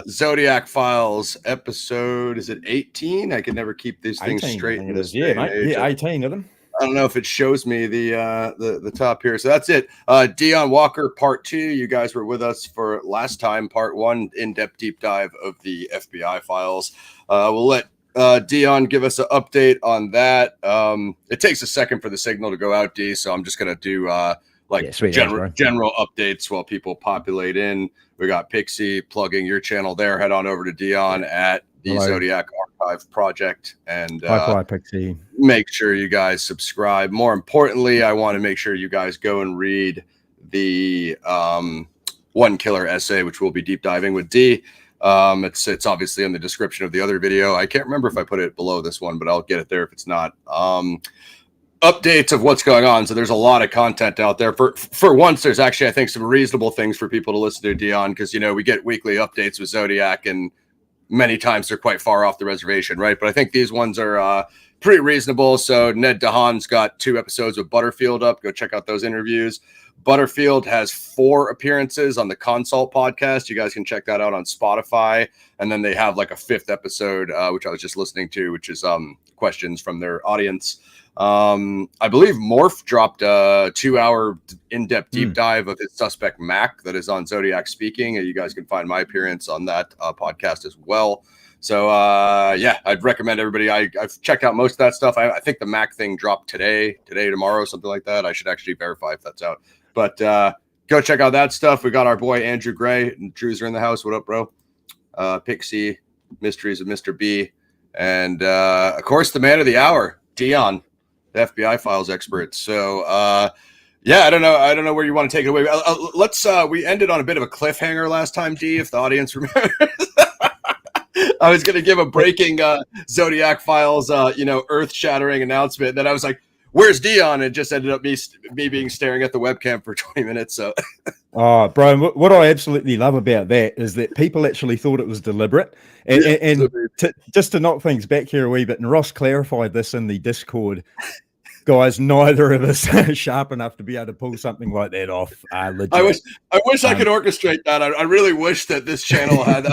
Zodiac Files episode, is it 18? I can never keep these things 18, straight I think in it this is. Yeah, day and mate. age. Yeah, 18 of them. I don't know if it shows me the top here. So that's it. Dion Walker, part 2. You guys were with us for last time, part 1, in-depth deep dive of the FBI files. We'll let Dion give us an update on that. It takes a second for the signal to go out, D, so I'm just going to do general updates while people populate in. We got Pixie plugging your channel there. Head on over to Dion at the Zodiac Archive Project and Pixie. Make sure you guys subscribe. More importantly, I want to make sure you guys go and read the One Killer essay, which we'll be deep diving with D. It's obviously in the description of the other video. I can't remember if I put it below this one, but I'll get it there if it's not. Updates of what's going on. So there's a lot of content out there. For once, there's actually, I think, some reasonable things for people to listen to, Dion, because, you know, we get weekly updates with Zodiac, and many times they're quite far off the reservation, right? But I think these ones are pretty reasonable. So Ned DeHaan's got 2 episodes with Butterfield up. Go check out those interviews. Butterfield has 4 appearances on the Consult podcast. You guys can check that out on Spotify. And then they have like a 5th episode, which I was just listening to, which is questions from their audience. I believe Morph dropped a 2-hour in-depth deep dive of his suspect Mac that is on Zodiac Speaking, and you guys can find my appearance on that podcast as well. So yeah, I'd recommend everybody. I've checked out most of that stuff. I think the Mac thing dropped today, tomorrow, something like that. I should actually verify if that's out, but go check out that stuff. We got our boy Andrew Gray and Drews are in the house. What up, bro? Pixie, Mysteries of Mr. B, and of course the man of the hour, Dion, the FBI files expert. So yeah, I don't know where you want to take it away. Let's we ended on a bit of a cliffhanger last time, D, if the audience remembers. I was going to give a breaking Zodiac files earth-shattering announcement, then I was like, where's Dion? It just ended up me being staring at the webcam for 20 minutes. So oh, bro, what I absolutely love about that is that people actually thought it was deliberate. And just to knock things back here a wee bit, and Ross clarified this in the Discord, guys, neither of us are sharp enough to be able to pull something like that off. Legit. I wish I could orchestrate that. I really wish that this channel had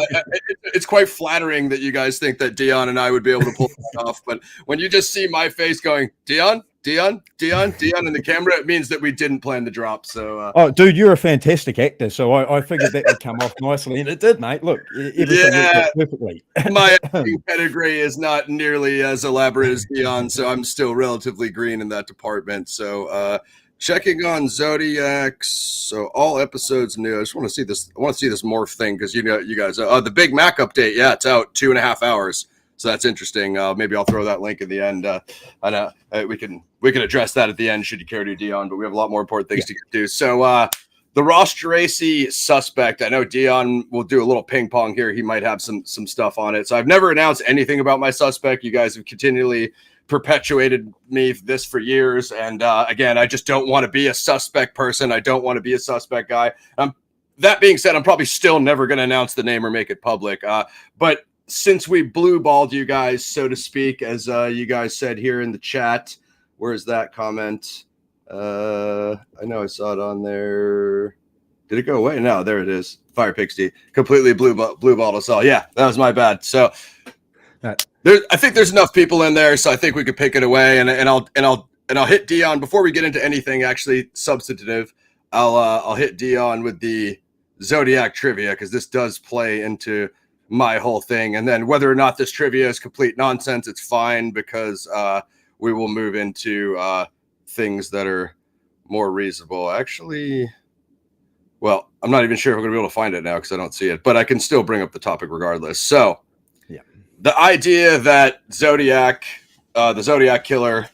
it's quite flattering that you guys think that Dion and I would be able to pull it off. But when you just see my face going, Dion, in the camera, it means that we didn't plan the drop. So, oh, dude, you're a fantastic actor. So I figured that would come off nicely, and it did, mate. Look, everything worked out perfectly. My acting pedigree is not nearly as elaborate as Dion, so I'm still relatively green in that department. So, checking on Zodiac. So all episodes new. I just want to see this. I want to see this morph thing because you guys. The Big Mac update. Yeah, it's out 2.5 hours. So that's interesting. Maybe I'll throw that link in the end. I know we can address that at the end should you care to, Dion, but we have a lot more important things to get to. So the Ross Geraci suspect, I know Dion will do a little ping pong here. He might have some stuff on it. So I've never announced anything about my suspect. You guys have continually perpetuated me this for years. And again, I just don't want to be a suspect person. I don't want to be a suspect guy. That being said, I'm probably still never going to announce the name or make it public. But since we blue balled you guys, so to speak, as you guys said here in the chat, where's that comment? I know I saw it on there. Did it go away? No, there it is. Fire Pixie completely blue balled us all. Yeah, that was my bad. So I think there's enough people in there, so I think we could pick it away. And I'll hit Dion before we get into anything actually substantive. I'll hit Dion with the Zodiac trivia because this does play into my whole thing, and then whether or not this trivia is complete nonsense, it's fine because we will move into things that are more reasonable. Actually, well, I'm not even sure if we're gonna be able to find it now because I don't see it, but I can still bring up the topic regardless. So yeah, the idea that Zodiac, the Zodiac killer,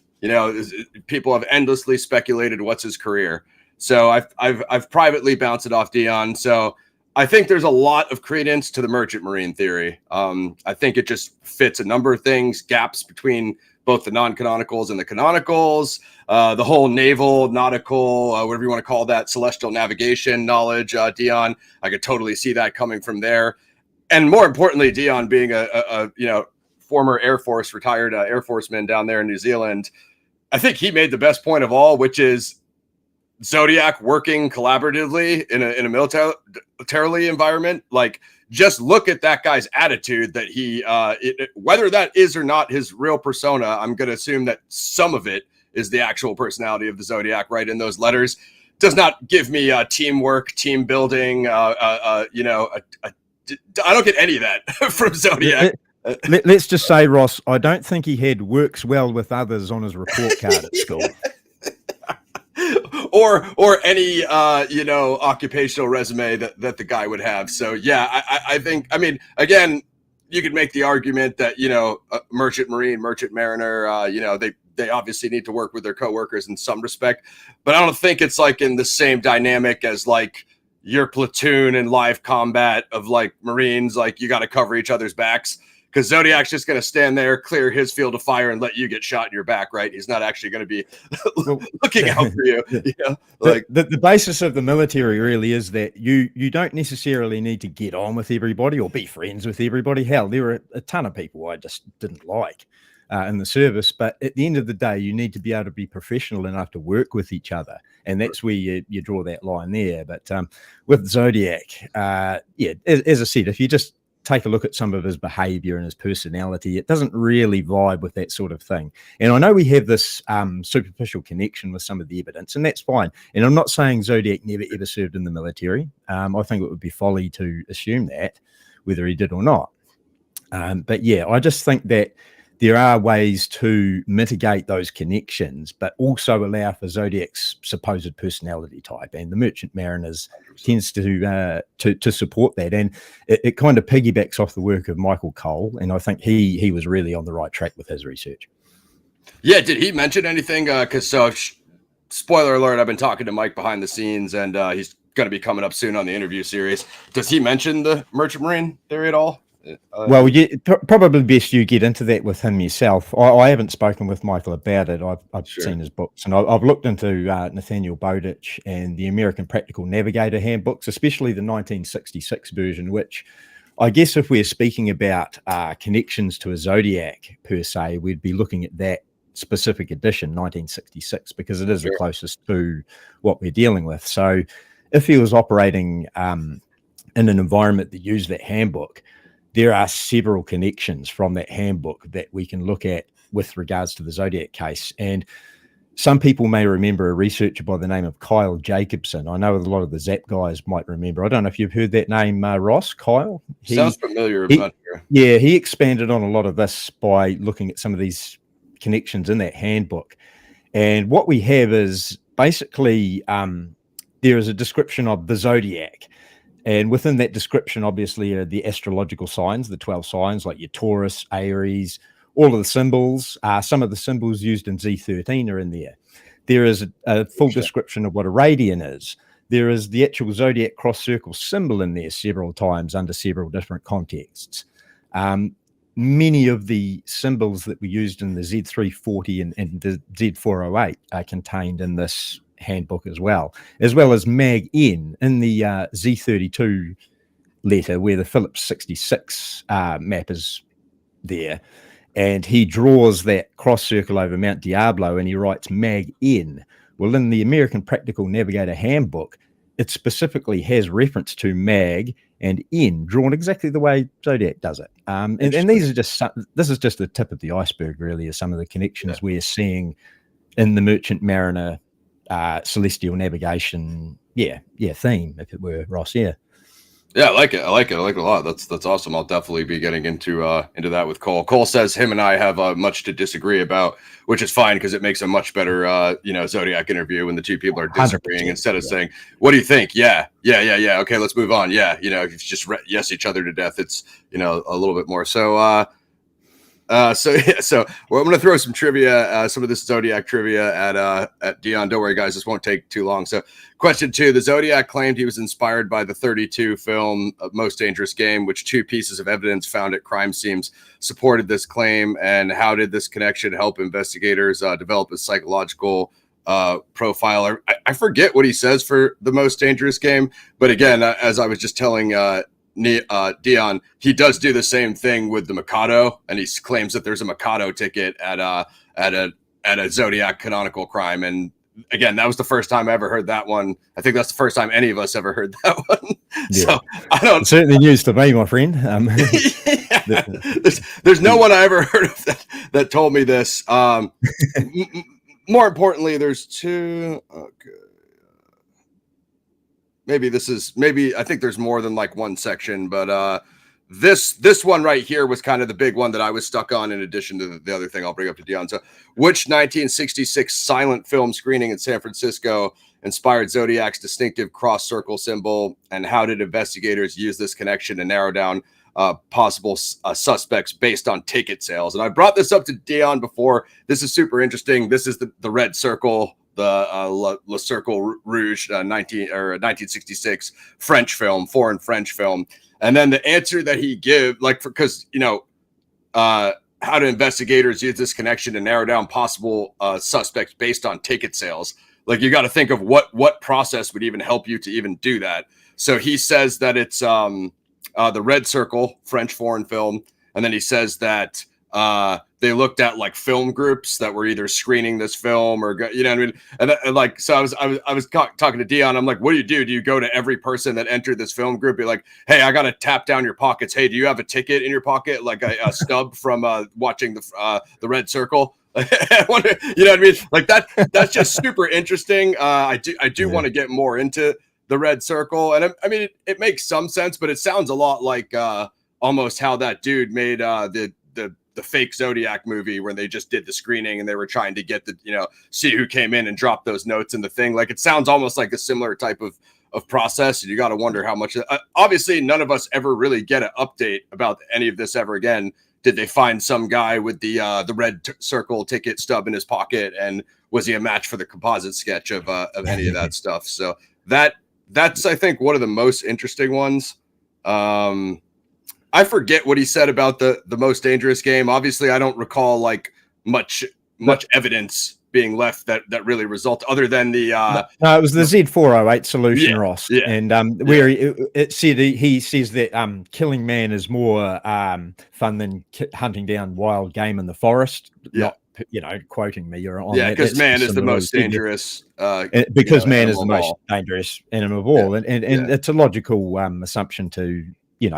people have endlessly speculated what's his career. So I've privately bounced it off Dion. So I think there's a lot of credence to the merchant marine theory. I think it just fits a number of things, gaps between both the non-canonicals and the canonicals, the whole naval, nautical, whatever you want to call that, celestial navigation knowledge, Dion. I could totally see that coming from there. And more importantly, Dion being a former Air Force, retired Air Forceman down there in New Zealand, I think he made the best point of all, which is Zodiac working collaboratively in a militarily environment. Like, just look at that guy's attitude that he, whether that is or not his real persona, I'm going to assume that some of it is the actual personality of the Zodiac, right? In those letters does not give me teamwork, team building, I don't get any of that from Zodiac. Let's just say, Ross, I don't think he had works well with others on his report card at school. or any occupational resume that the guy would have. So yeah, I think, I mean, again, you could make the argument that merchant marine, merchant mariner, they obviously need to work with their coworkers in some respect, but I don't think it's like in the same dynamic as like your platoon in live combat of like Marines. Like, you got to cover each other's backs, because Zodiac's just going to stand there, clear his field of fire, and let you get shot in your back, right? He's not actually going to be looking out for you. Like the basis of the military really is that you don't necessarily need to get on with everybody or be friends with everybody. Hell, there were a ton of people I just didn't like in the service, but at the end of the day, you need to be able to be professional enough to work with each other, and that's where you draw that line there. But with Zodiac, as I said, if you just take a look at some of his behavior and his personality, it doesn't really vibe with that sort of thing. And I know we have this superficial connection with some of the evidence, and that's fine. And I'm not saying Zodiac never ever served in the military. I think it would be folly to assume that, whether he did or not. But yeah, I just think that there are ways to mitigate those connections, but also allow for Zodiac's supposed personality type, and the Merchant Mariners tends to support that, and it kind of piggybacks off the work of Michael Cole, and I think he was really on the right track with his research. Yeah, did he mention anything? Because spoiler alert, I've been talking to Mike behind the scenes, and he's going to be coming up soon on the interview series. Does he mention the Merchant Marine theory at all? Well, probably best you get into that with him yourself. I haven't spoken with Michael about it. I've seen his books, and I've looked into Nathaniel Bowditch and the American Practical Navigator handbooks, especially the 1966 version, which I guess if we're speaking about connections to a Zodiac per se, we'd be looking at that specific edition, 1966, because it is the closest to what we're dealing with. So if he was operating in an environment that used that handbook, there are several connections from that handbook that we can look at with regards to the Zodiac case. And some people may remember a researcher by the name of Kyle Jacobson. I know a lot of the Zap guys might remember. I don't know if you've heard that name, Ross, Kyle. Sounds familiar. Yeah, he expanded on a lot of this by looking at some of these connections in that handbook. And what we have is basically there is a description of the Zodiac. And within that description, obviously, are the astrological signs, the 12 signs, like your Taurus, Aries, all of the symbols. Some of the symbols used in Z13 are in there. There is a full description of what a radian is. There is the actual Zodiac cross circle symbol in there several times under several different contexts. Many of the symbols that were used in the Z340 and the Z408 are contained in this handbook as well as Mag N in the Z32 letter, where the Phillips 66 map is there, and he draws that cross circle over Mount Diablo and he writes Mag N. Well, in the American Practical Navigator handbook, it specifically has reference to Mag and N drawn exactly the way Zodiac does it. And these are this is just the tip of the iceberg, really, of some of the connections we're seeing in the Merchant Mariner celestial navigation theme, if it were, Ross. I like it a lot. That's awesome. I'll definitely be getting into that with Cole says him and I have much to disagree about, which is fine, because it makes a much better Zodiac interview when the two people are disagreeing instead of saying, what do you think? Yeah, okay, let's move on. If you just yes each other to death, it's a little bit more. So So I'm going to throw some trivia, some of this Zodiac trivia at Dion. Don't worry, guys, this won't take too long. So question 2, the Zodiac claimed he was inspired by the 32 film Most Dangerous Game, which 2 pieces of evidence found at crime scenes supported this claim. And how did this connection help investigators develop a psychological profile? I forget what he says for the Most Dangerous Game, but again, as I was just telling Dion, he does do the same thing with the Mikado, and he claims that there's a Mikado ticket at a Zodiac canonical crime, and again, that was the first time I ever heard that one. I think that's the first time any of us ever heard that one. Yeah. So I don't. It's certainly news to me, my friend. Yeah. There's no one I ever heard of that told me this. More importantly, there's two. Okay. Maybe I think there's more than like one section, but this one right here was kind of the big one that I was stuck on, in addition to the other thing I'll bring up to Dion. So, which 1966 silent film screening in San Francisco inspired Zodiac's distinctive cross circle symbol, and how did investigators use this connection to narrow down possible suspects based on ticket sales? And I brought this up to Dion before. This is super interesting. This is the red circle, the Le Cercle Rouge, 1966 French film, foreign French film. And then the answer that he gives, like, because, how do investigators use this connection to narrow down possible suspects based on ticket sales? Like, you got to think of what process would even help you to even do that. So he says that it's the Red Circle, French foreign film. And then he says that they looked at like film groups that were either screening this film or, you know what I mean? And like, so I was talking to Dion. I'm like, what do you do? Do you go to every person that entered this film group? Be like, hey, I got to tap down your pockets. Hey, do you have a ticket in your pocket? Like a stub from watching the Red Circle? I wonder, you know what I mean? Like that's just super interesting. I do want to get more into the Red Circle. And I mean, it makes some sense, but it sounds a lot like almost how that dude made the fake Zodiac movie, where they just did the screening and they were trying to get see who came in and drop those notes in the thing. Like, it sounds almost like a similar type of process. And you got to wonder how much, obviously none of us ever really get an update about any of this ever again. Did they find some guy with the Red Circle ticket stub in his pocket, and was he a match for the composite sketch of any of that stuff? So that's, I think, one of the most interesting ones. I forget what he said about the most dangerous game. Obviously, I don't recall like much evidence being left that really resulted, other than the no, it was the Z408 solution, yeah, Ross. Yeah. And where it said, he says that killing man is more fun than hunting down wild game in the forest. Yeah. Not, quoting me or on because man is the most dangerous because man is the most dangerous animal of all. And it's a logical assumption to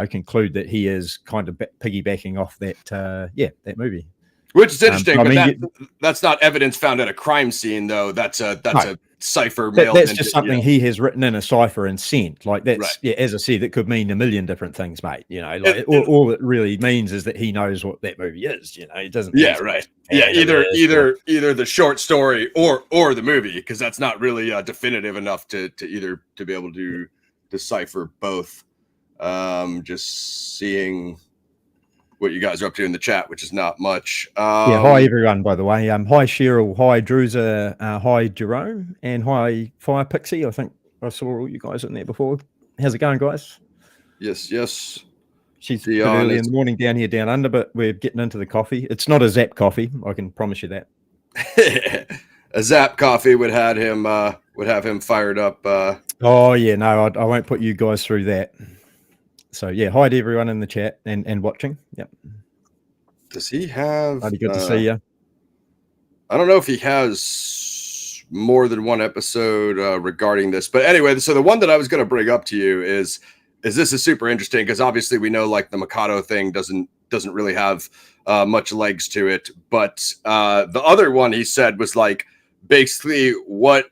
conclude that he is kind of piggybacking off that movie. Which is interesting, that's not evidence found at a crime scene, though. That's a cipher mailed. That's just something he has written in a cipher and sent. Like, that's as I said, that could mean a million different things, mate. All it really means is that he knows what that movie is. It doesn't. Yeah, right. Yeah, either the short story or the movie, because that's not really definitive enough to be able to decipher both. Just seeing what you guys are up to in the chat, which is not much. Hi everyone, by the way. Hi Cheryl, hi Druza, hi Jerome, and hi Fire Pixie. I think I saw all you guys in there before. How's it going, guys? Yes. She's early in the morning down under, but we're getting into the coffee. It's not a Zap coffee, I can promise you that. A Zap coffee would have him fired up. Oh yeah, no, I won't put you guys through that. So yeah, hi to everyone in the chat and watching. Yep. Does he have? Bloody good to see you. I don't know if he has more than one episode regarding this, but anyway, so the one that I was going to bring up to you is this is super interesting, because obviously we know like the Mikado thing doesn't really have much legs to it, but the other one he said was like basically what,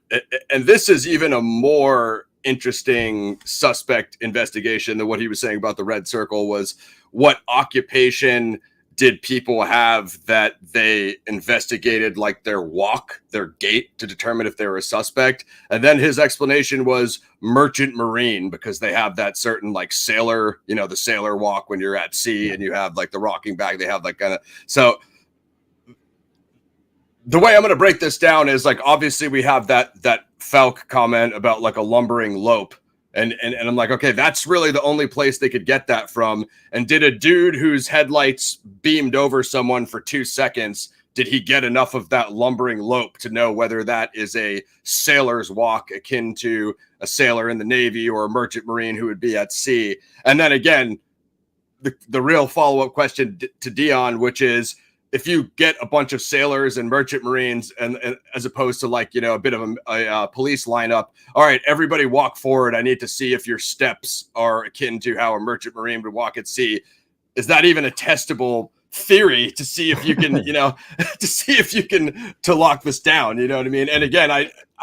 and this is even a more interesting suspect investigation than what he was saying about the Red Circle, was what occupation did people have that they investigated, like their gait, to determine if they were a suspect. And then his explanation was merchant marine, because they have that certain like sailor, the sailor walk when you're at sea, and you have like the rocking back, they have like kind of, so the way I'm going to break this down is like, obviously we have that Falk comment about like a lumbering lope. And I'm like, okay, that's really the only place they could get that from. And did a dude whose headlights beamed over someone for 2 seconds, did he get enough of that lumbering lope to know whether that is a sailor's walk akin to a sailor in the Navy or a merchant marine who would be at sea? And then again, the real follow-up question to Dion, which is, if you get a bunch of sailors and merchant marines, and as opposed to like, a bit of a police lineup, all right, everybody walk forward. I need to see if your steps are akin to how a merchant marine would walk at sea. Is that even a testable theory to see if you can, to see if you can to lock this down? You know what I mean? And again,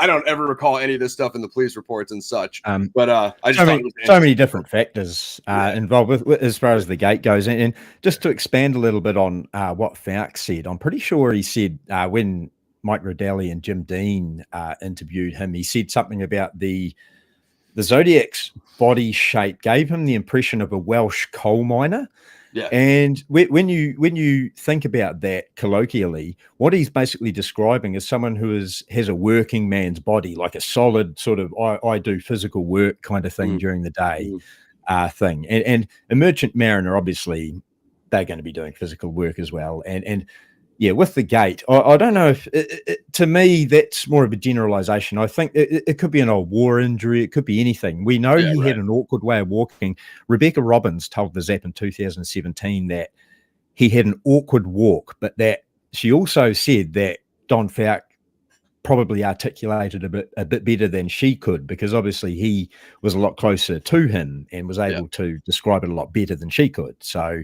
I don't ever recall any of this stuff in the police reports and such. But I just thought it was so many different factors involved with as far as the gate goes. And just to expand a little bit on what Fouke said, I'm pretty sure he said when Mike Rodelli and Jim Dean interviewed him, he said something about the Zodiac's body shape gave him the impression of a Welsh coal miner. Yeah. And when you think about that colloquially, what he's basically describing is someone who has a working man's body, like a solid sort of I do physical work kind of thing during the day thing. And a merchant mariner, obviously, they're going to be doing physical work as well. And yeah, with the gait, I don't know if to me that's more of a generalization. I think it could be an old war injury. It could be anything. We know he had an awkward way of walking. Rebecca Robbins told the Zap in 2017 that he had an awkward walk, but that she also said that Don Fouke probably articulated a bit better than she could, because obviously he was a lot closer to him and was able to describe it a lot better than she could. So,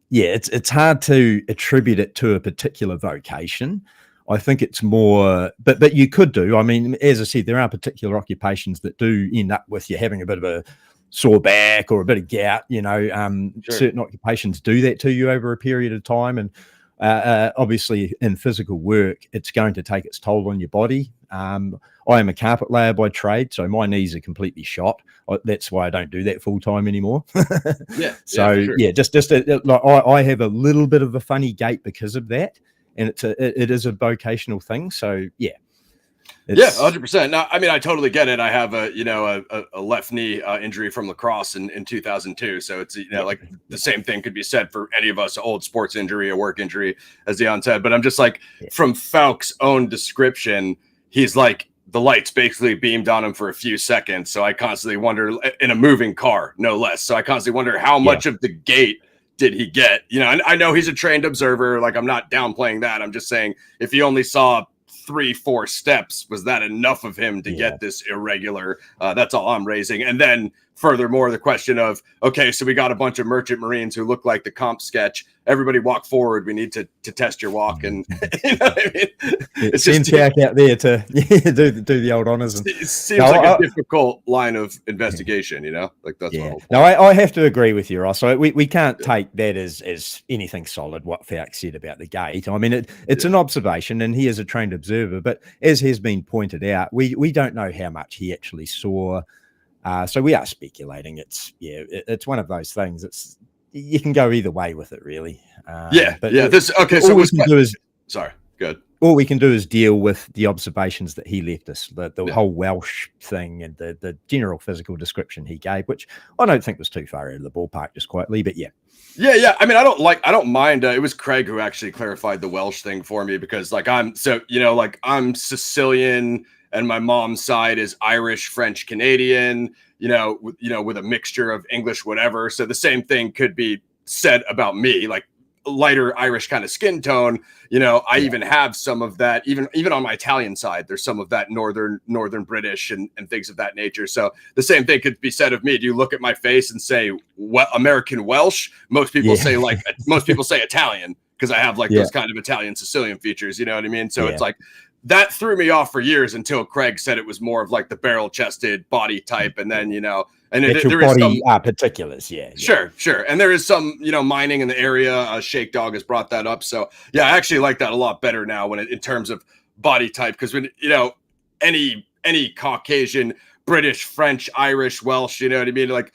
yeah, it's hard to attribute it to a particular vocation. I think it's more, but you could do. I mean, as I said, there are particular occupations that do end up with you having a bit of a sore back or a bit of gout. Certain occupations do that to you over a period of time, and obviously in physical work, it's going to take its toll on your body. I am a carpet layer by trade, so my knees are completely shot. That's why I don't do that full time anymore. I have a little bit of a funny gait because of that, and it is a vocational thing. So yeah. 100%. No, I mean, I totally get it. I have a left knee injury from lacrosse in 2002. So it's, like the same thing could be said for any of us, old sports injury, a work injury, as Dion said. But I'm just like, from Fouke's own description, he's like, the lights basically beamed on him for a few seconds. So I constantly wonder, in a moving car, no less. So I constantly wonder how much of the gate did he get? And I know he's a trained observer. Like, I'm not downplaying that. I'm just saying, if he only saw 3-4 steps, was that enough of him to get this irregular? That's all I'm raising. And then furthermore, the question of, okay, so we got a bunch of merchant marines who look like the comp sketch. Everybody walk forward. We need to test your walk. And you know what I mean? It's just Jack out there to do the old honors. And, it seems like a difficult line of investigation, like that's the whole point. No, I have to agree with you, Ross. So we can't take that as anything solid, what Fouke said about the gate. I mean, it's an observation, and he is a trained observer, but as has been pointed out, we don't know how much he actually saw. So we are speculating. It's one of those things. You can go either way with it, really. So we can do is good. All we can do is deal with the observations that he left us, the whole Welsh thing, and the general physical description he gave, which I don't think was too far out of the ballpark, just quietly. But yeah. I mean, I don't mind. It was Craig who actually clarified the Welsh thing for me, because I'm Sicilian, and my mom's side is Irish, French, Canadian, with a mixture of English, whatever. So the same thing could be said about me, like lighter Irish kind of skin tone. I even have some of that, even on my Italian side, there's some of that northern British and things of that nature. So the same thing could be said of me. Do you look at my face and say, what, American Welsh? Most people say Italian, because I have those kind of Italian Sicilian features. You know what I mean? So it's like, that threw me off for years until Craig said it was more of like the barrel-chested body type, and then and there is some particulars, sure, and there is some mining in the area. Shake Dog has brought that up, so I actually like that a lot better now in terms of body type, because when any Caucasian, British, French, Irish, Welsh, you know what I mean, like.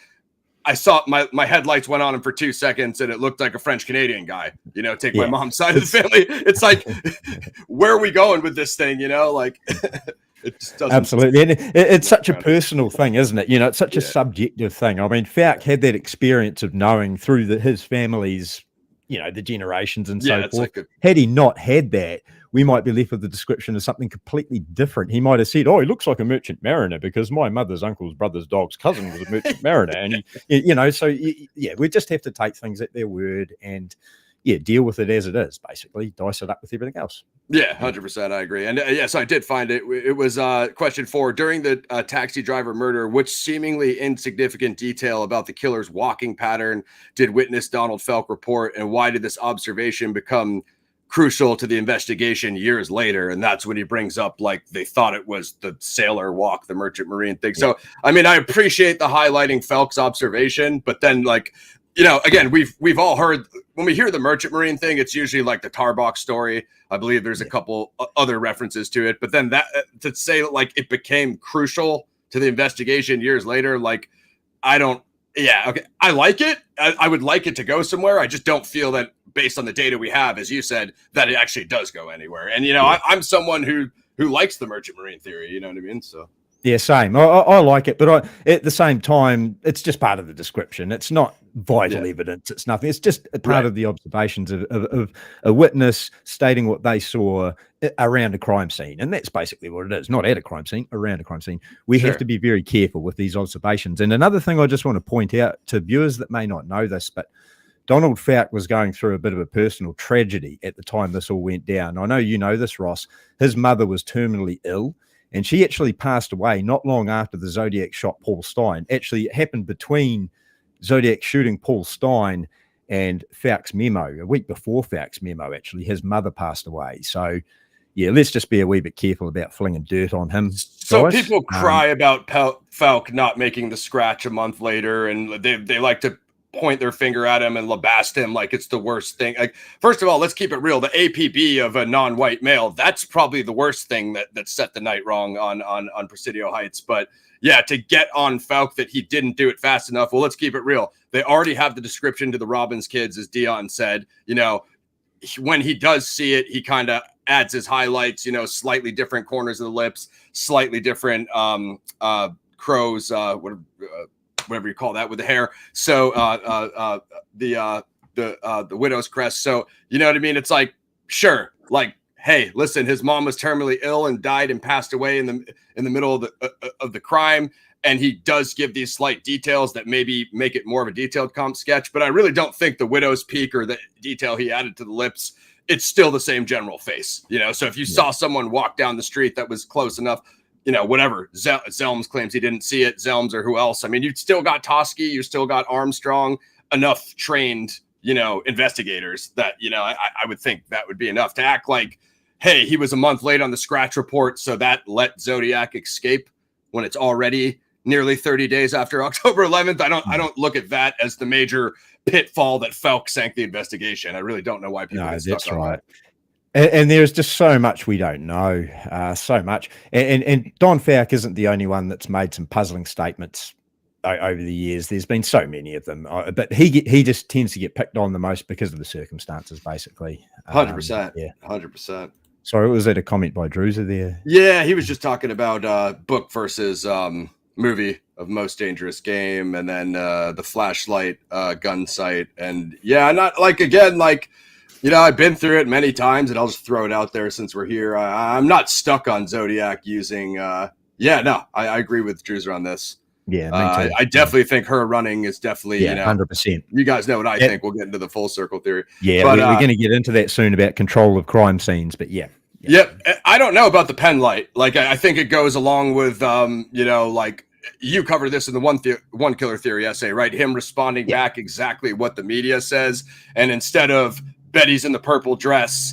I saw my headlights went on him for 2 seconds, and it looked like a French Canadian guy. Take my mom's side of the family. It's like, where are we going with this thing? Like, it just doesn't. Absolutely, and it's such a personal thing, isn't it? It's such a subjective thing. I mean, Fouke had that experience of knowing through his family's, the generations and so forth. Had he not had that, we might be left with the description of something completely different. He might have said, "Oh, he looks like a merchant mariner because my mother's uncle's brother's dog's cousin was a merchant mariner." And so we just have to take things at their word. And deal with it as it is, basically dice it up with everything else. Yeah, 100%. I agree. And yes, I did find it. It was question 4. During the taxi driver murder, which seemingly insignificant detail about the killer's walking pattern did witness Donald Felk report? And why did this observation become crucial to the investigation years later? And that's when he brings up, like, they thought it was the sailor walk, the merchant marine thing. So, I mean, I appreciate the highlighting Felk's observation, but then, like, you know, again, we've all heard when we hear the merchant marine thing, it's usually like the tar box story. I believe there's a couple other references to it, but then that to say that, like, it became crucial to the investigation years later, like, I don't. Yeah, okay, I like it. I would like it to go somewhere. I just don't feel that, based on the data we have, as you said, that it actually does go anywhere. And, you know, I'm someone who likes the merchant marine theory. You know what I mean? So. Yeah, same. I like it, but at the same time, it's just part of the description. It's not vital evidence. It's nothing. It's just a part of the observations of a witness stating what they saw around a crime scene. And that's basically what it is. Not at a crime scene, around a crime scene. We have to be very careful with these observations. And another thing I just want to point out to viewers that may not know this, but Donald Felk was going through a bit of a personal tragedy at the time this all went down. I know you know this, Ross. His mother was terminally ill. And she actually passed away not long after the Zodiac shot Paul Stein. Actually, it happened between Zodiac shooting Paul Stein and Felk's memo. A week before Felk's memo, actually, his mother passed away. So, yeah, let's just be a wee bit careful about flinging dirt on him. So guys. People cry about Felk not making the scratch a month later, and they like to point their finger at him and lambast him like it's the worst thing. Like, first of all, let's keep it real. The APB of a non-white male, that's probably the worst thing that set the night wrong on Presidio Heights. But yeah, to get on Felk that he didn't do it fast enough. Well, let's keep it real. They already have the description to the Robbins kids, as Dion said. You know, when he does see it, he kind of adds his highlights, you know, slightly different corners of the lips, slightly different crows, whatever you call that, with the hair. So the widow's crest. So, you know what I mean? It's like, sure, like, hey, listen, his mom was terminally ill and died and passed away in the middle of the crime. And he does give these slight details that maybe make it more of a detailed comp sketch. But I really don't think the widow's peak or the detail he added to the lips, it's still the same general face, you know? So if you saw someone walk down the street that was close enough, you know, whatever, Zelms claims he didn't see it, Zelms or who else. I mean, you still got Toski, you still got Armstrong, enough trained, you know, investigators that, you know, I would think that would be enough to act like, hey, he was a month late on the scratch report, so that let Zodiac escape when it's already nearly 30 days after October 11th. I don't look at that as the major pitfall that Felk sank the investigation. I really don't know why people get stuck on that. And there's just so much we don't know, so much. And Don Felk isn't the only one that's made some puzzling statements over the years. There's been so many of them, but he just tends to get picked on the most because of the circumstances, basically. 100%. Yeah, 100%. Sorry, was that a comment by Druza there? Yeah, he was just talking about book versus movie of Most Dangerous Game, and then the flashlight gun sight. And yeah, not like, again, like, you know, I've been through it many times, and I'll just throw it out there since we're here. I'm not stuck on Zodiac using. I agree with Druza on this. Yeah, me too. I definitely think her running is definitely, you know, 100%. You guys know what I think. We'll get into the full circle theory. Yeah, but, we're going to get into that soon about control of crime scenes. But yeah. I don't know about the pen light. Like, I think it goes along with, you know, like, you cover this in the one killer theory essay, right? Him responding back exactly what the media says, and instead of Betty's in the purple dress,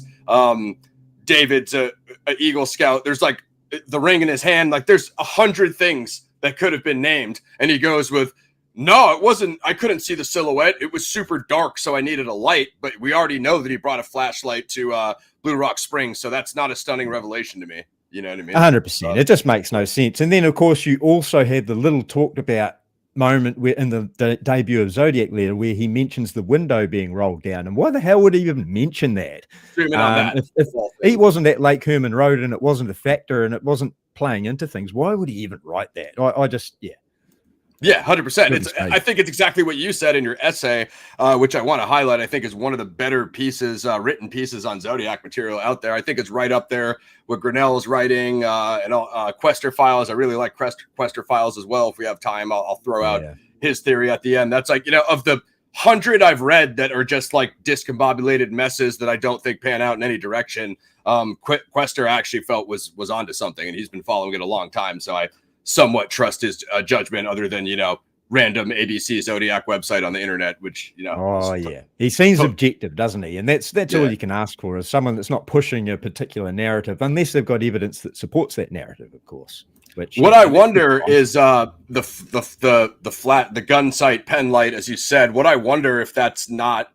David's a Eagle Scout. There's like the ring in his hand. Like, there's 100 things that could have been named, and he goes with, no, it wasn't. I couldn't see the silhouette. It was super dark, so I needed a light. But we already know that he brought a flashlight to Blue Rock Springs, so that's not a stunning revelation to me. You know what I mean? 100%. It just makes no sense. And then, of course, you also had the little talked about moment where in the debut of Zodiac Letter where he mentions the window being rolled down. And why the hell would he even mention that? If he wasn't at Lake Herman Road and it wasn't a factor and it wasn't playing into things, why would he even write that? Yeah, 100%. I think it's exactly what you said in your essay, which I want to highlight. I think is one of the better pieces, written pieces on Zodiac material out there. I think it's right up there with Grinnell's writing and Quester Files. I really like Quester Files as well. If we have time, I'll throw out his theory at the end. That's like, you know, of the 100 I've read that are just like discombobulated messes that I don't think pan out in any direction. Quester actually felt was onto something, and he's been following it a long time, so I somewhat trust his judgment, other than random ABC Zodiac website on the internet, which Oh yeah, he seems objective, doesn't he? And that's all you can ask for, is someone that's not pushing a particular narrative, unless they've got evidence that supports that narrative, of course. Which, what I wonder is the gun sight pen light, as you said. What I wonder if that's not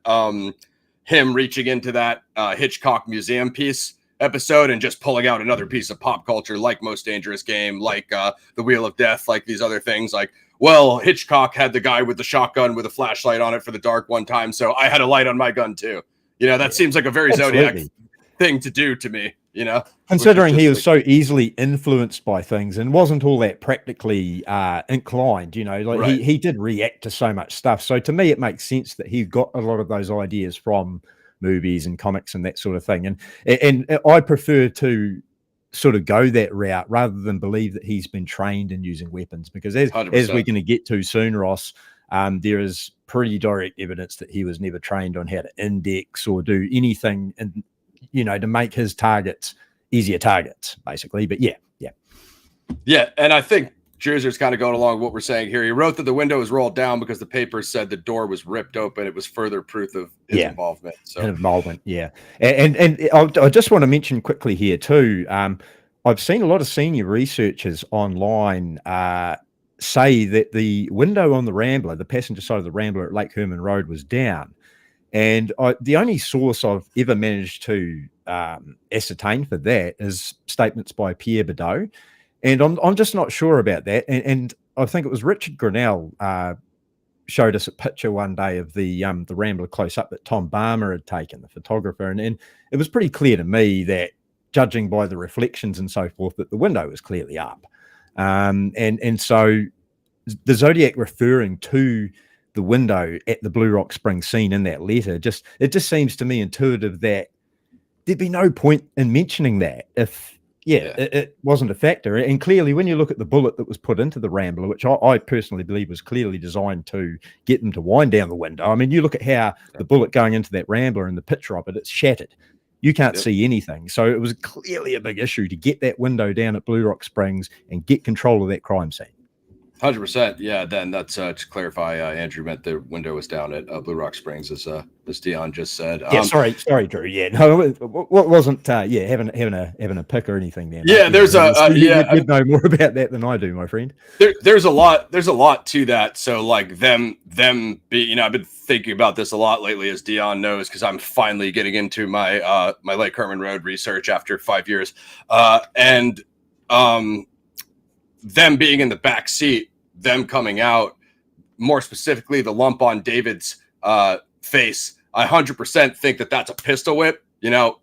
him reaching into that Hitchcock museum piece episode and just pulling out another piece of pop culture, like Most Dangerous Game, like The Wheel of Death, like these other things. Like, well, Hitchcock had the guy with the shotgun with a flashlight on it for the dark one time, so I had a light on my gun too. That seems like a very Zodiac thing to do to me. Considering he was so easily influenced by things and wasn't all that practically inclined, right. he did react to so much stuff. So to me, it makes sense that he got a lot of those ideas from movies and comics and that sort of thing. And I prefer to sort of go that route rather than believe that he's been trained in using weapons, because as we're going to get to soon, Ross, there is pretty direct evidence that he was never trained on how to index or do anything, and to make his targets easier targets, basically. But yeah. And I think Drewzer's kind of going along with what we're saying here. He wrote that the window was rolled down because the paper said the door was ripped open. It was further proof of his involvement. So involvement, yeah. And I just want to mention quickly here too. I've seen a lot of senior researchers online say that the window on the Rambler, the passenger side of the Rambler at Lake Herman Road, was down. And the only source I've ever managed to ascertain for that is statements by Pierre Badeau. And I'm just not sure about that. And I think it was Richard Grinnell showed us a picture one day of the Rambler close up that Tom Barmer had taken, the photographer. And it was pretty clear to me that, judging by the reflections and so forth, that the window was clearly up. And so the Zodiac referring to the window at the Blue Rock Springs scene in that letter, it just seems to me intuitive that there'd be no point in mentioning that if it wasn't a factor. And clearly, when you look at the bullet that was put into the Rambler, which I personally believe was clearly designed to get them to wind down the window. I mean, you look at how the bullet going into that Rambler and the picture of it, it's shattered. You can't see anything. So it was clearly a big issue to get that window down at Blue Rock Springs and get control of that crime scene. 100%. Yeah. Then that's to clarify. Andrew meant the window was down at Blue Rock Springs, as Dion just said. Sorry, Drew. Yeah, no, it wasn't. Having a pick or anything there. Yeah, there's you'd know more about that than I do, my friend. There's a lot to that. So like them be, I've been thinking about this a lot lately, as Dion knows, because I'm finally getting into my my Lake Herman Road research after 5 years, and them being in the back seat, them coming out, more specifically the lump on David's face. I 100% think that that's a pistol whip,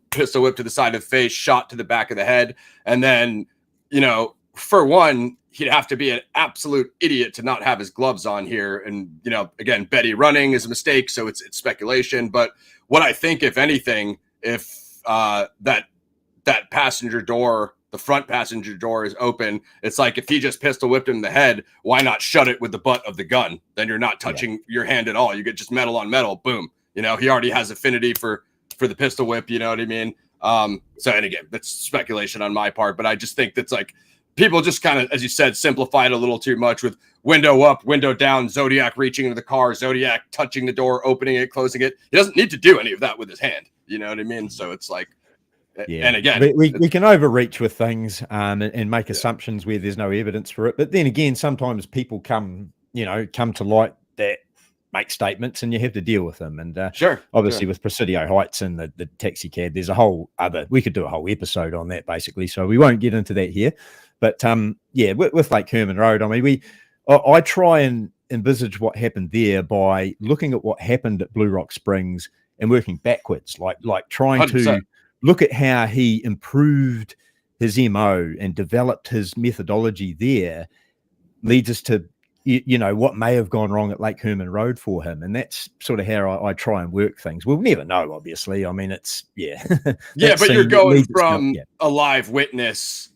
pistol whip to the side of the face, shot to the back of the head. And then, for one, he'd have to be an absolute idiot to not have his gloves on here. And, again, Betty running is a mistake, so it's speculation. But what I think, if anything, if that passenger door, the front passenger door, is open, it's like, if he just pistol whipped him in the head, why not shut it with the butt of the gun? Then you're not touching your hand at all. You get just metal on metal. Boom. He already has affinity for the pistol whip. You know what I mean? So, and again, that's speculation on my part, but I just think that's like, people just kind of, as you said, simplified a little too much with window up, window down, Zodiac reaching into the car, Zodiac touching the door, opening it, closing it. He doesn't need to do any of that with his hand. You know what I mean? So it's like, and again, we can overreach with things and make assumptions where there's no evidence for it. But then again, sometimes people come to light that make statements, and you have to deal with them. And obviously with Presidio Heights and the taxi cab, there's a whole other, we could do a whole episode on that basically. So we won't get into that here. But with Lake Herman Road, I mean, I try and envisage what happened there by looking at what happened at Blue Rock Springs and working backwards, like trying 100%. To look at how he improved his MO and developed his methodology there, leads us to, what may have gone wrong at Lake Herman Road for him. And that's sort of how I try and work things. We'll never know, obviously. I mean, it's, but you're going from a live witness,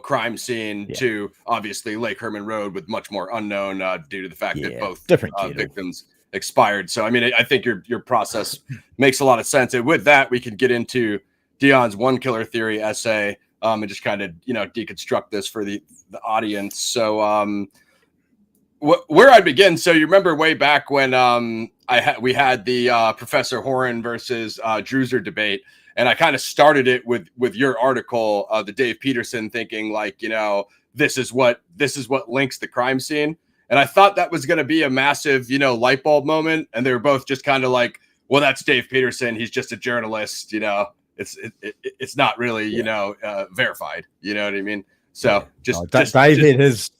crime scene to obviously Lake Herman Road with much more unknown due to the fact that both different victims expired. So I mean, I think your process makes a lot of sense. And with that, we can get into Dion's one killer theory essay and just kind of deconstruct this for the audience. So where I'd begin. So you remember way back when we had the Professor Horan versus Druser debate, and I kind of started it with your article, the Dave Peterson thinking like, this is what links the crime scene. And I thought that was going to be a massive, light bulb moment. And they were both just kind of like, well, that's Dave Peterson. He's just a journalist. It's not really, verified. You know what I mean? So Dave had his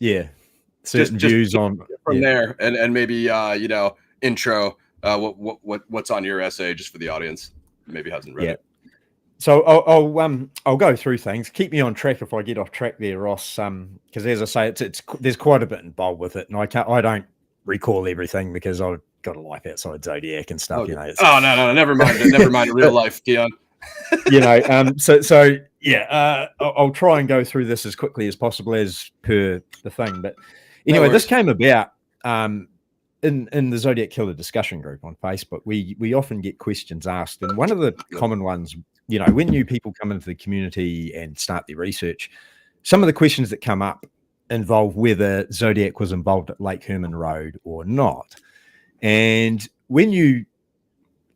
certain views on from there, and maybe intro what's on your essay just for the audience maybe hasn't read it. So I'll go through things. Keep me on track if I get off track there, Ross. Because as I say, it's there's quite a bit involved with it, and I don't recall everything because I've got a life outside Zodiac and stuff. Okay. No, never mind real life, Dion. I'll try and go through this as quickly as possible as per the thing. But anyway, this came about in the Zodiac Killer discussion group on Facebook. We often get questions asked, and one of the common ones, when new people come into the community and start their research, some of the questions that come up involve whether Zodiac was involved at Lake Herman Road or not. And when you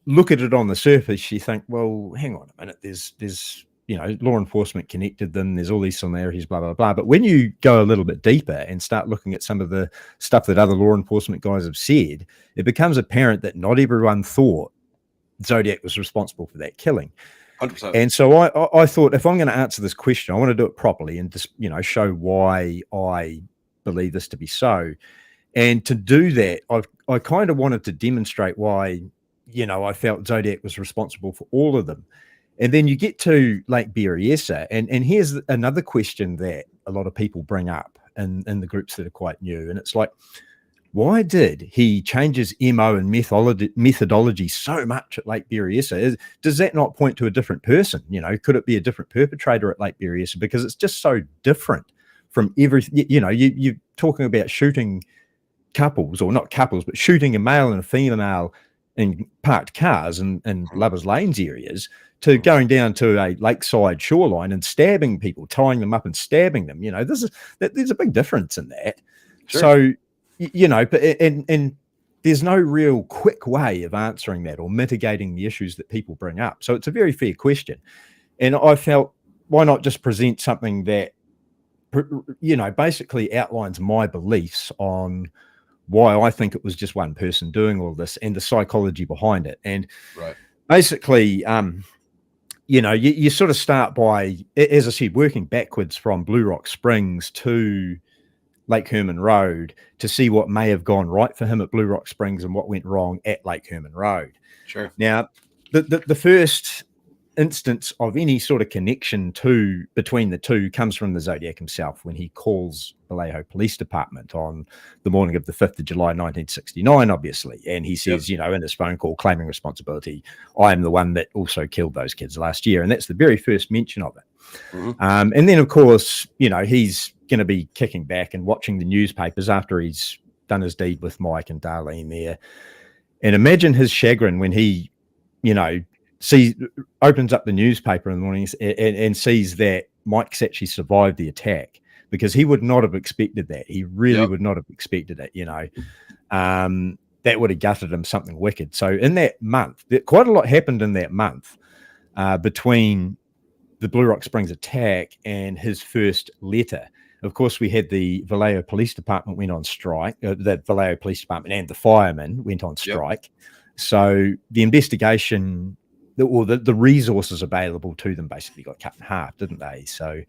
look at it on the surface, you think, well, hang on a minute, there's law enforcement connected them, there's all these similarities, blah, blah, blah. But when you go a little bit deeper and start looking at some of the stuff that other law enforcement guys have said, it becomes apparent that not everyone thought Zodiac was responsible for that killing. 100%. And so I thought, if I'm going to answer this question, I want to do it properly and just, show why I believe this to be so. And to do that, I kind of wanted to demonstrate why, I felt Zodiac was responsible for all of them. And then you get to Lake Berryessa, and here's another question that a lot of people bring up in the groups that are quite new. And it's like, why did he change his MO and methodology so much at Lake Berryessa? Does that not point to a different person? Could it be a different perpetrator at Lake Berryessa? Because it's just so different from everything. You're talking about shooting couples, or not couples, but shooting a male and a female in parked cars and Lovers Lanes areas, to going down to a lakeside shoreline and stabbing people, tying them up and stabbing them. There's a big difference in that. Sure. So, and there's no real quick way of answering that or mitigating the issues that people bring up. So it's a very fair question. And I felt, why not just present something that, basically outlines my beliefs on why I think it was just one person doing all this and the psychology behind it. And basically, you sort of start by, as I said, working backwards from Blue Rock Springs to Lake Herman Road to see what may have gone right for him at Blue Rock Springs and what went wrong at Lake Herman Road. Sure. Now, the first instance of any sort of connection between the two comes from the Zodiac himself when he calls Vallejo Police Department on the morning of the 5th of July 1969, obviously, and he says, in his phone call, claiming responsibility, I am the one that also killed those kids last year. And that's the very first mention of it. Mm-hmm. And then, of course, he's going to be kicking back and watching the newspapers after he's done his deed with Mike and Darlene there. And imagine his chagrin when he, opens up the newspaper in the morning and sees that Mike's actually survived the attack, because he would not have expected that. He really would not have expected it, that would have gutted him something wicked. So in that month, quite a lot happened in that month between the Blue Rock Springs attack and his first letter. Of course, we had the Vallejo Police Department went on strike. The Vallejo Police Department and the firemen went on strike. So the investigation, the resources available to them basically got cut in half, didn't they? So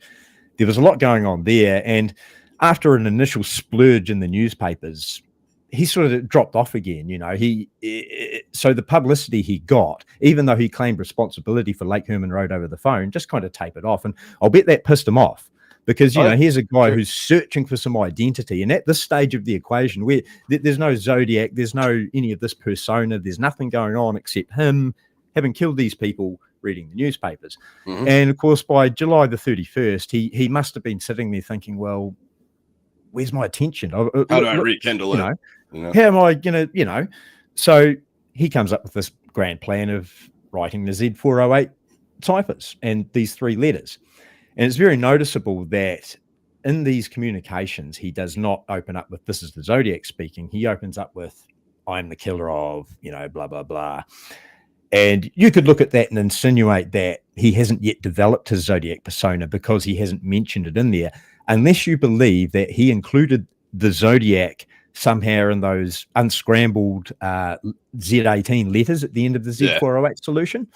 there was a lot going on there. And after an initial splurge in the newspapers, he sort of dropped off again. So the publicity he got, even though he claimed responsibility for Lake Herman Road over the phone, just kind of tapered off. And I'll bet that pissed him off, because, here's a guy who's searching for some identity. And at this stage of the equation, where there's no Zodiac, there's no any of this persona, there's nothing going on except him having killed these people, reading the newspapers. Mm-hmm. And of course, by July the 31st, he must have been sitting there thinking, well, where's my attention? How do I rekindle it? How am I going to, So he comes up with this grand plan of writing the Z408 ciphers and these 3 letters. And it's very noticeable that in these communications, he does not open up with, this is the Zodiac speaking. He opens up with, I'm the killer of, blah, blah, blah. And you could look at that and insinuate that he hasn't yet developed his Zodiac persona because he hasn't mentioned it in there, unless you believe that he included the Zodiac somehow in those unscrambled Z18 letters at the end of the Z408 solution.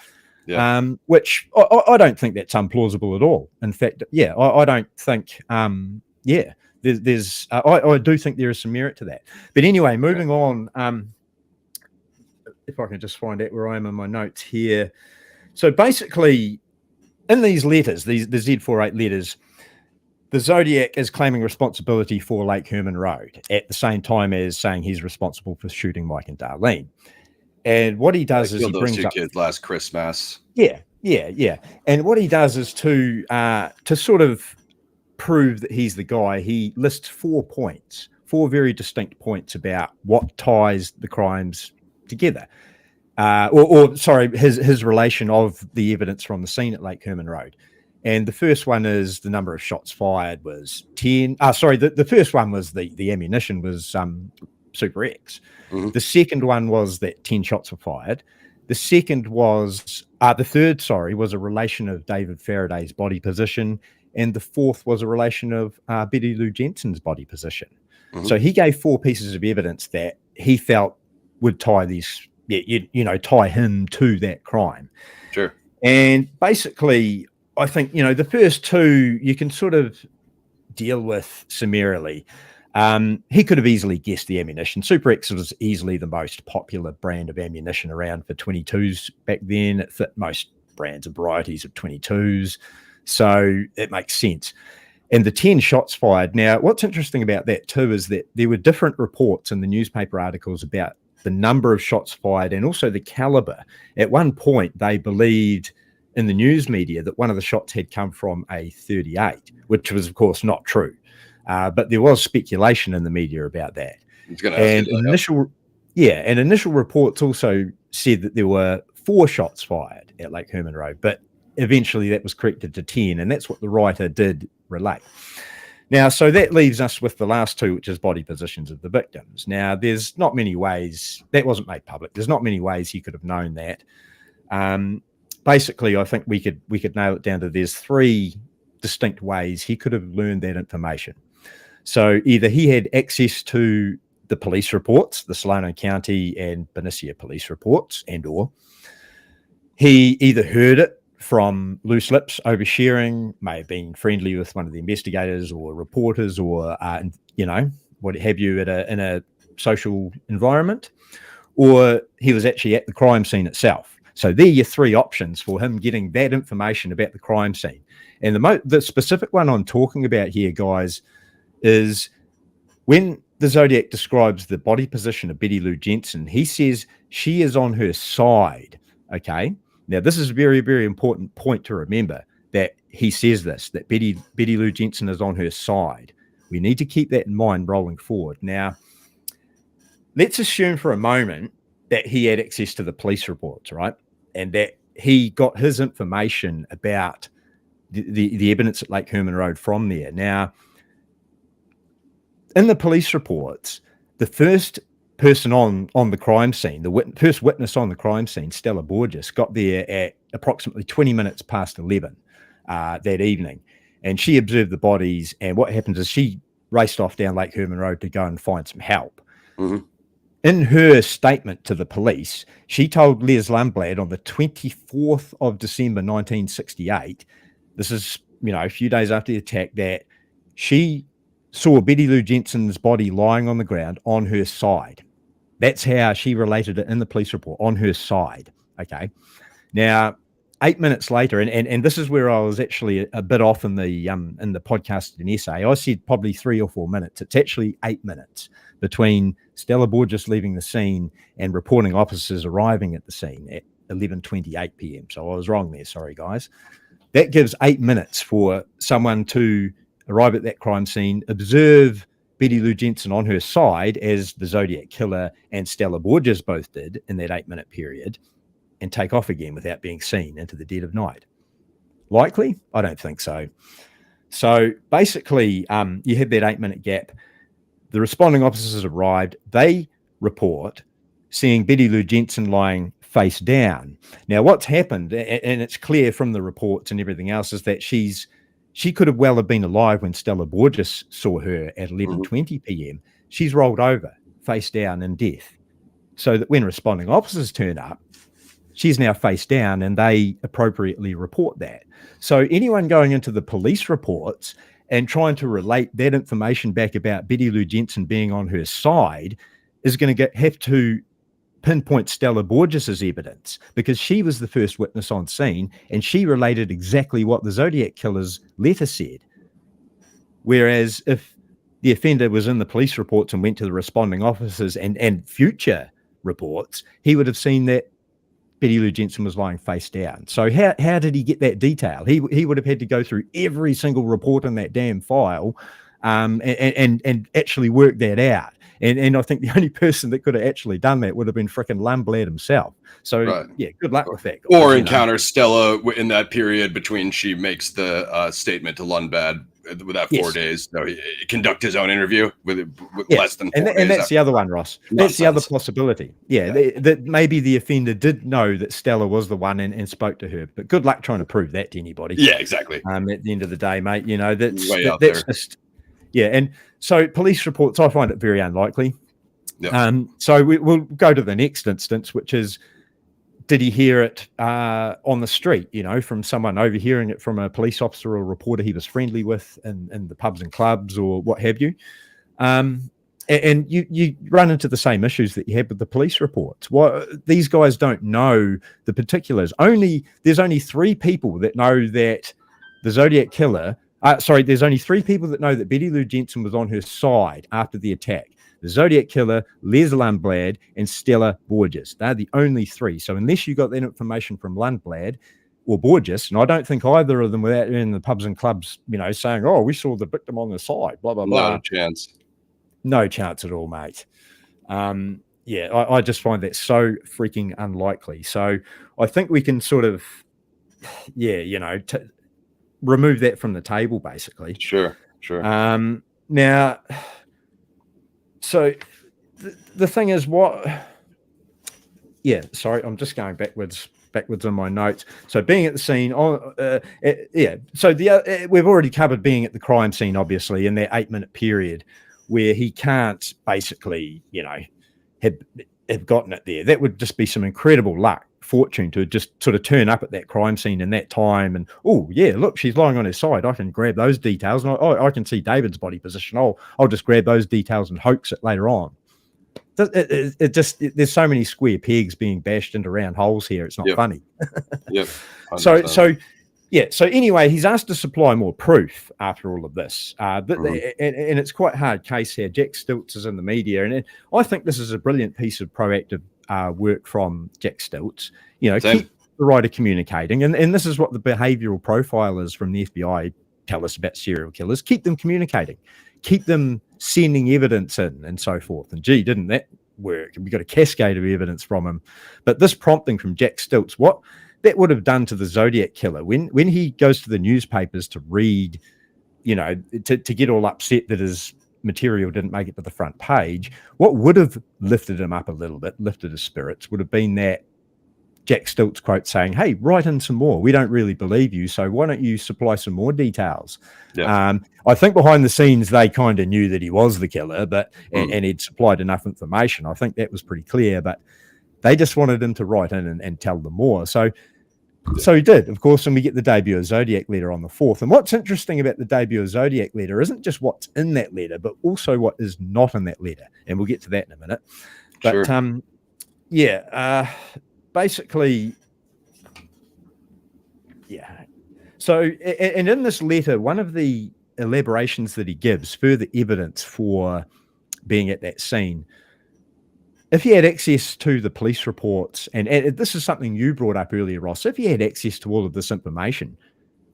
Yeah. Which I don't think that's implausible at all. In fact, I don't think, there's I do think there is some merit to that. But anyway, moving on, if I can just find out where I am in my notes here. So basically, in these letters, the Z48 letters, the Zodiac is claiming responsibility for Lake Herman Road at the same time as saying he's responsible for shooting Mike and Darlene. And what he does is he brings those 2 up kids last Christmas. Yeah. And what he does is to sort of prove that he's the guy. He lists 4 points, 4 very distinct points about what ties the crimes together. His relation of the evidence from the scene at Lake Herman Road. And the first one is the number of shots fired was 10. The first one was the ammunition was Super X. Mm-hmm. The second one was that 10 shots were fired. The third was a relation of David Faraday's body position. And the fourth was a relation of Betty Lou Jensen's body position. Mm-hmm. So he gave 4 pieces of evidence that he felt would tie tie him to that crime. Sure. And basically, I think, the first 2 you can sort of deal with summarily. He could have easily guessed the ammunition. Super X was easily the most popular brand of ammunition around for 22s back then. It fit most brands and varieties of 22s. So it makes sense. And the 10 shots fired. Now, what's interesting about that too is that there were different reports in the newspaper articles about the number of shots fired and also the caliber. At one point, they believed in the news media that one of the shots had come from a 38, which was, of course, not true. But there was speculation in the media about that. And initial reports also said that there were 4 shots fired at Lake Herman Road, but eventually that was corrected to 10, and that's what the writer did relate. Now, so that leaves us with the last 2, which is body positions of the victims. Now, there's not many ways that wasn't made public. There's not many ways he could have known that. Basically, I think we could nail it down to there's 3 distinct ways he could have learned that information. So either he had access to the police reports, the Solano County and Berryessa police reports, or he either heard it from loose lips oversharing, may have been friendly with one of the investigators or reporters or, what have you in a social environment, or he was actually at the crime scene itself. So there are your 3 options for him getting that information about the crime scene. And the specific one I'm talking about here, guys, is when the Zodiac describes the body position of Betty Lou Jensen, he says she is on her side. Okay. Now, this is a very, very important point to remember, that he says this, that Betty Lou Jensen is on her side. We need to keep that in mind rolling forward. Now, let's assume for a moment that he had access to the police reports, right? And that he got his information about the evidence at Lake Herman Road from there. Now, in the police reports, the first person on the crime scene, first witness on the crime scene, Stella Borges, got there at approximately 20 minutes past 11 that evening. And she observed the bodies. And what happens is she raced off down Lake Herman Road to go and find some help. Mm-hmm. In her statement to the police, she told Les Lundblad on the 24th of December, 1968, this is, a few days after the attack, that she saw Betty Lou Jensen's body lying on the ground on her side. That's how she related it in the police report, on her side. Okay. Now, 8 minutes later, and this is where I was actually a bit off in the podcast and essay. I said probably 3 or 4 minutes. It's actually 8 minutes between Stella Borges leaving the scene and reporting officers arriving at the scene at 11:28 p.m. So I was wrong there. Sorry, guys. That gives 8 minutes for someone to arrive at that crime scene, observe Betty Lou Jensen on her side, as the Zodiac Killer and Stella Borges both did in that 8-minute period, and take off again without being seen into the dead of night? Likely? I don't think so. So basically, you had that 8-minute gap. The responding officers arrived. They report seeing Betty Lou Jensen lying face down. Now, what's happened, and it's clear from the reports and everything else, is that she could have well have been alive when Stella Borges saw her at 11:20 p.m. She's rolled over, face down in death. So that when responding officers turn up, she's now face down, and they appropriately report that. So anyone going into the police reports and trying to relate that information back about Betty Lou Jensen being on her side is going to have to pinpoint Stella Borges' evidence, because she was the first witness on scene and she related exactly what the Zodiac Killer's letter said. Whereas if the offender was in the police reports and went to the responding officers and future reports, he would have seen that Betty Lou Jensen was lying face down. So how did he get that detail? He would have had to go through every single report in that damn file and actually work that out. And I think the only person that could have actually done that would have been frickin' Lundblad himself. So, yeah, good luck with that. Or encounter Stella in that period between she makes the statement to Lundblad with that 4 days. So he conduct his own interview with less than 4 days. And that's the other one, Ross. That's the other possibility. Yeah, that maybe the offender did know that Stella was the one and spoke to her. But good luck trying to prove that to anybody. Yeah, exactly. At the end of the day, mate, you know, that's there. Just... Yeah, and so police reports, I find it very unlikely. Yeah. So we'll go to the next instance, which is, did he hear it on the street, you know, from someone overhearing it from a police officer or a reporter he was friendly with in the pubs and clubs or what have you? And you run into the same issues that you had with the police reports. These guys don't know the particulars. There's only 3 people that know that the Zodiac Killer... there's only 3 people that know that Betty Lou Jensen was on her side after the attack. The Zodiac Killer, Les Lundblad, and Stella Borges. They're the only 3. So unless you got that information from Lundblad or Borges, and I don't think either of them were out in the pubs and clubs, you know, saying, oh, we saw the victim on the side, blah, blah, blah. No chance. No chance at all, mate. I just find that so freaking unlikely. So I think we can sort of, remove that from the table, basically. Sure. Now, so the thing is, I'm just going backwards in my notes. So being at the scene, so we've already covered being at the crime scene, obviously, in that 8-minute period where he can't basically, you know, have gotten it there. That would just be some incredible luck. Fortune to just sort of turn up at that crime scene in that time and, oh yeah, look, she's lying on her side, I can grab those details, and I can see David's body position, I'll just grab those details and hoax it later on. It just, there's so many square pegs being bashed into round holes here, it's not funny. Yep. So anyway, he's asked to supply more proof after all of this, and it's quite a hard case here. Jack Stilts is in the media, and I think this is a brilliant piece of proactive work from Jack Stilts. You know, keep the writer communicating, and this is what the behavioral profilers from the FBI tell us about serial killers. Keep them communicating, keep them sending evidence in, and so forth. And gee, didn't that work? And we got a cascade of evidence from him. But this prompting from Jack Stilts, what that would have done to the Zodiac Killer when he goes to the newspapers to read, you know, to get all upset that his material didn't make it to the front page, what would have lifted him up a little bit, lifted his spirits, would have been that Jack Stilts quote saying, hey, write in some more. We don't really believe you, so why don't you supply some more details? Yeah. I think behind the scenes, they kind of knew that he was the killer, but and he'd supplied enough information. I think that was pretty clear, but they just wanted him to write in and tell them more. So he did, of course, and we get the debut of Zodiac letter on the 4th. And what's interesting about the debut of Zodiac letter isn't just what's in that letter, but also what is not in that letter. And we'll get to that in a minute. But basically, So, and in this letter, one of the elaborations that he gives, further evidence for being at that scene, if he had access to the police reports, and this is something you brought up earlier, Ross, if he had access to all of this information,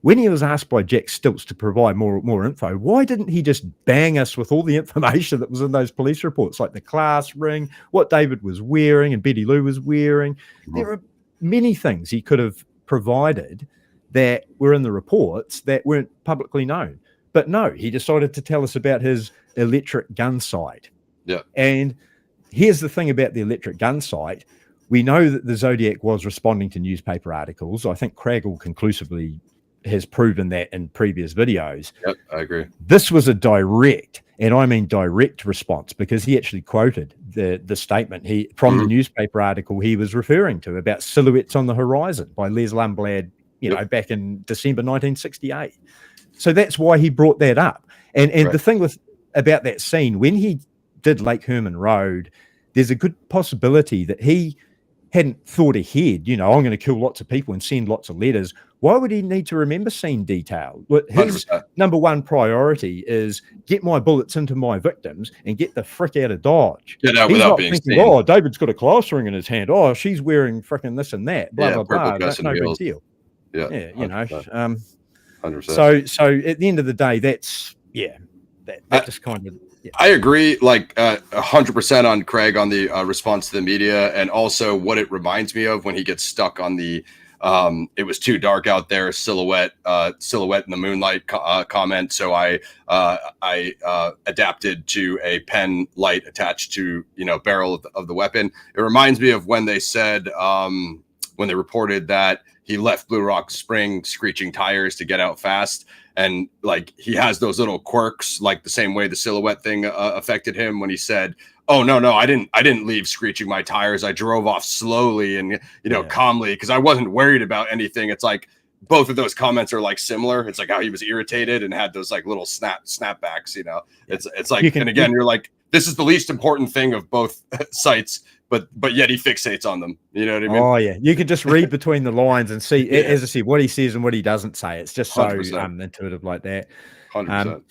when he was asked by Jack Stilts to provide more info, why didn't he just bang us with all the information that was in those police reports, like the class ring, what David was wearing and Betty Lou was wearing? There are many things he could have provided that were in the reports that weren't publicly known. But no, he decided to tell us about his electric gun sight. Yeah. And here's the thing about the electric gun sight. We know that the Zodiac was responding to newspaper articles. I think Craggle conclusively has proven that in previous videos. Yep, I agree. This was a direct, and I mean direct response, because he actually quoted the statement from the newspaper article he was referring to about Silhouettes on the Horizon by Les Lundblad, back in December 1968. So that's why he brought that up. And the thing about that scene, when he did Lake Herman Road, there's a good possibility that he hadn't thought ahead, I'm going to kill lots of people and send lots of letters. Why would he need to remember scene detail? His 100%. number one priority is get my bullets into my victims and get the frick out of Dodge. Get out He's without not being thinking, seen. Oh, David's got a class ring in his hand. Oh, she's wearing fricking this and that. Blah, blah, blah. That's no big deal. Yeah, 100%. So at the end of the day, that's that just kind of. Yeah. I agree, 100% on Craig on the response to the media, and also what it reminds me of when he gets stuck on the it was too dark out there silhouette in the moonlight comment. So I adapted to a pen light attached to barrel of the weapon. It reminds me of when they said when they reported that he left Blue Rock Spring screeching tires to get out fast. And he has those little quirks, like the same way the silhouette thing affected him when he said, "Oh no, I didn't leave screeching my tires. I drove off slowly and calmly because I wasn't worried about anything." It's like both of those comments are similar. It's like how he was irritated and had those little snapbacks. It's like, and again, you're like, this is the least important thing of both sites. But yet he fixates on them. You know what I mean? Oh yeah, you can just read between the lines and see, as I said, what he says and what he doesn't say. It's just so 100%. Intuitive like that. 100%.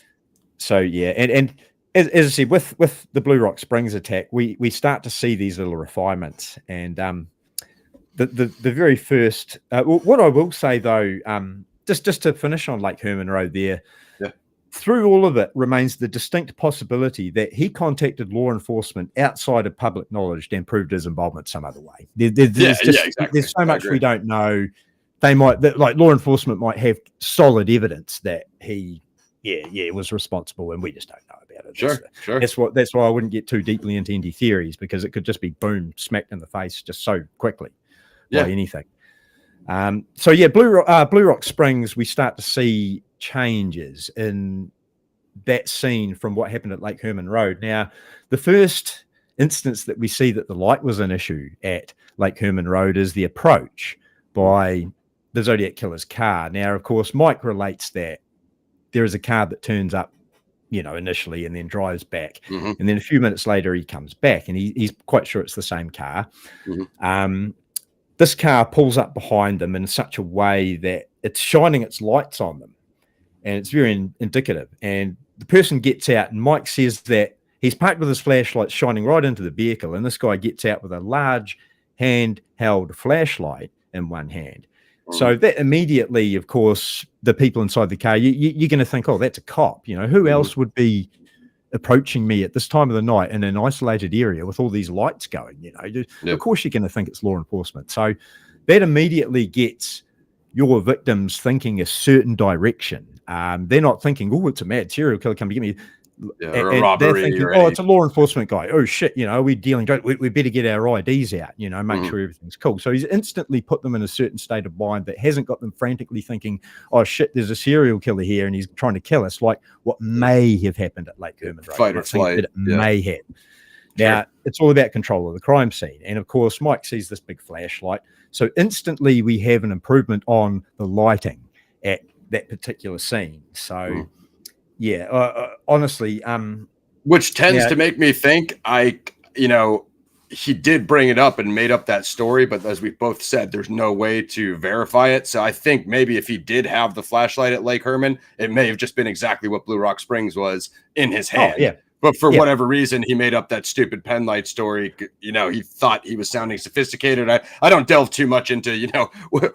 So yeah, and as I said, with the Blue Rock Springs attack, we start to see these little refinements. And the very first, what I will say though, just to finish on Lake Herman Road there. Through all of it remains the distinct possibility that he contacted law enforcement outside of public knowledge and proved his involvement some other way. Exactly. There's so much we don't know. They might, law enforcement might have solid evidence that he, was responsible, and we just don't know about it. Sure. That's why I wouldn't get too deeply into any theories, because it could just be boom, smacked in the face just so quickly by anything. Blue Rock Springs, we start to see changes in that scene from what happened at Lake Herman Road. Now, the first instance that we see that the light was an issue at Lake Herman Road is the approach by the Zodiac killer's car. Now, of course, Mike relates that there is a car that turns up, initially and then drives back. And then a few minutes later, he comes back and he's quite sure it's the same car. This car pulls up behind them in such a way that it's shining its lights on them. And it's very indicative. And the person gets out, and Mike says that he's parked with his flashlight shining right into the vehicle. And this guy gets out with a large handheld flashlight in one hand. So that immediately, of course, the people inside the car, you're going to think, oh, that's a cop. Who else would be approaching me at this time of the night in an isolated area with all these lights going? Of course, you're going to think it's law enforcement. So that immediately gets your victims thinking a certain direction. They're not thinking, oh, it's a mad serial killer coming to get me. Or a robbery. They're thinking, oh, it's a law enforcement guy. Oh, shit, we're dealing. We better get our IDs out, make sure everything's cool. So he's instantly put them in a certain state of mind that hasn't got them frantically thinking, oh, shit, there's a serial killer here and he's trying to kill us, like what may have happened at Lake Herman Road. Fight or flight. It may have. Now, it's all about control of the crime scene. And, of course, Mike sees this big flashlight. So instantly we have an improvement on the lighting at that particular scene. So, honestly. Which tends to make me think he did bring it up and made up that story, but as we both said, there's no way to verify it. So I think maybe if he did have the flashlight at Lake Herman, it may have just been exactly what Blue Rock Springs was in his hand. But for whatever reason, he made up that stupid pen light story. You know, he thought he was sounding sophisticated. I don't delve too much into, you know,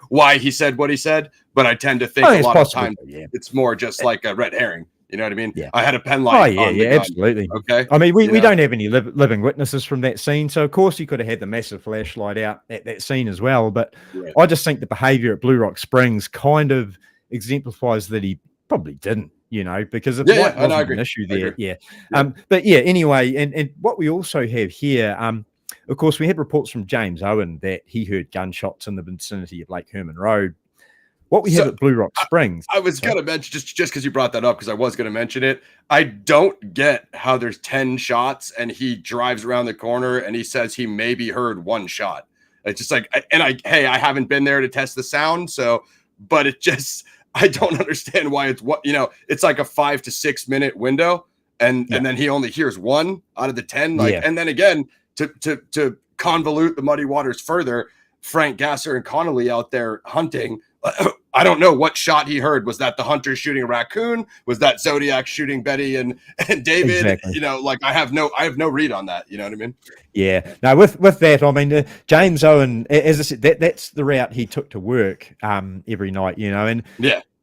why he said what he said, but I tend to think a lot of times it's more just like a red herring. You know what I mean? Yeah. I had a pen light. Oh, yeah, absolutely. Okay. I mean, we don't have any living witnesses from that scene. So, of course, he could have had the massive flashlight out at that scene as well. But I just think the behavior at Blue Rock Springs kind of exemplifies that he probably didn't, you know, because if light wasn't an issue there. But anyway, and what we also have here, of course, we had reports from James Owen that he heard gunshots in the vicinity of Lake Herman Road. What we have at Blue Rock Springs. I was going to mention, just because you brought that up, because I was going to mention it. I don't get how there's 10 shots and he drives around the corner and he says he maybe heard one shot. It's just like, hey, I haven't been there to test the sound. So, but it just, I don't understand why it's like a 5 to 6 minute window. And then he only hears one out of the 10. And then again, to convolute the muddy waters further, Frank Gasser and Connolly out there hunting. I don't know what shot he heard. Was that the hunter shooting a raccoon? Was that Zodiac shooting Betty and David? Exactly. You know, like I have no read on that. You know what I mean? Yeah. Now with that, I mean, James Owen, as I said, that's the route he took to work every night. You know, and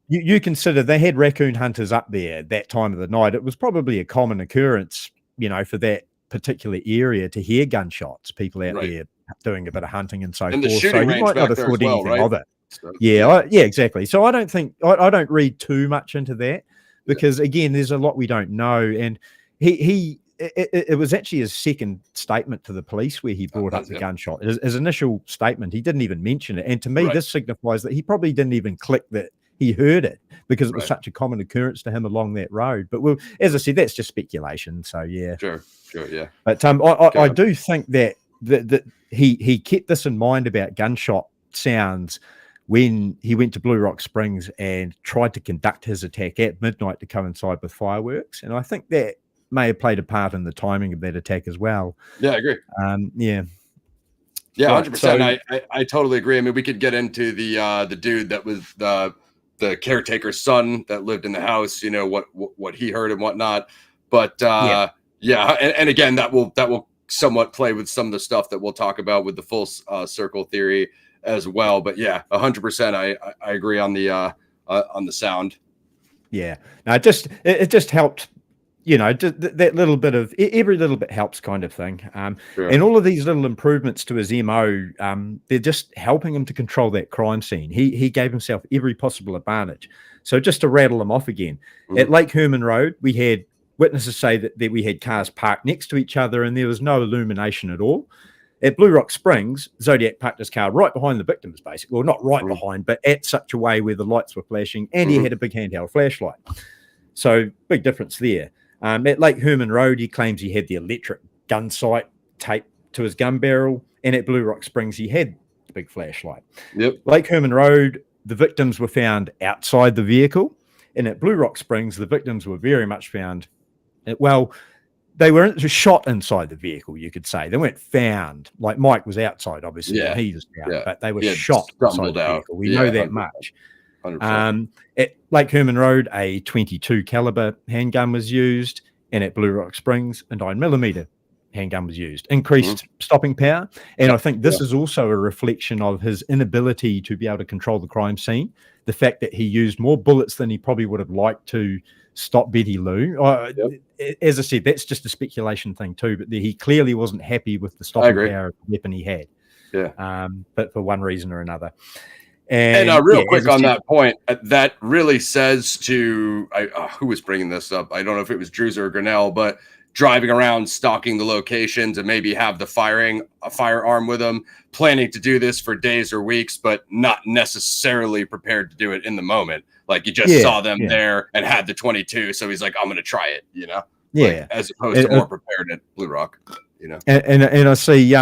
you consider they had raccoon hunters up there that time of the night. It was probably a common occurrence, you know, for that particular area to hear gunshots. People out there doing a bit of hunting and so forth. So he might not have thought anything of it. So, exactly. So I don't read too much into that because again, there's a lot we don't know. And it was actually his second statement to the police where he brought up the gunshot. His initial statement, he didn't even mention it. And to me, this signifies that he probably didn't even click that he heard it because it was such a common occurrence to him along that road. But as I said, that's just speculation. So sure, yeah. But I do think that he kept this in mind about gunshot sounds when he went to Blue Rock Springs and tried to conduct his attack at midnight to coincide with fireworks. And I think that may have played a part in the timing of that attack as well. Yeah, I agree. Yeah, 100%. So, I totally agree. I mean, we could get into the dude that was the caretaker's son that lived in the house, you know, what he heard and whatnot. But and again, that will somewhat play with some of the stuff that we'll talk about with the full circle theory as well. But 100% I agree on the sound. Yeah. Now it just helped, you know, that little bit of every little bit helps kind of thing. And all of these little improvements to his MO, they're just helping him to control that crime scene. He gave himself every possible advantage. So just to rattle them off again, at Lake Herman Road, we had witnesses say that we had cars parked next to each other and there was no illumination at all. At Blue Rock Springs, Zodiac parked his car right behind the victims, basically. Well, not right behind, but at such a way where the lights were flashing, and he had a big handheld flashlight. So, big difference there. At Lake Herman Road, he claims he had the electric gun sight taped to his gun barrel, and at Blue Rock Springs, he had the big flashlight. Lake Herman Road, the victims were found outside the vehicle, and at Blue Rock Springs, the victims were very much found, they were shot inside the vehicle, you could say. They weren't found. Like Mike was outside, obviously, and he was found, but they were shot inside the vehicle. We know that much. At Lake Herman Road, a 22 caliber handgun was used, and at Blue Rock Springs, a 9mm handgun was used. Increased stopping power, and I think this is also a reflection of his inability to be able to control the crime scene. The fact that he used more bullets than he probably would have liked to stop Betty Lou. As I said, that's just a speculation thing too, but he clearly wasn't happy with the stopping power of the weapon he had. But for one reason or another. And real quick on that point, that really says to who was bringing this up? I don't know if it was Drews or Grinnell, but driving around, stalking the locations, and maybe have a firearm with them, planning to do this for days or weeks, but not necessarily prepared to do it in the moment. Like you just saw them there and had the 22, so he's like, I'm going to try it, you know? As opposed to more prepared at Blue Rock. You know, and I see,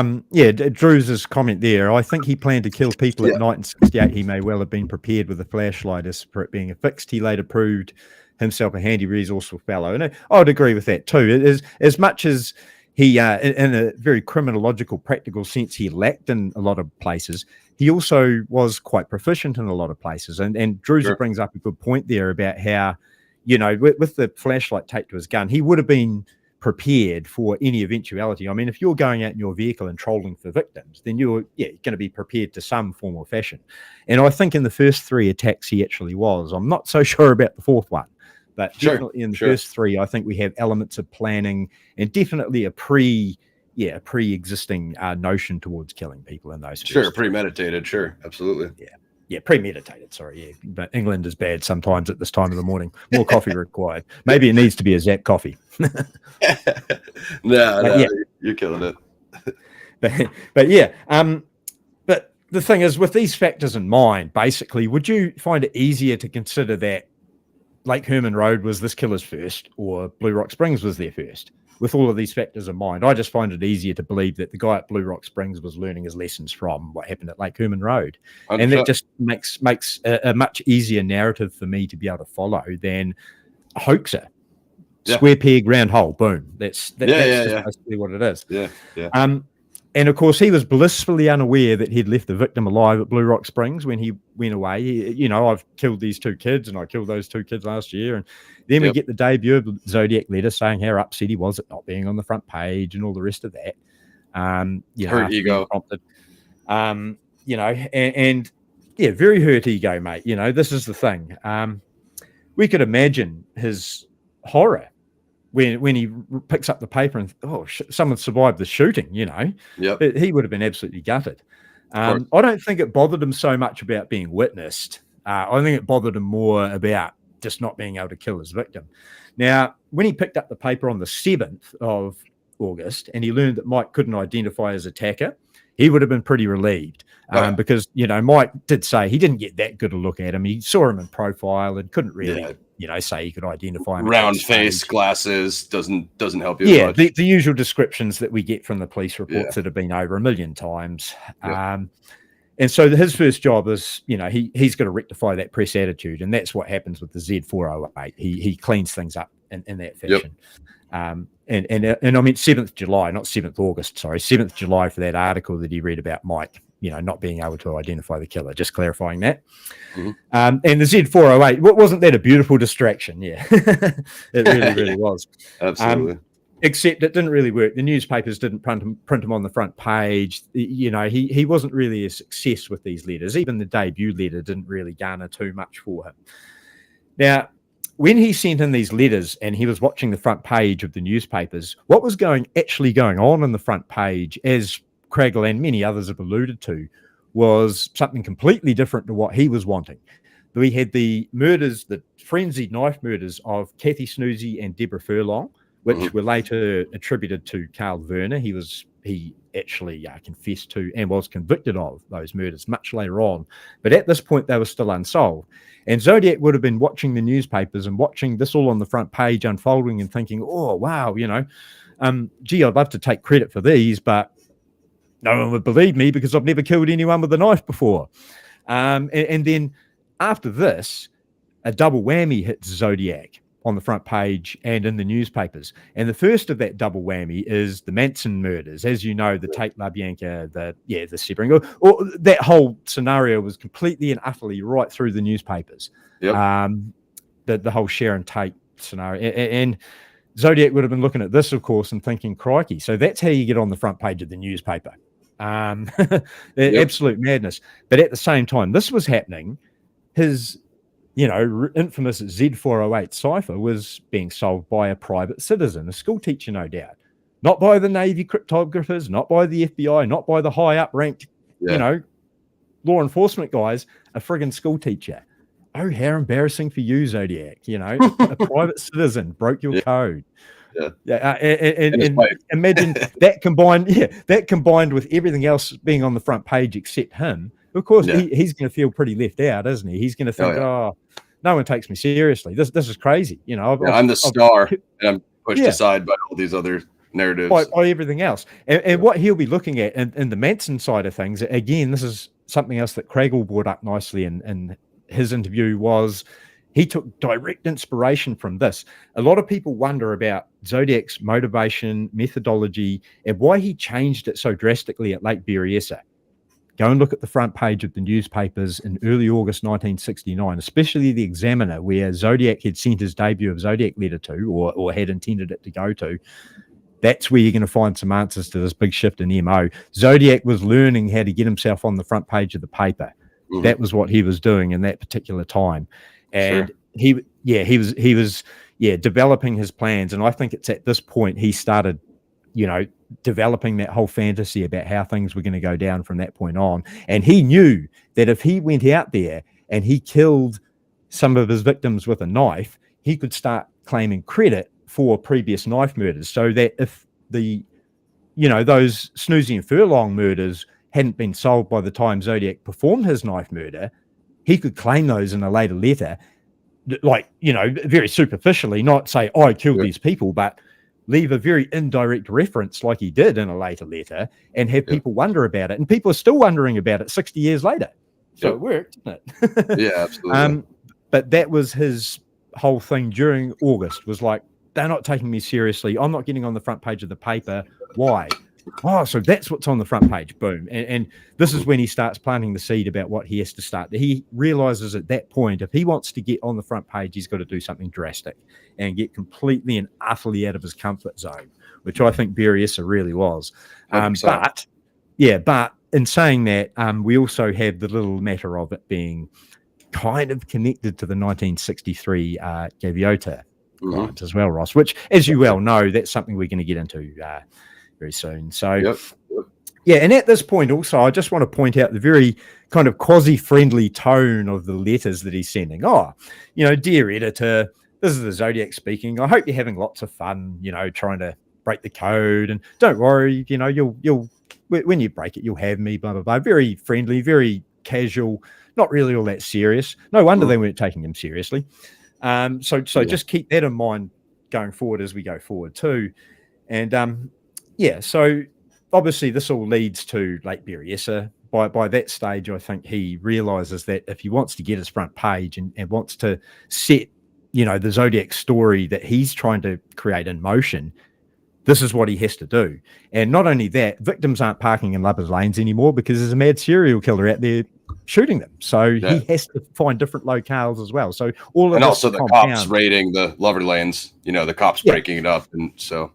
Drew's comment there. I think he planned to kill people at night in 68. He may well have been prepared with a flashlight as for it being affixed. He later proved himself a handy, resourceful fellow, and I would agree with that too. It is as much as he, in a very criminological, practical sense, he lacked in a lot of places. He also was quite proficient in a lot of places, and Drew's brings up a good point there about how, you know, with the flashlight taped to his gun, he would have been prepared for any eventuality. I mean, if you're going out in your vehicle and trolling for victims, then you're going to be prepared to some form or fashion. And I think in the first 3 attacks he actually was. I'm not so sure about the 4th one, but definitely in the first 3, I think we have elements of planning and definitely a pre-existing notion towards killing people in those. Premeditated. Sure, absolutely. Yeah, premeditated. Sorry, but England is bad sometimes at this time of the morning. More coffee required. Maybe it needs to be a Zap coffee. No, you're killing it. but yeah, but the thing is, with these factors in mind, basically, would you find it easier to consider that Lake Herman Road was this killer's first, or Blue Rock Springs was their first? With all of these factors in mind, I just find it easier to believe that the guy at Blue Rock Springs was learning his lessons from what happened at Lake Herman Road. 100%. And that just makes a much easier narrative for me to be able to follow than a hoaxer. Square peg, round hole, boom. That's basically what it is. And of course, he was blissfully unaware that he'd left the victim alive at Blue Rock Springs when he went away. I've killed these 2 kids, and I killed those 2 kids last year. And then we get the debut of the Zodiac letter saying how upset he was at not being on the front page and all the rest of that. Hurt ego. Prompted, very hurt ego, mate. This is the thing. We could imagine his horror when he picks up the paper and someone survived the shooting, he would have been absolutely gutted. I don't think it bothered him so much about being witnessed. I think it bothered him more about just not being able to kill his victim. Now, when he picked up the paper on the 7th of August and he learned that Mike couldn't identify his attacker, he would have been pretty relieved because, Mike did say he didn't get that good a look at him. He saw him in profile and couldn't really, say he could identify him. Round face, glasses, doesn't help you. Yeah, the usual descriptions that we get from the police reports that have been over 1 million times. And so his first job is, he's got to rectify that press attitude, and that's what happens with the Z408. He cleans things up in that fashion. And I mean 7th July, not 7th August, sorry, 7th July for that article that he read about Mike, not being able to identify the killer, just clarifying that. And the Z408, wasn't that a beautiful distraction? Yeah, it really was. Absolutely. Except it didn't really work. The newspapers didn't print him on the front page. He wasn't really a success with these letters. Even the debut letter didn't really garner too much for him. Now, when he sent in these letters and he was watching the front page of the newspapers, what was actually going on the front page, as Craigle and many others have alluded to, was something completely different to what he was wanting. We had the murders, the frenzied knife murders of Kathy Snoozy and Deborah Furlong, which were later attributed to Carl Werner. He actually confessed to and was convicted of those murders much later on. But at this point, they were still unsolved. And Zodiac would have been watching the newspapers and watching this all on the front page unfolding and thinking, oh, wow, gee, I'd love to take credit for these, but no one would believe me because I've never killed anyone with a knife before. And then after this, a double whammy hits Zodiac on the front page and in the newspapers. And the first of that double whammy is the Manson murders. As you know, the Tate LaBianca, the Sebring, or that whole scenario was completely and utterly right through the newspapers. The whole Sharon Tate scenario. And Zodiac would have been looking at this, of course, and thinking, crikey. So that's how you get on the front page of the newspaper. Absolute madness. But at the same time, this was happening. His infamous Z408 cipher was being solved by a private citizen, a school teacher, no doubt. Not by the Navy cryptographers, not by the FBI, not by the high up-ranked, law enforcement guys, a friggin' school teacher. Oh, how embarrassing for you, Zodiac. A private citizen broke your code. And imagine that combined with everything else being on the front page except him. Of course, he's going to feel pretty left out, isn't he? He's going to think, no one takes me seriously. This is crazy. I'm the star, and I'm pushed aside by all these other narratives. By everything else. And what he'll be looking at in the Manson side of things, again, this is something else that Craigle brought up nicely in his interview, was he took direct inspiration from this. A lot of people wonder about Zodiac's motivation, methodology, and why he changed it so drastically at Lake Berryessa. Go and look at the front page of the newspapers in early August 1969, especially the Examiner, where Zodiac had sent his debut of Zodiac letter to, or had intended it to go to. That's where you're going to find some answers to this big shift in MO. Zodiac was learning how to get himself on the front page of the paper. Mm-hmm. That was what he was doing in that particular time. And he was developing his plans. And I think it's at this point he started, developing that whole fantasy about how things were going to go down from that point on. And he knew that if he went out there and he killed some of his victims with a knife, he could start claiming credit for previous knife murders, so that if those Snoozy and Furlong murders hadn't been solved by the time Zodiac performed his knife murder, he could claim those in a later letter, very superficially, not say, I killed these people, but leave a very indirect reference like he did in a later letter and have people wonder about it. And people are still wondering about it 60 years later. So it worked, didn't it? Yeah, absolutely. But that was his whole thing during August, was like, they're not taking me seriously. I'm not getting on the front page of the paper. Why? Oh, so that's what's on the front page. Boom. And this is when he starts planting the seed about what he has to start. He realizes at that point, if he wants to get on the front page, he's got to do something drastic and get completely and utterly out of his comfort zone, which I think Berryessa really was. But in saying that, we also have the little matter of it being kind of connected to the 1963 Gaviota crimes as well, Ross, which, as you well know, that's something we're going to get into very soon. So, and at this point also, I just want to point out the very kind of quasi-friendly tone of the letters that he's sending. Oh, dear editor, this is the Zodiac speaking. I hope you're having lots of fun, trying to break the code. And don't worry, you'll when you break it, you'll have me, blah, blah, blah. Very friendly, very casual, not really all that serious. No wonder they weren't taking him seriously. So just keep that in mind going forward as we go forward too. And so obviously this all leads to late Berryessa. By that stage, I think he realizes that if he wants to get his front page and wants to set, the Zodiac story that he's trying to create in motion, this is what he has to do. And not only that, victims aren't parking in lovers' lanes anymore because there's a mad serial killer out there shooting them. So he has to find different locales as well. So all of and also the cops raiding the lover lanes, the cops breaking it up. And so,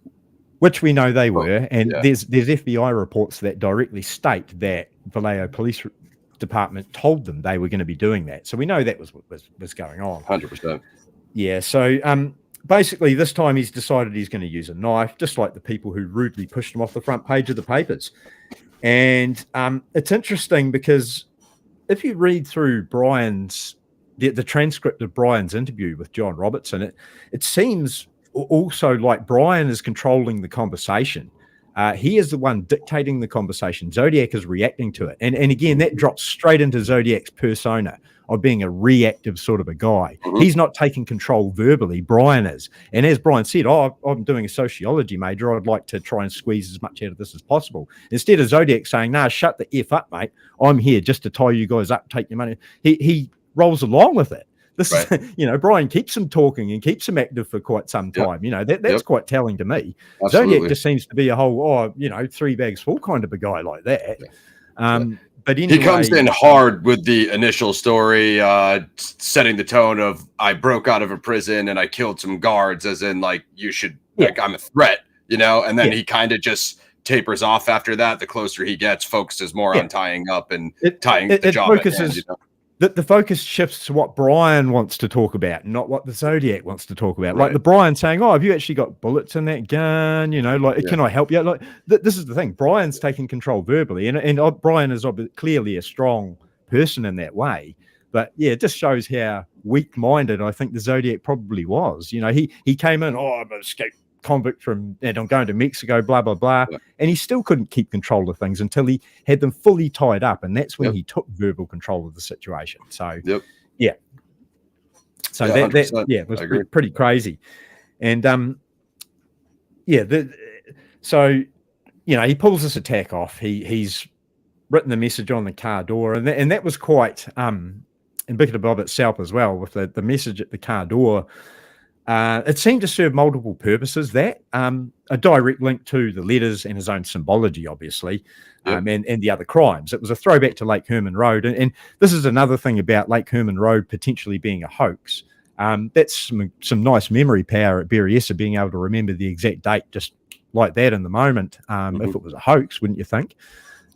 which we know they were. And there's FBI reports that directly state that Vallejo Police Department told them they were going to be doing that. So we know that was going on. 100%. Yeah. So, basically, this time he's decided he's going to use a knife, just like the people who rudely pushed him off the front page of the papers. And it's interesting because if you read through the transcript of Brian's interview with John Robertson, it seems also like Brian is controlling the conversation. He is the one dictating the conversation. Zodiac is reacting to it. And again, that drops straight into Zodiac's persona of being a reactive sort of a guy. He's not taking control verbally. Brian is. And as Brian said, I'm doing a sociology major. I'd like to try and squeeze as much out of this as possible. Instead of Zodiac saying, nah, shut the F up, mate. I'm here just to tie you guys up, take your money. He rolls along with it. This is, Brian keeps him talking and keeps him active for quite some time. That's quite telling to me. Absolutely. Zodiac just seems to be a whole, 3 bags full kind of a guy like that. But anyway, he comes in hard with the initial story, setting the tone of I broke out of a prison and I killed some guards, as in like you should, like I'm a threat, and then he kind of just tapers off after that. The closer he gets, focuses more on tying up and tying the job at hand, The focus shifts to what Brian wants to talk about, not what the Zodiac wants to talk about. Like the Brian saying, "Oh, have you actually got bullets in that gun? Can I help you?" Like this is the thing. Brian's taking control verbally, and Brian is clearly a strong person in that way. But it just shows how weak-minded I think the Zodiac probably was. He came in, I'm an escaped convict and I'm going to Mexico, blah, blah, blah. And he still couldn't keep control of things until he had them fully tied up. And that's when he took verbal control of the situation. So, So that was pretty crazy. And, he pulls this attack off. He's written the message on the car door, and that was quite indicative of itself as well, with the message at the car door. It seemed to serve multiple purposes. That a direct link to the letters and his own symbology, obviously, and the other crimes. It was a throwback to Lake Herman Road, and this is another thing about Lake Herman Road potentially being a hoax. That's some nice memory power at Berryessa, being able to remember the exact date just like that in the moment. If it was a hoax, wouldn't you think?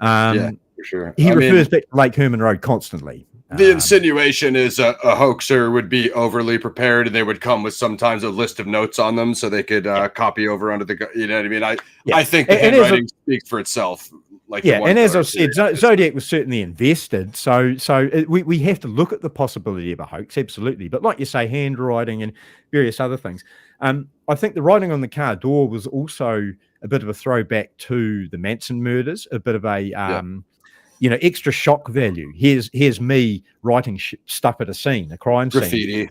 Yeah, for sure. He refers back to Lake Herman Road constantly. The insinuation is a hoaxer would be overly prepared, and they would come with sometimes a list of notes on them so they could copy over onto the, you know what I mean? I think the handwriting speaks for itself. And as I've said, Zodiac was certainly invested, so we have to look at the possibility of a hoax, absolutely. But like you say, handwriting and various other things. I think the writing on the car door was also a bit of a throwback to the Manson murders, a bit of a extra shock value. Here's me writing stuff at a scene, a crime scene.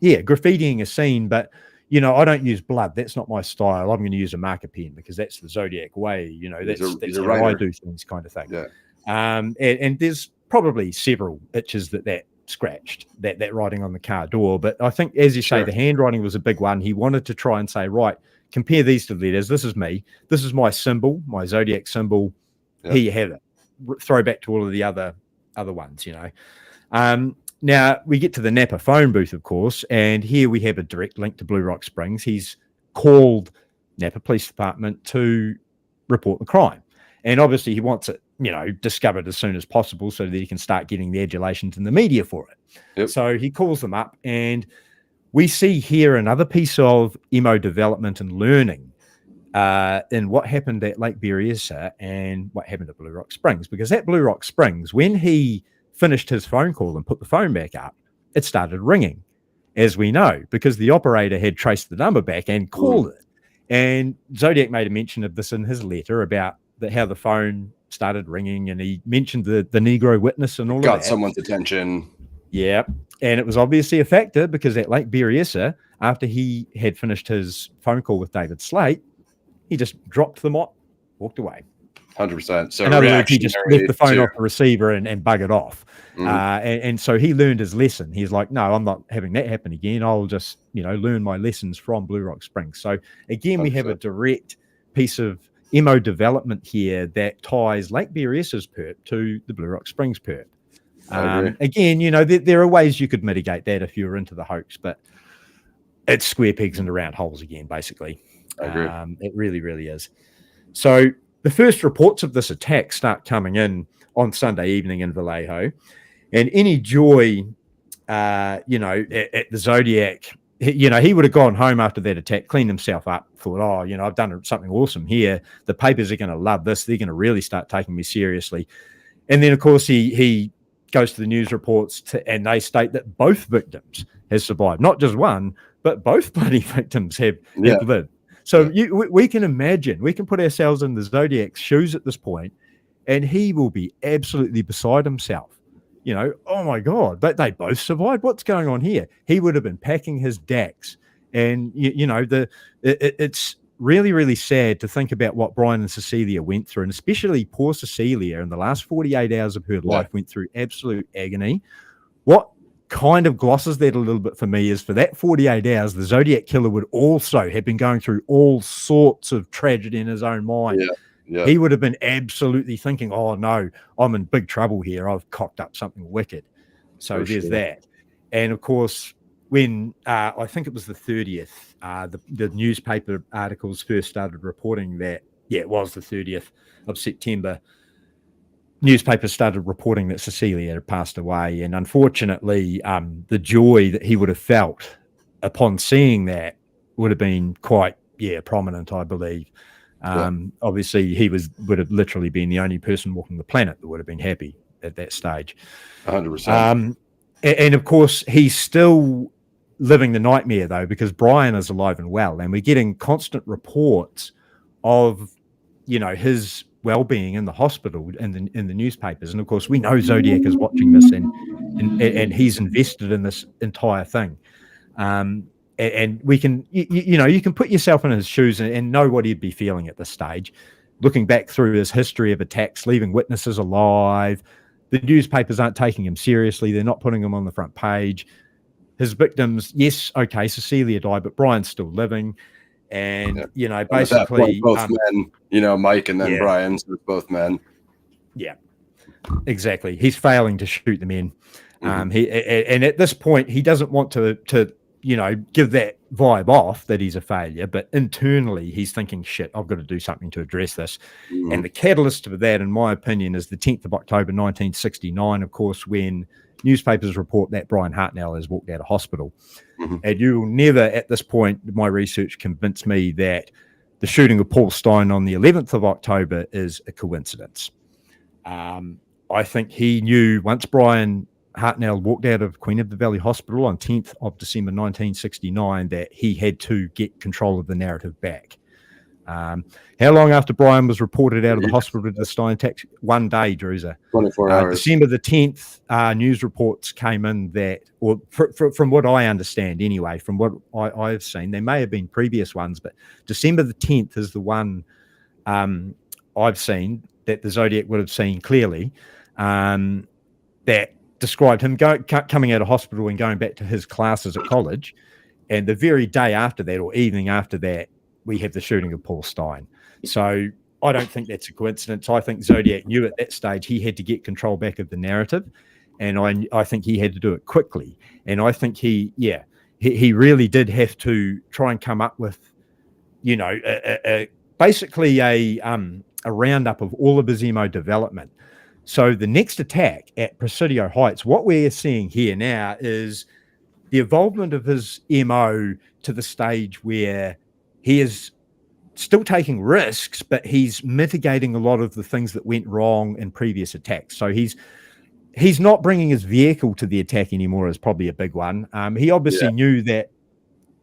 Graffitiing a scene, but I don't use blood. That's not my style. I'm going to use a marker pen because that's the Zodiac way. That's how I do things, kind of thing. Yeah. And there's probably several itches that scratched that writing on the car door. But I think, as you say, the handwriting was a big one. He wanted to try and say, right, compare these to letters. This is me. This is my symbol, my Zodiac symbol. Here you have it. Throw back to all of the other ones, Now we get to the Napa phone booth, of course, and here we have a direct link to Blue Rock Springs. He's called Napa Police Department to report the crime, and obviously he wants it, discovered as soon as possible so that he can start getting the adulations in the media for it. So he calls them up, and we see here another piece of emo development and learning in what happened at Lake Berryessa and what happened at Blue Rock Springs. Because at Blue Rock Springs, when he finished his phone call and put the phone back up, it started ringing, as we know, because the operator had traced the number back and called it. And Zodiac made a mention of this in his letter about how the phone started ringing, and he mentioned the Negro witness and all of that. Got someone's attention. Yeah. And it was obviously a factor because at Lake Berryessa, after he had finished his phone call with David Slate, he just dropped the mop, walked away. 100%. So in other words, he just left the phone off the receiver and buggered off. And so he learned his lesson. He's like, no, I'm not having that happen again. I'll just, learn my lessons from Blue Rock Springs. So again, 100%. We have a direct piece of emo development here that ties Lake Berryessa's perp to the Blue Rock Springs perp. Again, there are ways you could mitigate that if you were into the hoax, but it's square pegs into round holes again, basically. I agree. It really, really is. So the first reports of this attack start coming in on Sunday evening in Vallejo, and any joy, at the Zodiac, he would have gone home after that attack, cleaned himself up, thought, I've done something awesome here. The papers are going to love this. They're going to really start taking me seriously. And then, of course, he goes to the news reports and they state that both victims have survived, not just one, but both bloody victims have lived. So we can imagine, we can put ourselves in the Zodiac's shoes at this point, and he will be absolutely beside himself. Oh my God, but they both survived. What's going on here? He would have been packing his DAX. And, it's really, really sad to think about what Brian and Cecilia went through, and especially poor Cecilia in the last 48 hours of her life went through absolute agony. What kind of glosses that a little bit for me is for that 48 hours, the Zodiac killer would also have been going through all sorts of tragedy in his own mind. He would have been absolutely thinking, oh no, I'm in big trouble here. I've cocked up something wicked. So there's that. And of course, when I think it was the 30th, the newspaper articles first started reporting that, it was the 30th of September, newspapers started reporting that Cecilia had passed away. And unfortunately, the joy that he would have felt upon seeing that would have been quite, prominent, I believe. Obviously, he would have literally been the only person walking the planet that would have been happy at that stage. 100%. And of course, he's still living the nightmare, though, because Brian is alive and well. And we're getting constant reports of, his well-being in the hospital and in the newspapers. And of course, we know Zodiac is watching this and he's invested in this entire thing. And we can, you can put yourself in his shoes and know what he'd be feeling at this stage. Looking back through his history of attacks, leaving witnesses alive, the newspapers aren't taking him seriously. They're not putting him on the front page. his victims, yes, okay, Cecilia died, but Brian's still living. And, basically... both men, Mike and then Brian, so both men. Yeah, exactly. He's failing to shoot the men. And at this point, he doesn't want to give that vibe off that he's a failure, but internally he's thinking, shit, I've got to do something to address this. And the catalyst for that, in my opinion, is the 10th of October, 1969, of course, when newspapers report that Brian Hartnell has walked out of hospital. And you'll never, at this point, my research convinced me that the shooting of Paul Stein on the 11th of October is a coincidence. I think he knew once Brian Hartnell walked out of Queen of the Valley Hospital on 10th of December 1969 that he had to get control of the narrative back. How long after Brian was reported out of the hospital did the Stein attack? 1 day, Druza. 24 hours. December the 10th, news reports came in that, or from what I understand anyway, from what I've seen, there may have been previous ones, but December the 10th is the one I've seen that the Zodiac would have seen clearly, that described him coming out of hospital and going back to his classes at college. And the very day after that, or evening after that, we have the shooting of Paul Stein. So I don't think that's a coincidence. I think Zodiac knew at that stage he had to get control back of the narrative. And I think he had to do it quickly. And I think he really did have to try and come up with, basically a roundup of all of his MO development. So the next attack at Presidio Heights, what we're seeing here now is the involvement of his MO to the stage where he is still taking risks, but he's mitigating a lot of the things that went wrong in previous attacks. So he's not bringing his vehicle to the attack anymore is probably a big one. He obviously knew that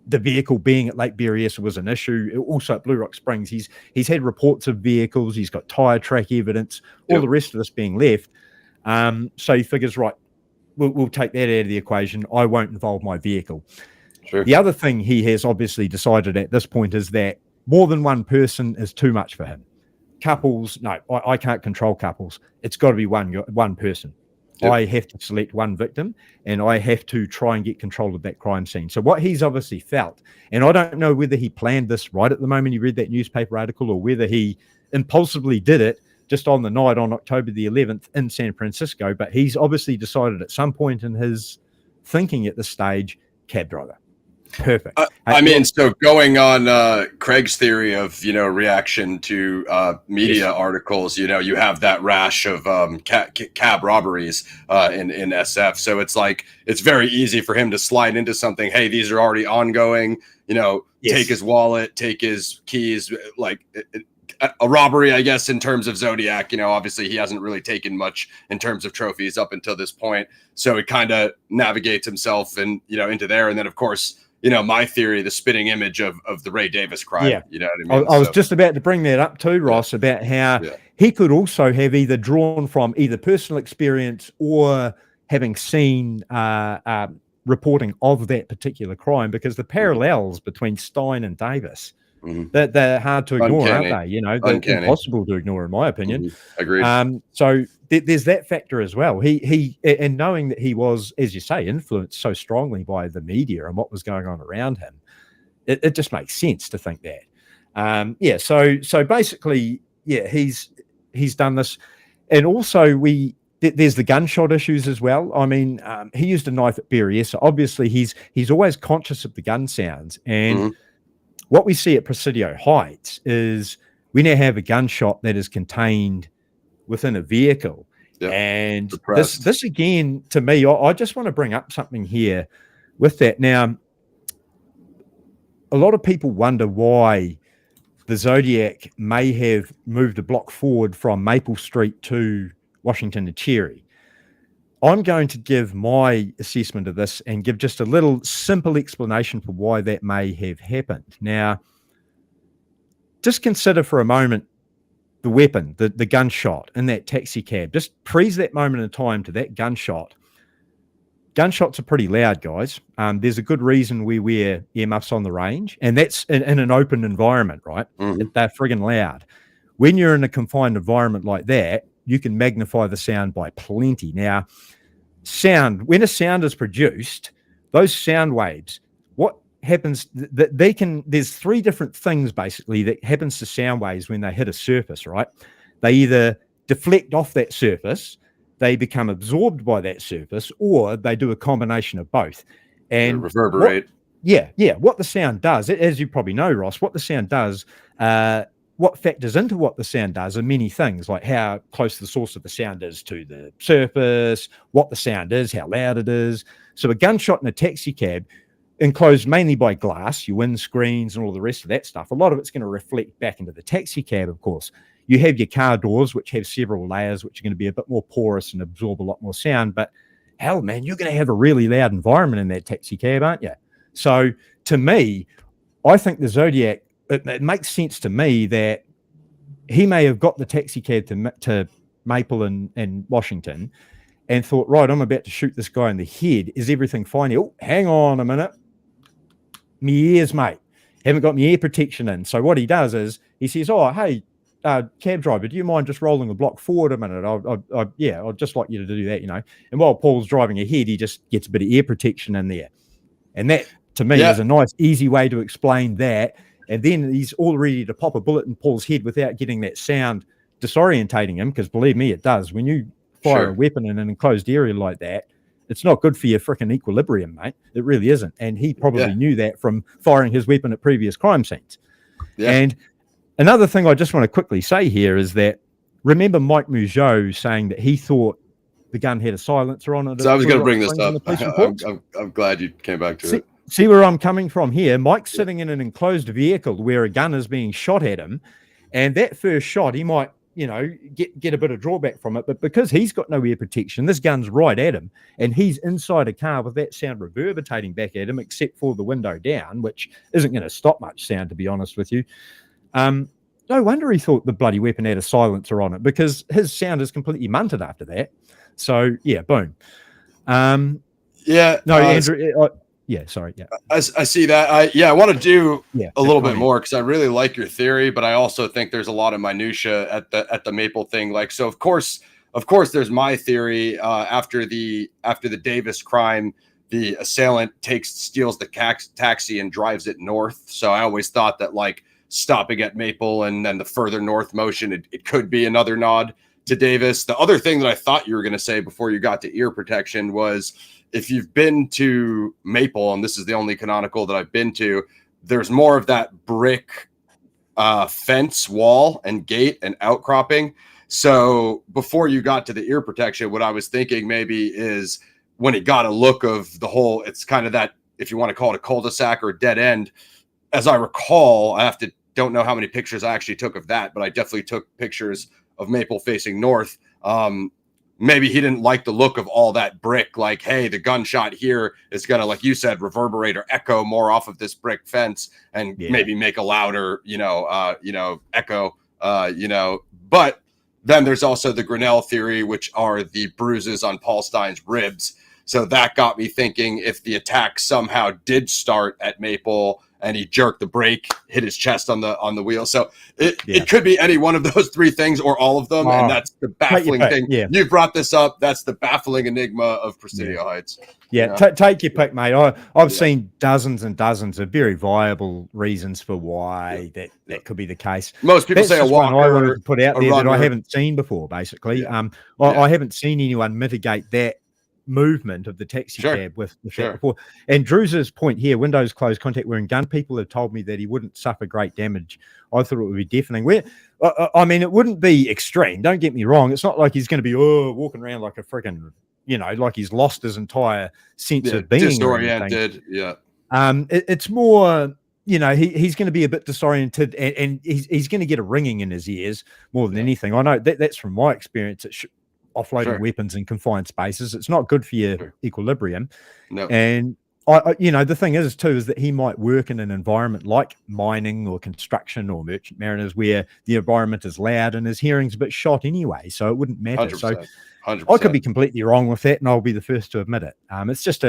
the vehicle being at Lake Berryessa was an issue. Also at Blue Rock Springs, he's had reports of vehicles. He's got tire track evidence, all the rest of this being left. So he figures, right, we'll take that out of the equation. I won't involve my vehicle. Sure. The other thing he has obviously decided at this point is that more than one person is too much for him. Couples, no, I can't control couples. It's got to be one person. Yep. I have to select one victim and I have to try and get control of that crime scene. So what he's obviously felt, and I don't know whether he planned this right at the moment he read that newspaper article or whether he impulsively did it just on the night on October the 11th in San Francisco, but he's obviously decided at some point in his thinking at this stage, cab driver. Perfect. So going on Craig's theory of, reaction to media articles, you have that rash of cab robberies in SF. So it's like, it's very easy for him to slide into something. Hey, these are already ongoing, take his wallet, take his keys, like a robbery, I guess, in terms of Zodiac. Obviously he hasn't really taken much in terms of trophies up until this point. So it kind of navigates himself and, into there. And then, of course, my theory, the spitting image of the Ray Davis crime. Yeah. You know what I mean? I was just about to bring that up too, Ross, about how he could also have either drawn from either personal experience or having seen reporting of that particular crime, because the parallels between Stein and Davis, they're hard to ignore, aren't they? They're impossible to ignore, in my opinion. Agreed. So there's that factor as well. He and knowing that he was, as you say, influenced so strongly by the media and what was going on around him, it just makes sense to think that. So basically, he's done this, and also there's the gunshot issues as well. I mean, he used a knife at Berryessa. Obviously, he's always conscious of the gun sounds, and what we see at Presidio Heights is we now have a gunshot that is contained within a vehicle. And this again, to me, I just want to bring up something here with that. Now, a lot of people wonder why the Zodiac may have moved a block forward from Maple Street to Washington and Cherry. I'm going to give my assessment of this and give just a little simple explanation for why that may have happened. Now, just consider for a moment the weapon, the gunshot in that taxi cab. Just freeze that moment in time to that gunshot. Gunshots are pretty loud, guys. There's a good reason we wear earmuffs on the range, and that's in an open environment, right? They're friggin' loud. When you're in a confined environment like that, you can magnify the sound by plenty. Now, when a sound is produced, those sound waves, what happens that there's three different things basically that happens to sound waves when they hit a surface, right? They either deflect off that surface, they become absorbed by that surface, or they do a combination of both. And reverberate. What the sound does, as you probably know, Ross, what the sound does, what factors into what the sound does are many things, like how close the source of the sound is to the surface, what the sound is, how loud it is. So a gunshot in a taxi cab, enclosed mainly by glass, your windscreens and all the rest of that stuff, a lot of it's going to reflect back into the taxi cab, of course. You have your car doors, which have several layers, which are going to be a bit more porous and absorb a lot more sound. But hell, man, you're going to have a really loud environment in that taxi cab, aren't you? So to me, I think the Zodiac, it makes sense to me that he may have got the taxi cab to Maple and Washington and thought, right, I'm about to shoot this guy in the head. Is everything fine? Oh, hang on a minute. My ears, mate. Haven't got my ear protection in. So what he does is he says, oh, hey, cab driver, do you mind just rolling the block forward a minute? I'd just like you to do that, you know. And while Paul's driving ahead, he just gets a bit of ear protection in there. And that, to me, is a nice, easy way to explain that. And then he's all ready to pop a bullet in Paul's head without getting that sound disorientating him, because believe me, it does. When you fire a weapon in an enclosed area like that, it's not good for your freaking equilibrium, mate. It really isn't. And he probably knew that from firing his weapon at previous crime scenes. Yeah. And another thing I just want to quickly say here is that, remember Mike Mougeot saying that he thought the gun had a silencer on it? So I was going to bring this up. I'm glad you came back to it. See where I'm coming from here? Mike's sitting in an enclosed vehicle where a gun is being shot at him. And that first shot, he might, you know, get a bit of drawback from it. But because he's got no ear protection, this gun's right at him. And he's inside a car with that sound reverberating back at him, except for the window down, which isn't going to stop much sound, to be honest with you. No wonder he thought the bloody weapon had a silencer on it, because his sound is completely munted after that. So, yeah, boom. Andrew... sorry. Yeah, I see that. I want to do a little bit more, because I really like your theory, but I also think there's a lot of minutia at the Maple thing. Like, so of course, there's my theory. After the Davis crime, the assailant steals the taxi and drives it north. So I always thought that, like, stopping at Maple and then the further north motion, it could be another nod to Davis. The other thing that I thought you were going to say before you got to ear protection was, if you've been to Maple, and this is the only canonical that I've been to, there's more of that brick fence wall and gate and outcropping. So before you got to the ear protection, what I was thinking maybe is, when he got a look of the whole, it's kind of that, if you want to call it a cul-de-sac or a dead end. As I recall, don't know how many pictures I actually took of that, but I definitely took pictures of Maple facing north. Maybe he didn't like the look of all that brick. Like, hey, the gunshot here is going to, like you said, reverberate or echo more off of this brick fence, and maybe make a louder, echo, But then there's also the Grinnell theory, which are the bruises on Paul Stine's ribs. So that got me thinking, if the attack somehow did start at Maple and he jerked the brake, hit his chest on the wheel. So it could be any one of those three things, or all of them. And that's the baffling thing. Yeah. You brought this up. That's the baffling enigma of Presidio Heights. Yeah. Take your pick, mate. I've seen dozens and dozens of very viable reasons for why that could be the case. Most people say a walker. I wanted to put out there that I haven't seen before, basically. I haven't seen anyone mitigate that movement of the taxi cab with that before. And Drew's point here, windows closed, contact wearing gun, people have told me that he wouldn't suffer great damage. I thought it would be deafening. I mean, it wouldn't be extreme, don't get me wrong. It's not like he's going to be walking around like a freaking, like he's lost his entire sense of being, disoriented. It's more, he's going to be a bit disoriented, and he's going to get a ringing in his ears more than anything. I know that's from my experience. Offloading weapons in confined spaces, it's not good for your equilibrium. And the thing is that he might work in an environment like mining or construction or merchant mariners, where the environment is loud and his hearing's a bit shot anyway, so it wouldn't matter. 100%, so 100%. I could be completely wrong with that, and I'll be the first to admit it. It's just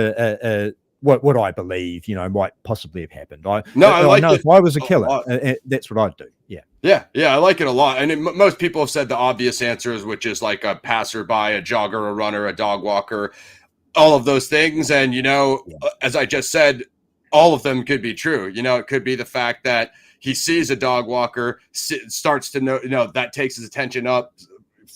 what I believe might possibly have happened. I know if I was a killer, that's what I'd do. Yeah, I like it a lot. And most people have said the obvious answers, which is like a passerby, a jogger, a runner, a dog walker. all of those things. And, as I just said, all of them could be true. It could be the fact that he sees a dog walker, starts to know, that takes his attention up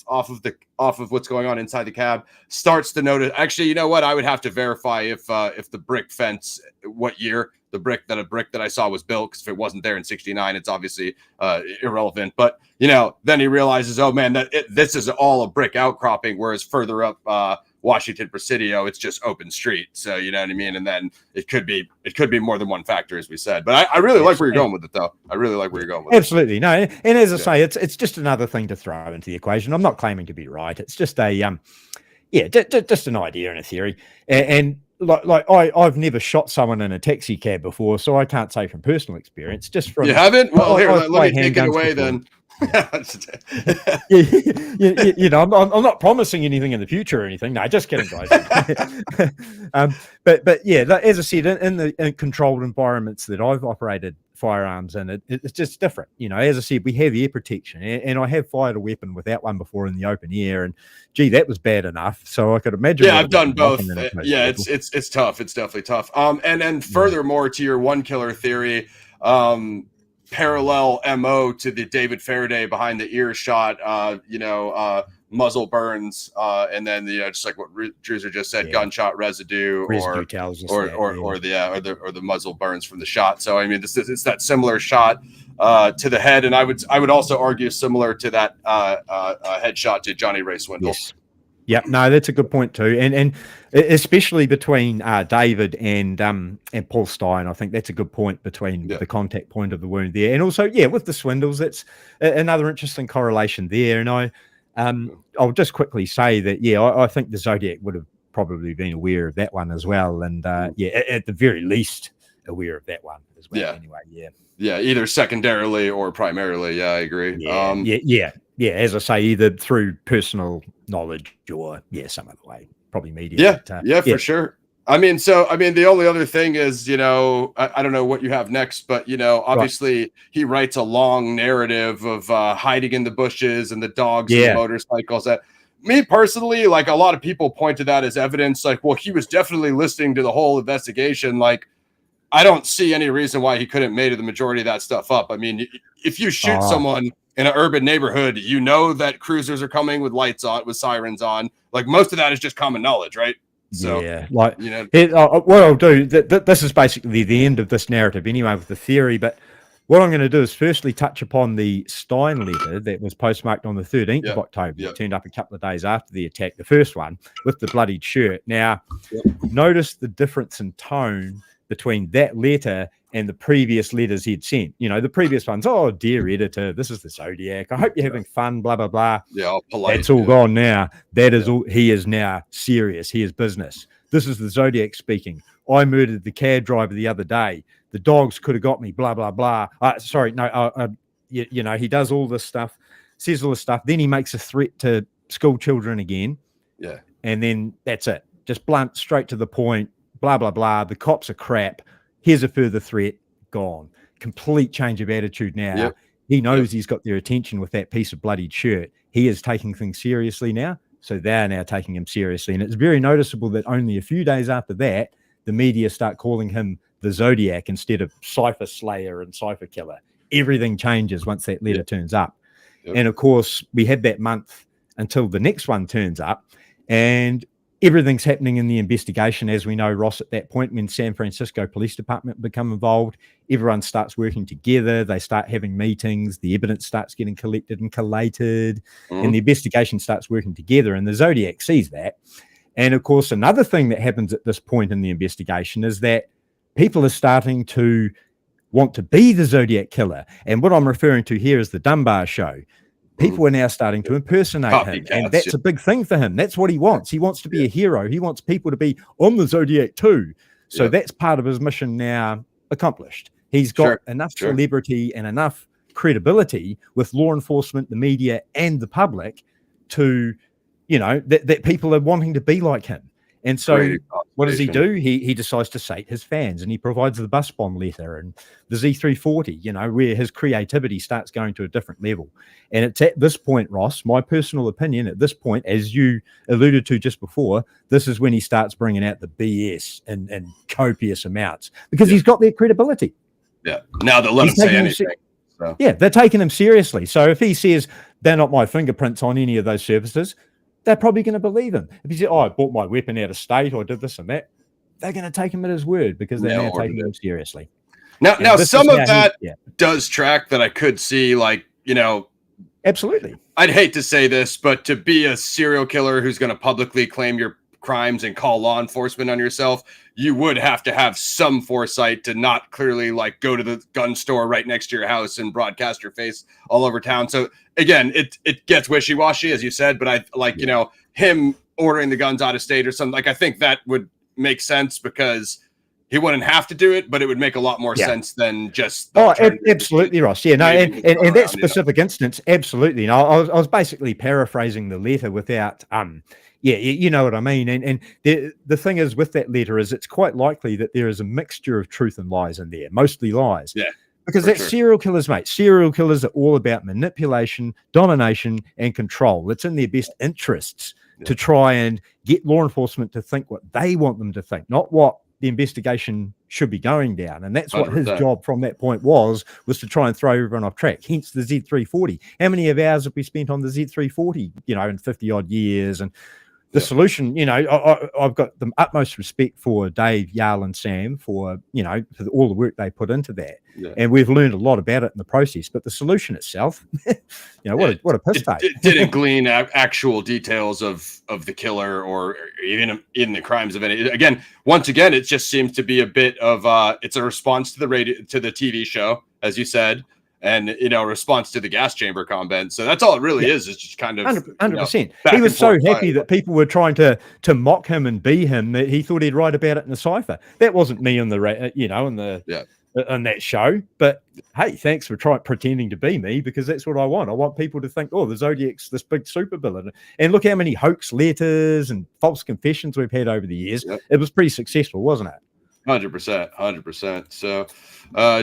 off of what's going on inside the cab, starts to notice. Actually, you know what? I would have to verify if the brick fence, what year the brick that I saw was built, because if it wasn't there in '69, it's obviously irrelevant. But then he realizes, oh man, this is all a brick outcropping, whereas further up Washington Presidio, it's just open street. So you know what I mean. And then it could be more than one factor, as we said. But I really like where you're going with it, though. I really like where you're going with it. Absolutely. No, and as I say, it's just another thing to throw into the equation. I'm not claiming to be right. It's just a just an idea and a theory. And like I've never shot someone in a taxi cab before, so I can't say from personal experience. Just from you haven't? Well, here, let me take it away then. I'm not promising anything in the future or anything. No, just kidding, guys. But yeah, as I said, in controlled environments that I've operated firearms in, it's just different. As I said, we have air protection, and I have fired a weapon without one before in the open air, and gee, that was bad enough. So I could imagine. Yeah, I've done both. Yeah, it's tough. It's definitely tough. And then furthermore, to your one killer theory, parallel MO to the David Faraday behind the ear shot, muzzle burns, and then just like what Druser just said, gunshot residue, or the muzzle burns from the shot. So I mean, it's that similar shot to the head, and I would also argue similar to that headshot to Johnny Ray Swindle. Yes. Yeah, no, that's a good point too, and especially between David and Paul Stein, I think that's a good point between the contact point of the wound there, and also with the Swindles, that's another interesting correlation there. And I'll just quickly say that I think the Zodiac would have probably been aware of that one as well, and at the very least aware of that one as well. Yeah. Anyway, either secondarily or primarily. Yeah, I agree. As I say, either through personal knowledge or some other way, probably media. For sure. The only other thing is, I don't know what you have next, but obviously he writes a long narrative of hiding in the bushes and the dogs and the motorcycles. That me personally, like a lot of people point to that as evidence. Like, well, he was definitely listening to the whole investigation. Like, I don't see any reason why he couldn't made the majority of that stuff up. I mean, if you shoot someone in an urban neighborhood, that cruisers are coming with lights on, with sirens on. Like, most of that is just common knowledge, right? So, what I'll do, this is basically the end of this narrative anyway with the theory, but what I'm going to do is firstly touch upon the Stein letter that was postmarked on the 13th of October. It turned up a couple of days after the attack, the first one, with the bloodied shirt. Now, notice the difference in tone between that letter and the previous letters he'd sent. The previous ones, oh, dear editor, this is the Zodiac. I hope you're having fun, blah, blah, blah. Yeah, all polite. That's all gone now. That is all. He is now serious. He is business. This is the Zodiac speaking. I murdered the cab driver the other day. The dogs could have got me, blah, blah, blah. He does all this stuff, says all this stuff. Then he makes a threat to school children again. Yeah. And then that's it. Just blunt, straight to the point, blah, blah, blah. The cops are crap. Here's a further threat. Gone. Complete change of attitude now. Yep. He knows he's got their attention with that piece of bloodied shirt. He is taking things seriously now. So they're now taking him seriously. And it's very noticeable that only a few days after that, the media start calling him the Zodiac instead of Cypher Slayer and Cypher Killer. Everything changes once that letter turns up. Yep. And of course, we had that month until the next one turns up. And everything's happening in the investigation. As we know, Ross, at that point, when San Francisco Police Department become involved, everyone starts working together. They start having meetings. The evidence starts getting collected and collated, and the investigation starts working together. And the Zodiac sees that. And of course, another thing that happens at this point in the investigation is that people are starting to want to be the Zodiac killer. And what I'm referring to here is the Dunbar Show. People are now starting to impersonate him, and that's a big thing for him. That's what he wants. He wants to be a hero. He wants people to be on the Zodiac too. So that's part of his mission now accomplished. He's got enough celebrity and enough credibility with law enforcement, the media, and the public to, that people are wanting to be like him. And so Great what does he observation. do? He decides to sate his fans, and he provides the bus bomb letter and the Z340, where his creativity starts going to a different level. And it's at this point, Ross, my personal opinion, at this point, as you alluded to just before, this is when he starts bringing out the BS in copious amounts, because he's got their credibility. Yeah. Now they'll let him say anything. So. Yeah, they're taking him seriously. So if he says they're not my fingerprints on any of those surfaces, they're probably going to believe him. If he says, I bought my weapon out of state, or I did this and that, they're going to take him at his word, because they're now taking him seriously. Now some of that does track that I could see, like, absolutely. I'd hate to say this, but to be a serial killer who's going to publicly claim your crimes and call law enforcement on yourself, you would have to have some foresight to not clearly like go to the gun store right next to your house and broadcast your face all over town. So again, it gets wishy-washy, as you said, but I like, him ordering the guns out of state or something, like, I think that would make sense, because he wouldn't have to do it, but it would make a lot more sense than just. Absolutely, Ross. Yeah, no, and that specific instance, absolutely. And I was basically paraphrasing the letter without, you know what I mean. And the thing is with that letter is it's quite likely that there is a mixture of truth and lies in there, mostly lies. Yeah. Because that's serial killers, mate. Serial killers are all about manipulation, domination, and control. It's in their best interests to try and get law enforcement to think what they want them to think, not what the investigation should be going down. And that's what 100%. His job from that point was to try and throw everyone off track, hence the Z340. How many of hours have we spent on the Z340, in 50 odd years? And the solution, I've got the utmost respect for Dave, Yarl, and Sam for all the work they put into that. Yeah. And we've learned a lot about it in the process. But the solution itself, what a piss take. It didn't glean actual details of the killer or even the crimes of any. Once again, it just seems to be a bit of it's a response to the TV show, as you said. And, a response to the gas chamber comment. So that's all it really is. It's just kind of 100%. He was so happy that people were trying to mock him and be him that he thought he'd write about it in the cipher. That wasn't me in the, in that show. But hey, thanks for pretending to be me, because that's what I want. I want people to think, oh, the Zodiac's this big supervillain. And look how many hoax letters and false confessions we've had over the years. Yep. It was pretty successful, wasn't it? 100%. So,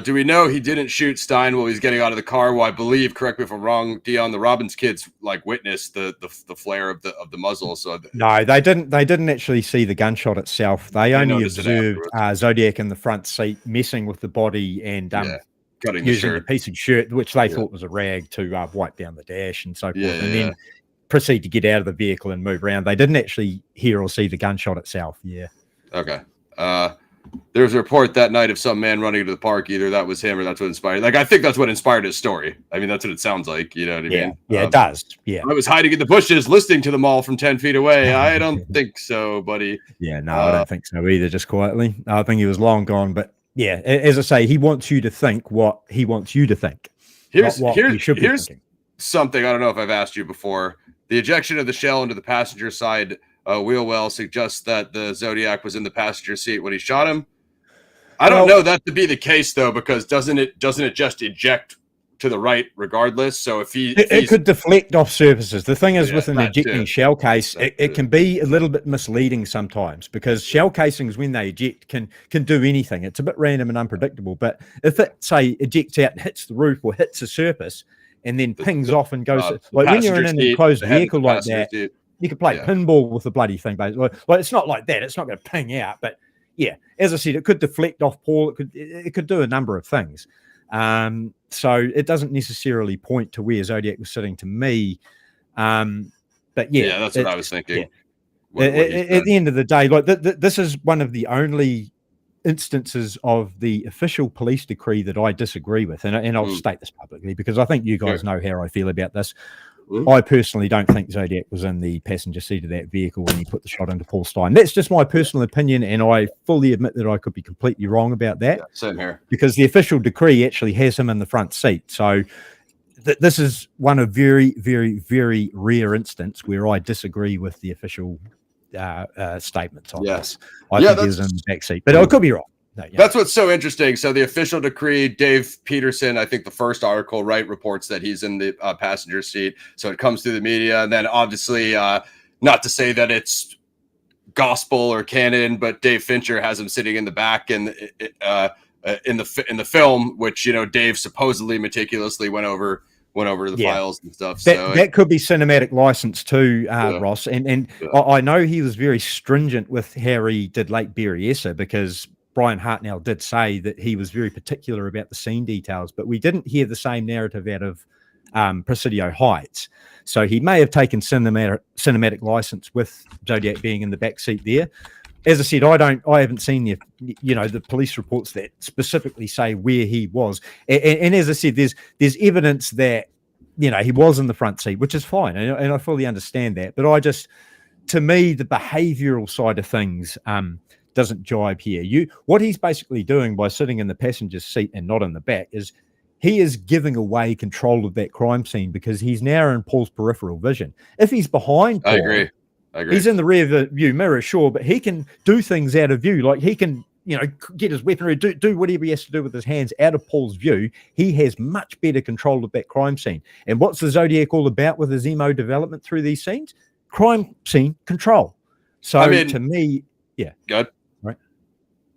do we know he didn't shoot Stein while he's getting out of the car? Well, I believe, correct me if I'm wrong, Dion, the Robbins kids witnessed the flare of the muzzle. So no, they didn't actually see the gunshot itself. They only observed Zodiac in the front seat messing with the body and cutting using a piece of shirt, which they thought was a rag, to wipe down the dash and so forth, and then proceed to get out of the vehicle and move around. They didn't actually hear or see the gunshot itself. Yeah. Okay. There was a report that night of some man running into the park. Either that was him or that's what inspired. I think that's what inspired his story. I mean, that's what it sounds like. You know what I mean? Yeah, it does. Yeah. I was hiding in the bushes, listening to them all from 10 feet away. I don't think so, buddy. Yeah, no, I don't think so either. Just quietly, I think he was long gone. But yeah, as I say, he wants you to think what he wants you to think. Here's something I don't know if I've asked you before. The ejection of the shell into the passenger side wheel well suggests that the Zodiac was in the passenger seat when he shot him. I don't know that to be the case, though, because doesn't it just eject to the right regardless? So if it could deflect off surfaces. The thing is, with an ejecting shell case, it can be a little bit misleading sometimes, because shell casings, when they eject, can do anything. It's a bit random and unpredictable. But if it, say, ejects out and hits the roof or hits a surface and then pings off and goes, like when you're in an enclosed vehicle like that, you can play pinball with the bloody thing, basically. Well, it's not like that. It's not going to ping out. But yeah, as I said, it could deflect off Paul. It could do a number of things. So it doesn't necessarily point to where Zodiac was sitting to me. But yeah, that's what I was thinking. Yeah. At the end of the day, like this is one of the only instances of the official police decree that I disagree with, and I'll state this publicly because I think you guys know how I feel about this. I personally don't think Zodiac was in the passenger seat of that vehicle when he put the shot into Paul Stein. That's just my personal opinion, and I fully admit that I could be completely wrong about that. Yeah, same here. Because the official decree actually has him in the front seat. So this is one of very, very, very rare instance where I disagree with the official statements on this. I think he was in the back seat, but I could be wrong. No, that's what's so interesting. So the official decree, Dave Peterson, I think the first article, reports that he's in the passenger seat. So it comes through the media, and then obviously, not to say that it's gospel or canon, but Dave Fincher has him sitting in the back in the film, which Dave supposedly meticulously went over the files and stuff. That could be cinematic license too, Yeah. Ross. And I know he was very stringent with how he did Lake Berryessa, because Brian Hartnell did say that he was very particular about the scene details, but we didn't hear the same narrative out of Presidio Heights. So he may have taken cinematic license with Zodiac being in the back seat there. As I said, I haven't seen the police reports that specifically say where he was. And as I said, there's evidence that, he was in the front seat, which is fine. And I fully understand that. But to me, the behavioral side of things doesn't jibe here. What he's basically doing by sitting in the passenger seat and not in the back is he is giving away control of that crime scene, because he's now in Paul's peripheral vision. If he's behind Paul, I agree. He's in the rear view mirror, sure, but he can do things out of view. Like he can, get his weaponry, do whatever he has to do with his hands out of Paul's view. He has much better control of that crime scene. And what's the Zodiac all about with his emo development through these scenes? Crime scene control. So to me, yeah. Good. Right.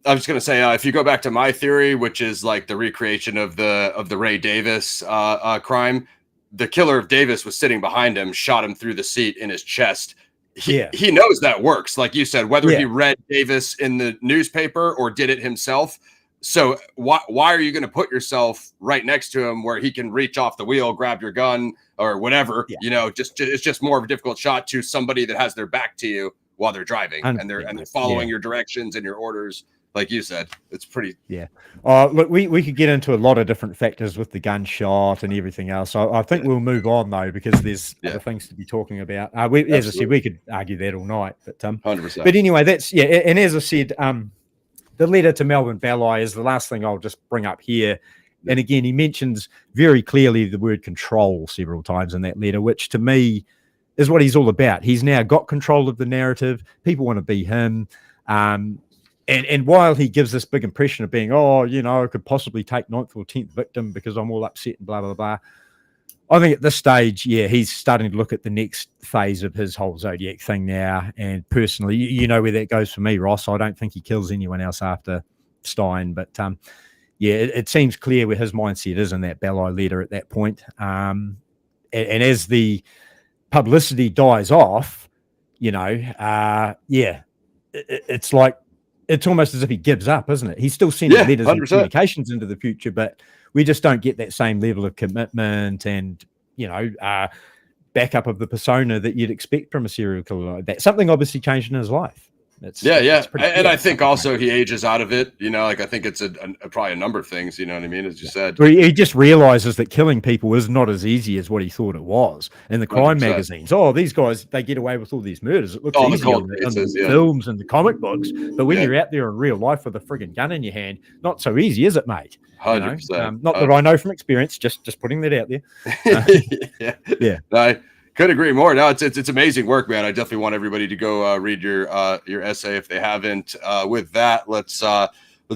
I was going to say, if you go back to my theory, which is like the recreation of the Ray Davis crime, the killer of Davis was sitting behind him, shot him through the seat in his chest. He knows that works, like you said, whether he read Davis in the newspaper or did it himself. So why are you going to put yourself right next to him where he can reach off the wheel, grab your gun or whatever? It's just more of a difficult shot to somebody that has their back to you while they're driving and they're following your directions and your orders. Like you said, it's pretty. Yeah. Look, we could get into a lot of different factors with the gunshot and everything else. I think we'll move on though, because there's other things to be talking about. As I said, we could argue that all night, but 100%. But anyway, and as I said, the letter to Melvin Ballai is the last thing I'll just bring up here. And again, he mentions very clearly the word control several times in that letter, which to me is what he's all about. He's now got control of the narrative. People want to be him. And while he gives this big impression of being, I could possibly take 9th or 10th victim because I'm all upset and blah, blah, blah. I think at this stage, he's starting to look at the next phase of his whole Zodiac thing now. And personally, you know where that goes for me, Ross. I don't think he kills anyone else after Stein. But, it seems clear where his mindset is in that Ballai letter at that point. And as the publicity dies off, it's like, it's almost as if he gives up, isn't it? He's still sending letters 100%. And communications into the future, but we just don't get that same level of commitment and, backup of the persona that you'd expect from a serial killer like that. Something obviously changed in his life. It's and I think also he ages out of it. I think it's probably a number of things. You know what I mean? As you said, he just realizes that killing people is not as easy as what he thought it was. In the crime 100%. Magazines, these guys, they get away with all these murders. It looks easy in the films and the comic books, but when you're out there in real life with a friggin' gun in your hand, not so easy, is it, mate? 100%. Not that I know from experience. Just putting that out there. I could agree more. No, it's amazing work, man. I definitely want everybody to go read your essay if they haven't. With that, let's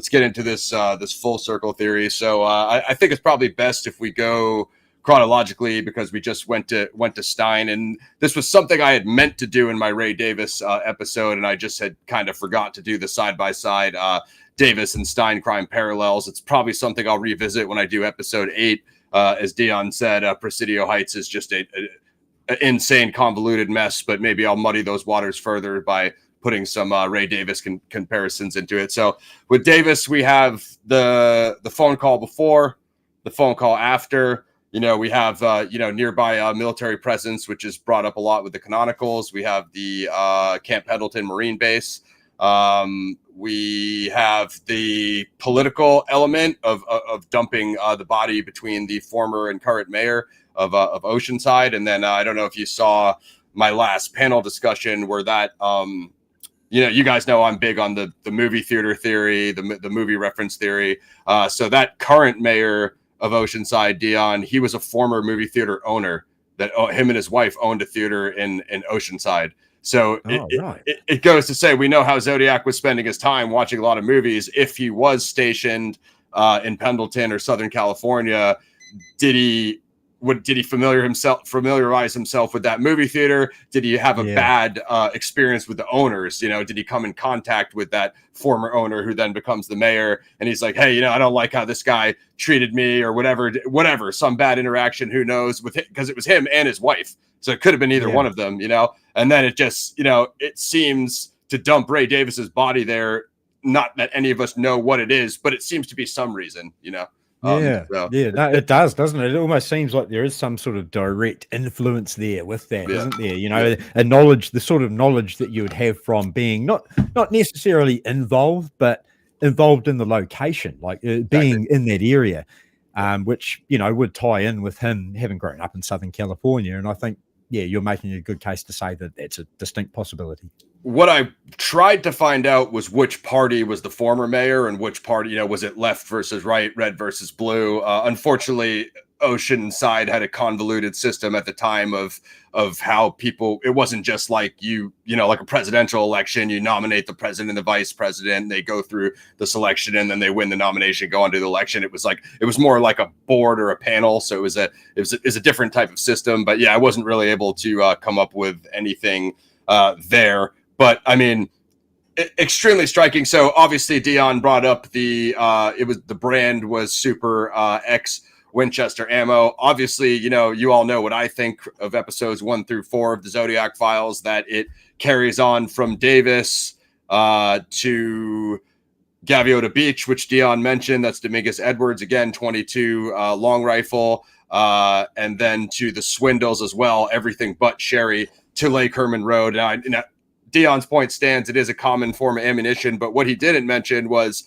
get into this full circle theory. So I think it's probably best if we go chronologically, because we just went to Stein, and this was something I had meant to do in my Ray Davis episode, and I just had kind of forgot to do the side by side Davis and Stein crime parallels. It's probably something I'll revisit when I do episode 8. As Dion said, Presidio Heights is just a insane convoluted mess, but maybe I'll muddy those waters further by putting some Ray Davis comparisons into it. So with Davis, we have the phone call before, the phone call after. We have nearby military presence, which is brought up a lot with the canonicals. We have the Camp Pendleton Marine Base. We have the political element of dumping the body between the former and current mayor of Oceanside. And then I don't know if you saw my last panel discussion where that, you guys know I'm big on the movie theater theory, the movie reference theory. So that current mayor of Oceanside, Dion, he was a former movie theater owner that him and his wife owned a theater in Oceanside. So it goes to say, we know how Zodiac was spending his time watching a lot of movies. If he was stationed in Pendleton or Southern California, did he did he familiarize himself with that movie theater? Did he have a bad experience with the owners? Did he come in contact with that former owner who then becomes the mayor? And he's like, hey, I don't like how this guy treated me or whatever, some bad interaction, who knows, because it was him and his wife. So it could have been either one of them, and then it just, it seems to dump Ray Davis's body there. Not that any of us know what it is, but it seems to be some reason, No, it does, doesn't it? It almost seems like there is some sort of direct influence there with that, isn't there? A knowledge, the sort of knowledge that you would have from being not necessarily involved, but involved in the location, like being in that area, which, would tie in with him having grown up in Southern California. And I think, you're making a good case to say that that's a distinct possibility. What I tried to find out was which party was the former mayor and which party, was it left versus right, red versus blue. Unfortunately, Oceanside had a convoluted system at the time of how people, it wasn't just like like a presidential election, you nominate the president and the vice president, they go through the selection and then they win the nomination, go on to the election. It was more like a board or a panel. So it was a different type of system, but I wasn't really able to come up with anything there. But I mean, extremely striking. So obviously Dion brought up the brand was Super X Winchester ammo. Obviously, you all know what I think of episodes 1 through 4 of the Zodiac Files, that it carries on from Davis to Gaviota Beach, which Dion mentioned. That's Dominguez Edwards, again, 22 long rifle, and then to the Swindles as well, everything but Sherry, to Lake Herman Road. Now, Dion's point stands, it is a common form of ammunition, but what he didn't mention was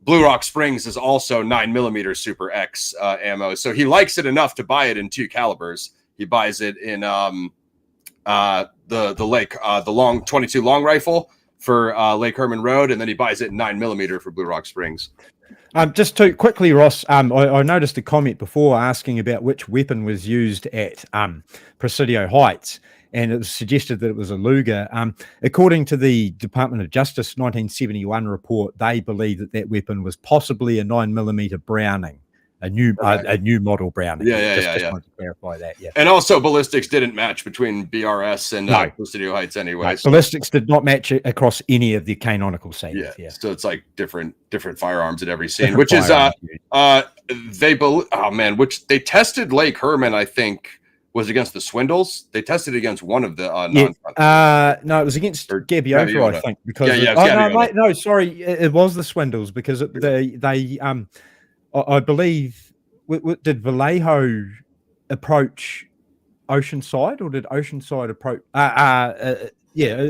Blue Rock Springs is also 9mm Super X ammo. So he likes it enough to buy it in 2 calibers. He buys it in the long 22 long rifle for Lake Herman Road, and then he buys it in 9mm for Blue Rock Springs. Just to quickly, Ross, I noticed a comment before asking about which weapon was used at Presidio Heights, and it was suggested that it was a Luger. According to the Department of Justice 1971 report, they believe that weapon was possibly a 9mm Browning, a new model Browning. Just wanted to clarify that. And also, ballistics didn't match between BRS and Presidio Heights anyway. No, ballistics did not match across any of the canonical scenes. So it's like different firearms at every scene, which is which they tested Lake Herman, I think, was against the Swindles. They tested against one of the no, it was against Gaviota, I think, because it was the Swindles, because I believe, did Vallejo approach Oceanside, or did Oceanside approach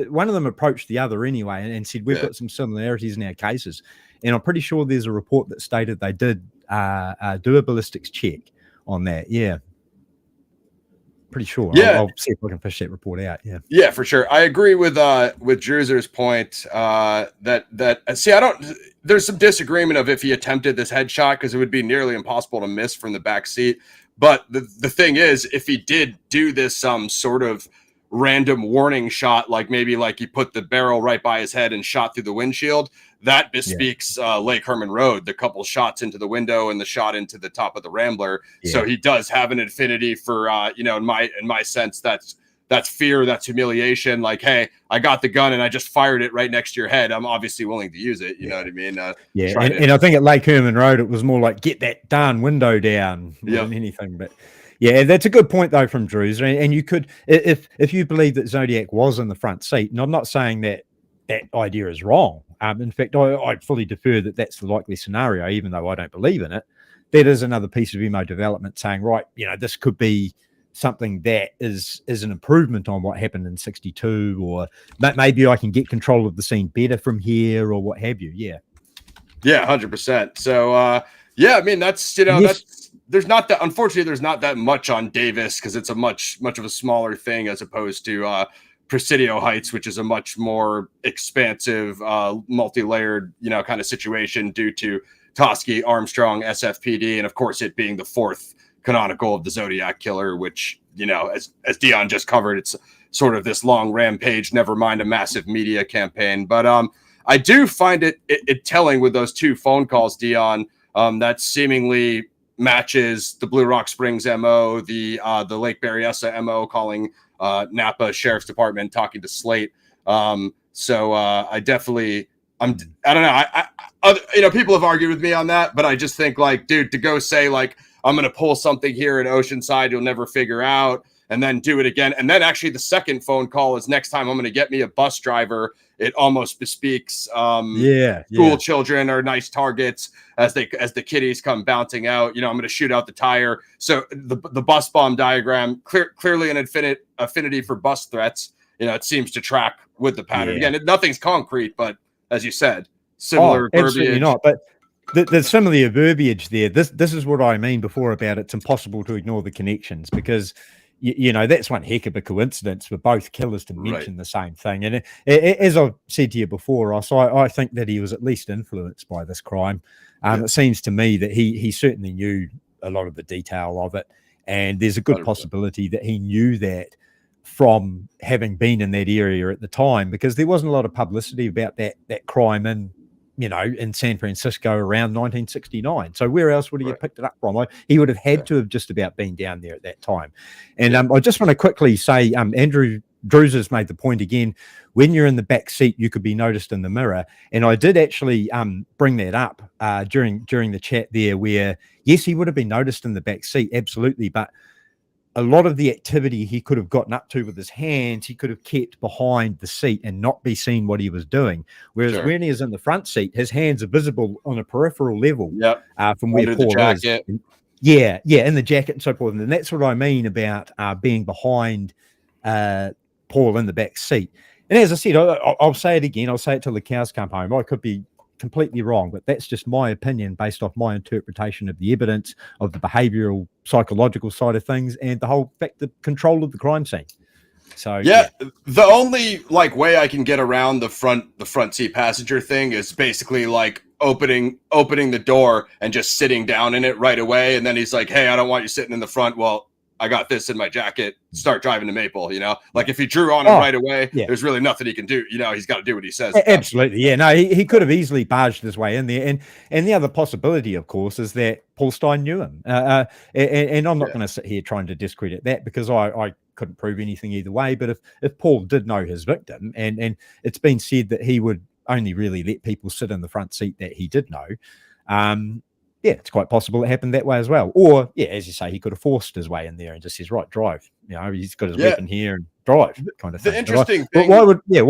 one of them approached the other anyway and said, we've got some similarities in our cases. And I'm pretty sure there's a report that stated they did do a ballistics check on that. Pretty sure. I'll see if I can fish that report out. Yeah, for sure. I agree with Drewzer's point there's some disagreement of if he attempted this headshot, because it would be nearly impossible to miss from the back seat. But the thing is, if he did do this sort of random warning shot, like maybe like he put the barrel right by his head and shot through the windshield, that bespeaks Lake Herman Road, the couple shots into the window and the shot into the top of the Rambler. So he does have an affinity for in my sense, that's fear, that's humiliation. Like, hey, I got the gun and I just fired it right next to your head. I'm obviously willing to use it. You know what I mean? And I think at Lake Herman Road, it was more like, get that darn window down than anything. But that's a good point though from Drew's. And you could, if you believe that Zodiac was in the front seat, and I'm not saying that idea is wrong. In fact, I fully defer that that's the likely scenario, even though I don't believe in it. That is another piece of MO development saying, right, this could be something that is an improvement on what happened in 62, or maybe I can get control of the scene better from here, or what have you. 100%. So I mean, that's there's not that, unfortunately there's not that much on Davis, because it's a much of a smaller thing as opposed to Presidio Heights, which is a much more expansive, multi-layered, kind of situation due to Toschi, Armstrong, SFPD, and of course it being the 4th canonical of the Zodiac Killer, which, as Dion just covered, it's sort of this long rampage, never mind a massive media campaign. But I do find it telling with those 2 phone calls, Dion, that seemingly matches the Blue Rock Springs MO, the Lake Berryessa MO, calling Napa Sheriff's Department, talking to Slate. So I definitely, I don't know. People have argued with me on that, but I just think, like, dude, to go say, like, I'm going to pull something here in Oceanside you'll never figure out, and then do it again. And then actually the second phone call is, next time I'm going to get me a bus driver. It almost bespeaks school children are nice targets as the kiddies come bouncing out. I'm going to shoot out the tire. So the bus bomb diagram, clearly an affinity for bus threats. It seems to track with the pattern. Again, nothing's concrete, but as you said, similar verbiage. Absolutely not. But there's some of the verbiage there. This is what I mean before about it's impossible to ignore the connections, because that's one heck of a coincidence for both killers to mention the same thing. And as I've said to you before, Ross, I think that he was at least influenced by this crime. It seems to me that he certainly knew a lot of the detail of it, and there's a good 100%. Possibility that he knew that from having been in that area at the time, because there wasn't a lot of publicity about that crime in San Francisco around 1969. So where else would he have picked it up from? He would have had to have just about been down there at that time. And I just want to quickly say, Andrew Drews has made the point again, when you're in the back seat, you could be noticed in the mirror. And I did actually bring that up during the chat there, where, yes, he would have been noticed in the back seat, absolutely, but a lot of the activity he could have gotten up to with his hands, he could have kept behind the seat and not be seen what he was doing. Whereas when he is in the front seat, his hands are visible on a peripheral level from where Paul is. In the jacket and so forth. And that's what I mean about being behind Paul in the back seat. And as I said, I'll say it again. I'll say it till the cows come home. I could be completely wrong, but that's just my opinion based off my interpretation of the evidence, of the behavioral psychological side of things, and the whole fact of control of the crime scene. So the only way I can get around the front seat passenger thing is basically like opening the door and just sitting down in it right away, and then he's like, hey, I don't want you sitting in the front. Well, I got this in my jacket, start driving to Maple, like if he drew on him right away, there's really nothing he can do. He's got to do what he says. Absolutely. Yeah, no, he could have easily barged his way in there. And the other possibility, of course, is that Paul Stein knew him. And I'm not going to sit here trying to discredit that, because I couldn't prove anything either way. But if Paul did know his victim, and it's been said that he would only really let people sit in the front seat that he did know, it's quite possible it happened that way as well. Or, as you say, he could have forced his way in there and just says, right, drive. He's got his weapon here and drive, kind of thing. The interesting thing. Why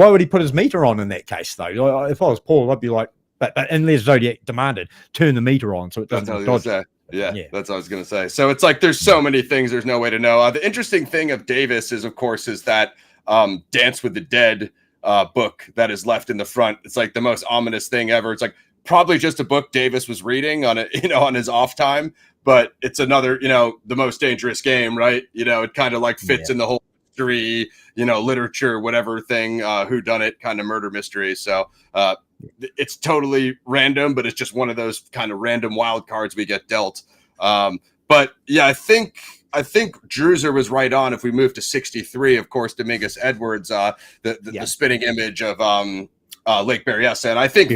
would he put his meter on in that case, though? If I was Paul, I'd be like, but unless Zodiac demanded, turn the meter on so it doesn't dodge. That's what I was going to say. So it's like there's so many things, there's no way to know. The interesting thing of Davis is, of course, is that Dance with the Dead book that is left in the front. It's like the most ominous thing ever. It's like probably just a book Davis was reading on it, on his off time, but it's another, The Most Dangerous Game, right? It kind of like fits in the whole history, literature, whatever thing, whodunit kind of murder mystery. So it's totally random, but it's just one of those kind of random wild cards we get dealt. But yeah, I think Druser was right on. If we move to 63, of course, Dominguez Edwards, the spinning image of Lake Berryessa, and I think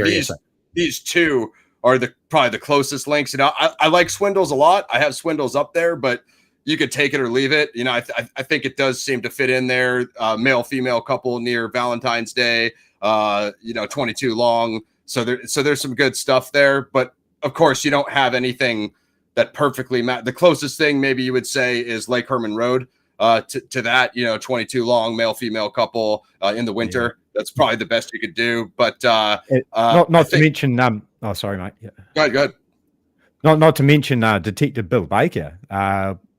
these two are probably the closest links. I like Swindles a lot. I have Swindles up there, but you could take it or leave it. I think it does seem to fit in there. Male female couple near Valentine's Day. 22 long. So there's some good stuff there, but of course you don't have anything that perfectly the closest thing maybe you would say is Lake Herman Road to that, 22 long male female couple in the winter. That's probably the best you could do. But not to mention sorry, mate. Yeah. Go ahead. Not to mention Detective Bill Baker.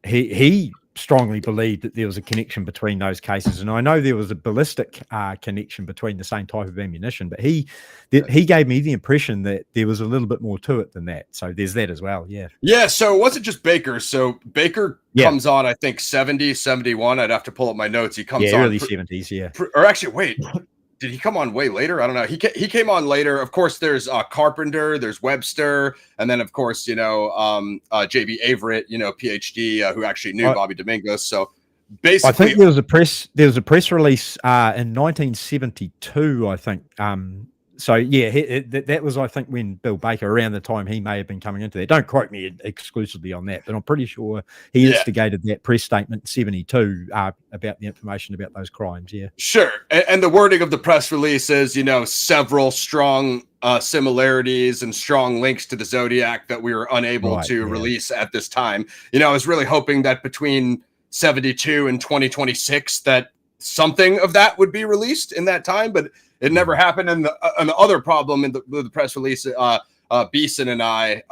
He strongly believed that there was a connection between those cases, and I know there was a ballistic connection between the same type of ammunition, but he gave me the impression that there was a little bit more to it than that. So there's that as well. Yeah. So it wasn't just Baker. So Baker comes on, I think 70, 71. I'd have to pull up my notes. He comes on early 70s. Or actually, wait. Did he come on way later? I don't know. He came on later. Of course, there's Carpenter, there's Webster, and then of course, J.B. Averett, PhD, who actually knew Bobby Domingos. So basically, I think there was a press release in 1972. I think So yeah, that was, I think, when Bill Baker, around the time he may have been coming into that. Don't quote me exclusively on that, but I'm pretty sure he instigated that press statement in 72 about the information about those crimes. Yeah, sure. And the wording of the press release is, several strong similarities and strong links to the Zodiac that we were unable to release at this time. I was really hoping that between 72 and 2026 that something of that would be released in that time, but it never happened. And the other problem in the press release, Beeson and I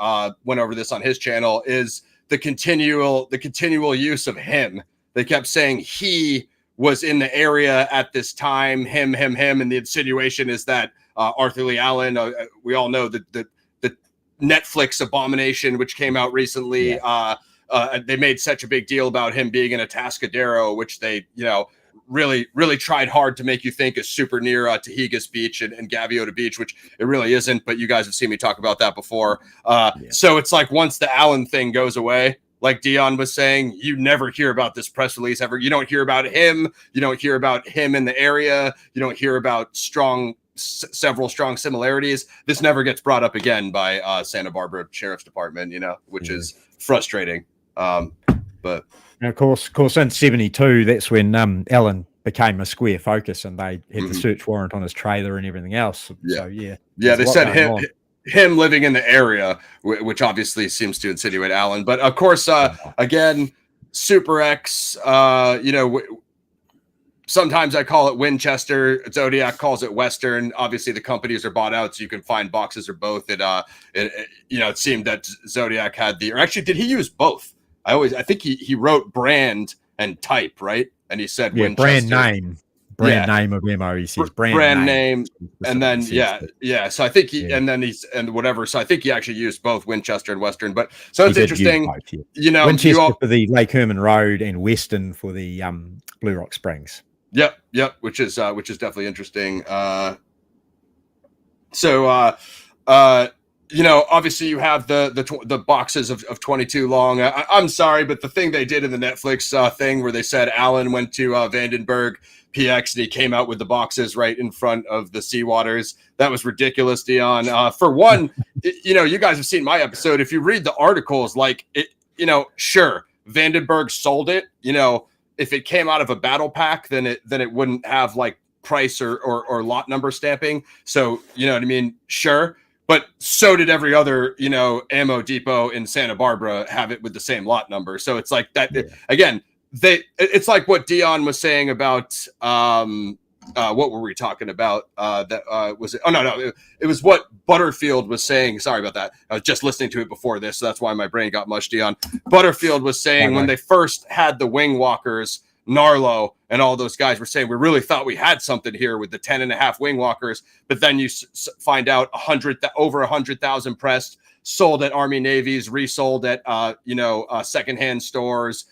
went over this on his channel, is the continual use of him. They kept saying he was in the area at this time, him, and the insinuation is that Arthur Lee Allen, we all know the Netflix Abomination, which came out recently, they made such a big deal about him being in a Atascadero, which they, really tried hard to make you think is super near Tahigas Beach and Gaviota Beach, which it really isn't, but you guys have seen me talk about that before. So it's like, once the Allen thing goes away, like Dion was saying, you never hear about this press release ever. You don't hear about him. You don't hear about him in the area. You don't hear about several strong similarities. This never gets brought up again by Santa Barbara Sheriff's Department, which is frustrating. But and of course, in 72, that's when Allen became a square focus, and they had the search warrant on his trailer and everything else. So they said him living in the area, which obviously seems to insinuate Allen. But of course, again, Super X, sometimes I call it Winchester. Zodiac calls it Western. Obviously, the companies are bought out, so you can find boxes or both. It seemed that Zodiac had or actually, did he use both? I think he wrote brand and type, right? And he said Winchester. Brand name of MO. He says brand name, and then So I think and whatever. So I think he actually used both Winchester and Western. But so it's interesting, both, Winchester for the Lake Herman Road and Western for the Blue Rock Springs. Yep, which is definitely interesting. Obviously you have the boxes of 22 long. I'm sorry, but the thing they did in the Netflix thing where they said Allen went to Vandenberg PX and he came out with the boxes right in front of the Seawaters, that was ridiculous, Dion. For one, you guys have seen my episode. If you read the articles, sure, Vandenberg sold it. If it came out of a battle pack, then it wouldn't have like price or lot number stamping. So, you know what I mean? Sure. But so did every other, ammo depot in Santa Barbara have it with the same lot number. So it's like that again, it's like what Dion was saying about, what were we talking about? It was what Butterfield was saying. Sorry about that. I was just listening to it before this. So that's why my brain got mushed, Dion. Butterfield was saying when they first had the wing walkers, Narlo and all those guys were saying, we really thought we had something here with the 10.5 wing walkers, but then you find out over 100,000 pressed, sold at Army Navies, resold at secondhand stores.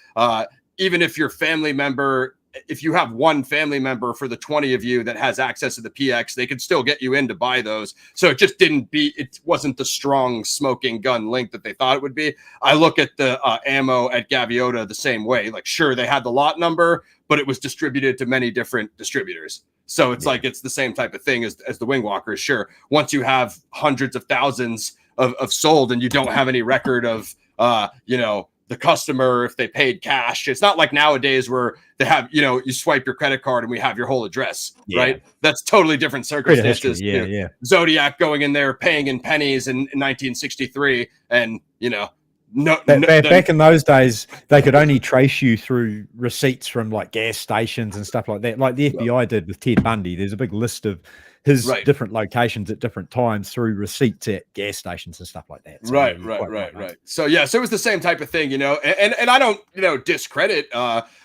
Even if your family member, if you have one family member for the 20 of you that has access to the PX, they could still get you in to buy those. So it wasn't the strong smoking gun link that they thought it would be. I look at the ammo at Gaviota the same way. Like, sure, they had the lot number, but it was distributed to many different distributors. So it's like, it's the same type of thing as the wing walkers. Sure. Once you have hundreds of thousands of sold and you don't have any record of, the customer, if they paid cash. It's not like nowadays where they have, you swipe your credit card and we have your whole address, right? That's totally different circumstances. Zodiac going in there, paying in pennies in 1963. And, back in those days, they could only trace you through receipts from like gas stations and stuff like that. Like the FBI did with Ted Bundy. There's a big list of his different locations at different times through receipts at gas stations and stuff like that. So right. So so it was the same type of thing, and I don't, discredit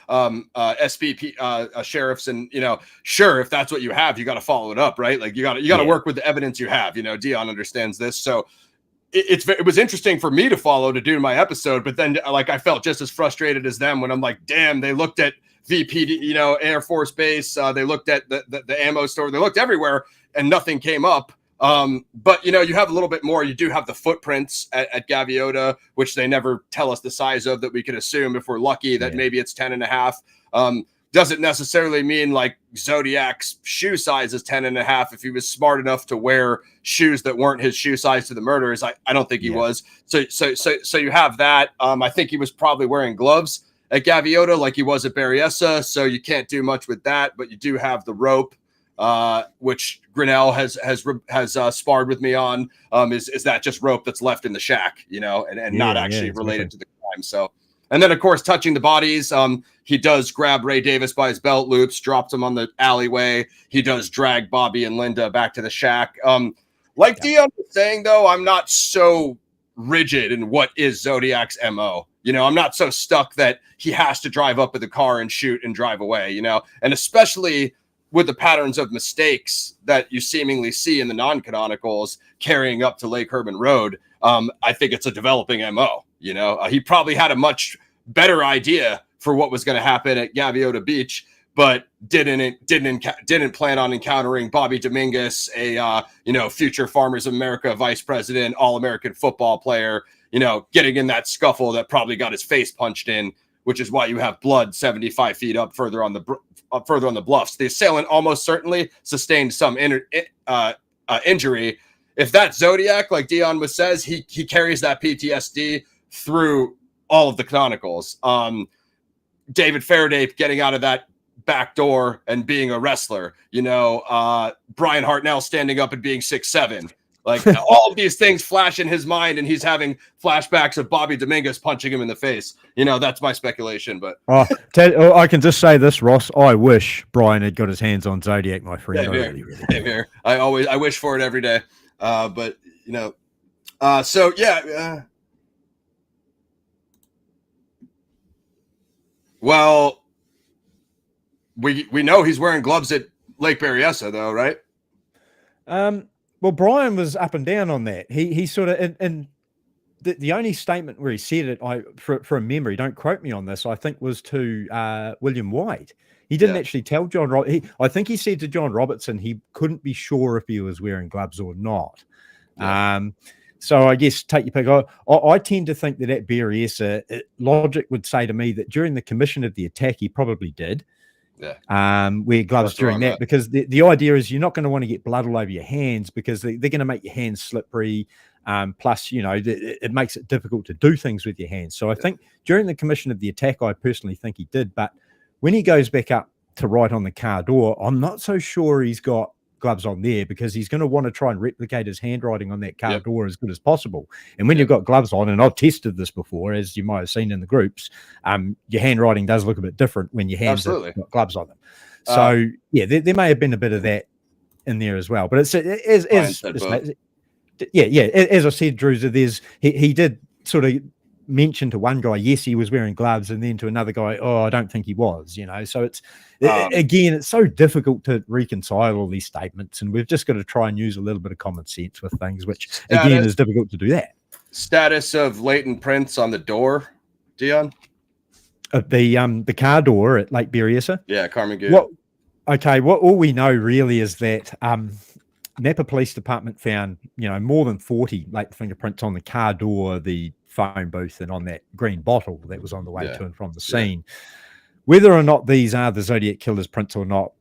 SVP sheriffs and, sure, if that's what you have, you got to follow it up, right? Like you got to work with the evidence you have. Dion understands this. So it was interesting for me to do my episode, but then I felt just as frustrated as them when I'm like, damn, they looked at VPD, Air Force Base. They looked at the ammo store. They looked everywhere and nothing came up. But you have a little bit more. You do have the footprints at Gaviota, which they never tell us the size of, that we could assume if we're lucky that maybe it's 10.5. doesn't necessarily mean like Zodiac's shoe size is 10.5. If he was smart enough to wear shoes that weren't his shoe size to the murderers, I don't think he was. So you have that. I think he was probably wearing gloves at Gaviota like he was at Berryessa, so you can't do much with that, but you do have the rope, which Grinnell has sparred with me on. Is that just rope that's left in the shack, and not actually related to the crime. So, and then of course touching the bodies, he does grab Ray Davis by his belt loops, drops him on the alleyway. He does drag Bobby and Linda back to the shack. Like Dion was saying, though, I'm not so rigid in what is Zodiac's MO. I'm not so stuck that he has to drive up with the car and shoot and drive away, and especially with the patterns of mistakes that you seemingly see in the non-canonicals carrying up to Lake Herman Road. I think it's a developing MO. He probably had a much better idea for what was going to happen at Gaviota Beach, but didn't plan on encountering Bobby Dominguez, a future Farmers of America vice president, All-American football player, getting in that scuffle that probably got his face punched in, which is why you have blood 75 feet up further on the bluffs. The assailant almost certainly sustained some injury. If that's Zodiac, like Dion says, he carries that PTSD through all of the canonicals. David Faraday getting out of that back door and being a wrestler, Brian Hartnell standing up and being 6'7". Like all of these things flash in his mind, and he's having flashbacks of Bobby Dominguez punching him in the face. That's my speculation. But I can just say this, Ross. I wish Brian had got his hands on Zodiac, my friend. Same here. I wish for it every day. But so yeah. Well, we know he's wearing gloves at Lake Berryessa, though, right? Well, Brian was up and down on that. He sort of, and the only statement where he said it, from memory, don't quote me on this, I think was to William White. He didn't actually tell John. I think he said to John Robertson he couldn't be sure if he was wearing gloves or not. Yeah. So I guess take your pick. I tend to think that at Berryessa, logic would say to me that during the commission of the attack, he probably did. Wear gloves during that, because the idea is you're not going to want to get blood all over your hands, because they're going to make your hands slippery. Plus, it makes it difficult to do things with your hands. So I think during the commission of the attack, I personally think he did. But when he goes back up to write on the car door, I'm not so sure he's got gloves on there, because he's going to want to try and replicate his handwriting on that car door as good as possible. And when you've got gloves on, and I've tested this before, as you might have seen in the groups, your handwriting does look a bit different when your hands have got gloves on them. So there may have been a bit of that in there as well. But as I said, Drew, he did sort of mention to one guy, yes, he was wearing gloves, and then to another guy, I don't think he was, so it's again, it's so difficult to reconcile all these statements, and we've just got to try and use a little bit of common sense with things, which again is difficult to do that. Status of latent prints on the door, Dion? The car door at Lake Berryessa? Yeah, Carmen Good. What all we know really is that Napa Police Department found, more than 40 latent fingerprints on the car door, the phone booth, and on that green bottle that was on the way to and from the scene. Whether or not these are the Zodiac killer's prints or not,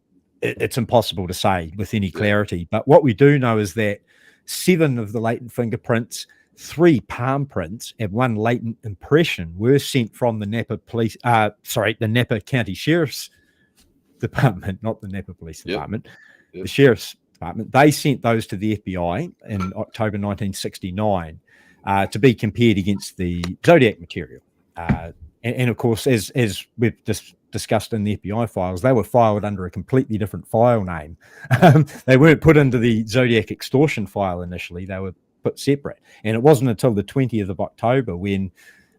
it's impossible to say with any clarity. But what we do know is that 7 of the latent fingerprints, 3 palm prints, and 1 latent impression were sent from the Napa the Napa County Sheriff's Department, not the Napa Police Department, the Sheriff's Department. They sent those to the FBI in October 1969 to be compared against the Zodiac material. And of course, as we've just discussed in the FBI files, they were filed under a completely different file name. They weren't put into the Zodiac extortion file initially. They were put separate. And it wasn't until the 20th of October when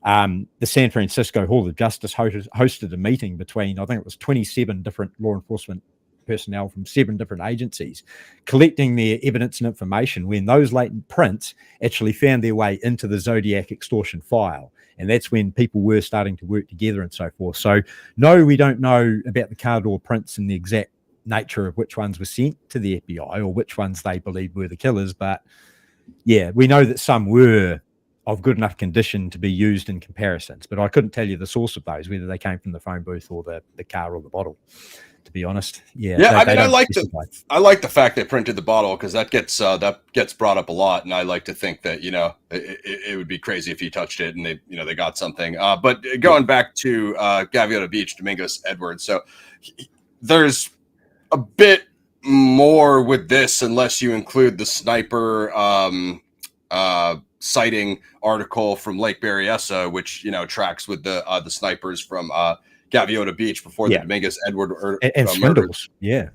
the San Francisco Hall of Justice hosted a meeting between, I think it was 27 different law enforcement personnel from 7 different agencies, collecting their evidence and information, when those latent prints actually found their way into the Zodiac extortion file. And that's when people were starting to work together and so forth. So no, we don't know about the car door prints and the exact nature of which ones were sent to the FBI or which ones they believed were the killers. But yeah, we know that some were of good enough condition to be used in comparisons. But I couldn't tell you the source of those, whether they came from the phone booth or the car or the bottle, to be honest. Yeah. I mean, I like the fact they printed the bottle, because that gets brought up a lot, and I like to think that, you know, it would be crazy if he touched it and they got something. But going back to Gaviota Beach, Domingos Edwards. So there's a bit more with this, unless you include the sniper sighting article from Lake Berryessa, which, you know, tracks with the snipers from Gaviota Beach before the Domingos Edward and swindles. Yeah.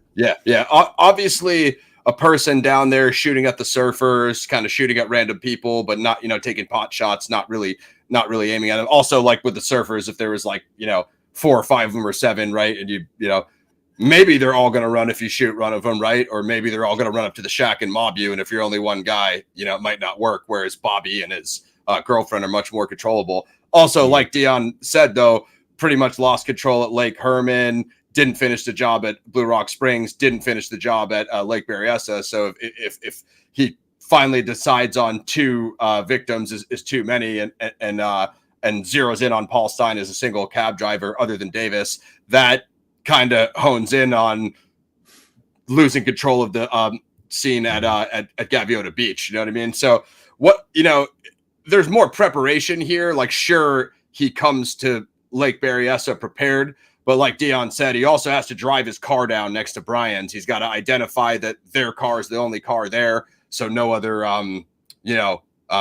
Obviously, a person down there shooting at the surfers, kind of shooting at random people, but not, you know, taking pot shots, not really aiming at them. Also, like with the surfers, if there was like, you know, 4 or 5 of them or 7, right, and you know, maybe they're all going to run if you shoot one of them, right? Or maybe they're all going to run up to the shack and mob you. And if you're only one guy, you know, it might not work. Whereas Bobby and his girlfriend are much more controllable. Also, like Dion said, though, pretty much lost control at Lake Herman, didn't finish the job at Blue Rock Springs, didn't finish the job at Lake Berryessa. So if he finally decides on 2 victims is too many, and zeroes in on Paul Stein as a single cab driver other than Davis, that kind of hones in on losing control of the scene at Gaviota Beach. You know what I mean? So there's more preparation here. Like, sure, he comes to Lake Berryessa prepared, but like Dion said, he also has to drive his car down next to Brian's. He's got to identify that their car is the only car there, so no other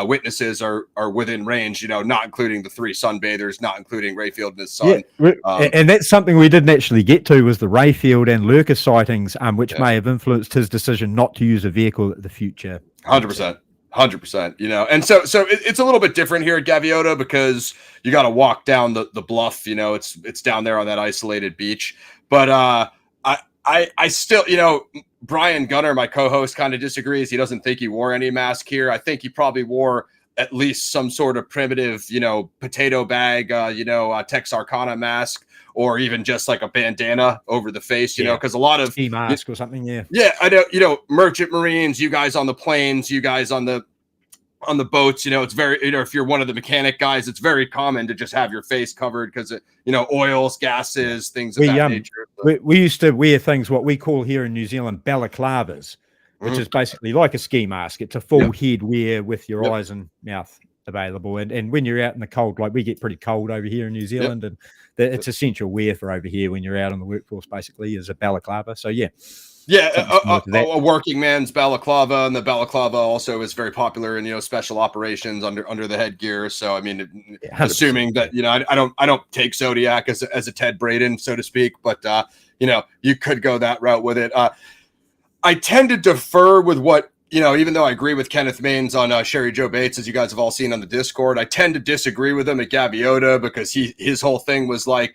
witnesses are within range, you know, not including the 3 sunbathers, not including Rayfield and his son. And that's something we didn't actually get to, was the Rayfield and Lurker sightings, which may have influenced his decision not to use a vehicle at the future. 100%, you know. And so it's a little bit different here at Gaviota, because you got to walk down the bluff, you know, it's down there on that isolated beach. But I still, you know, Brian Gunner, my co-host, kind of disagrees. He doesn't think he wore any mask here. I think he probably wore at least some sort of primitive, you know, potato bag, Texarkana mask, or even just like a bandana over the face, you know, because a lot of ski mask or something. Yeah, I know, you know, merchant Marines, you guys on the planes, you guys on the boats, you know, it's very, you know, if you're one of the mechanic guys, it's very common to just have your face covered because, you know, oils, gases, things of that nature. We used to wear things, what we call here in New Zealand, balaclavas, which is basically like a ski mask. It's a full head wear with your eyes and mouth available. And when you're out in the cold, like we get pretty cold over here in New Zealand, and it's essential wear for over here when you're out in the workforce, basically, is a balaclava. So, a working man's balaclava, and the balaclava also is very popular in, you know, special operations under the headgear. So I mean, assuming that, you know, I don't take Zodiac as a Ted Braden, so to speak, but you know, you could go that route with it. I tend to defer with what, you know, even though I agree with Kenneth Maines on Sherry Joe Bates, as you guys have all seen on the Discord, I tend to disagree with him at Gaviota, because his whole thing was like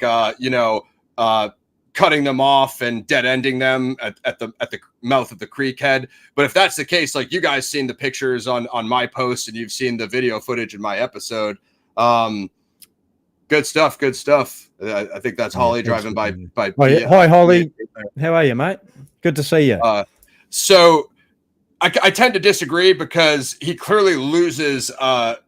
cutting them off and dead ending them at the mouth of the creek head. But if that's the case, like, you guys seen the pictures on my post, and you've seen the video footage in my episode. Good stuff. I think that's Holly driving by. Hi, Holly. How are you, mate? Good to see you. So I tend to disagree, because he clearly loses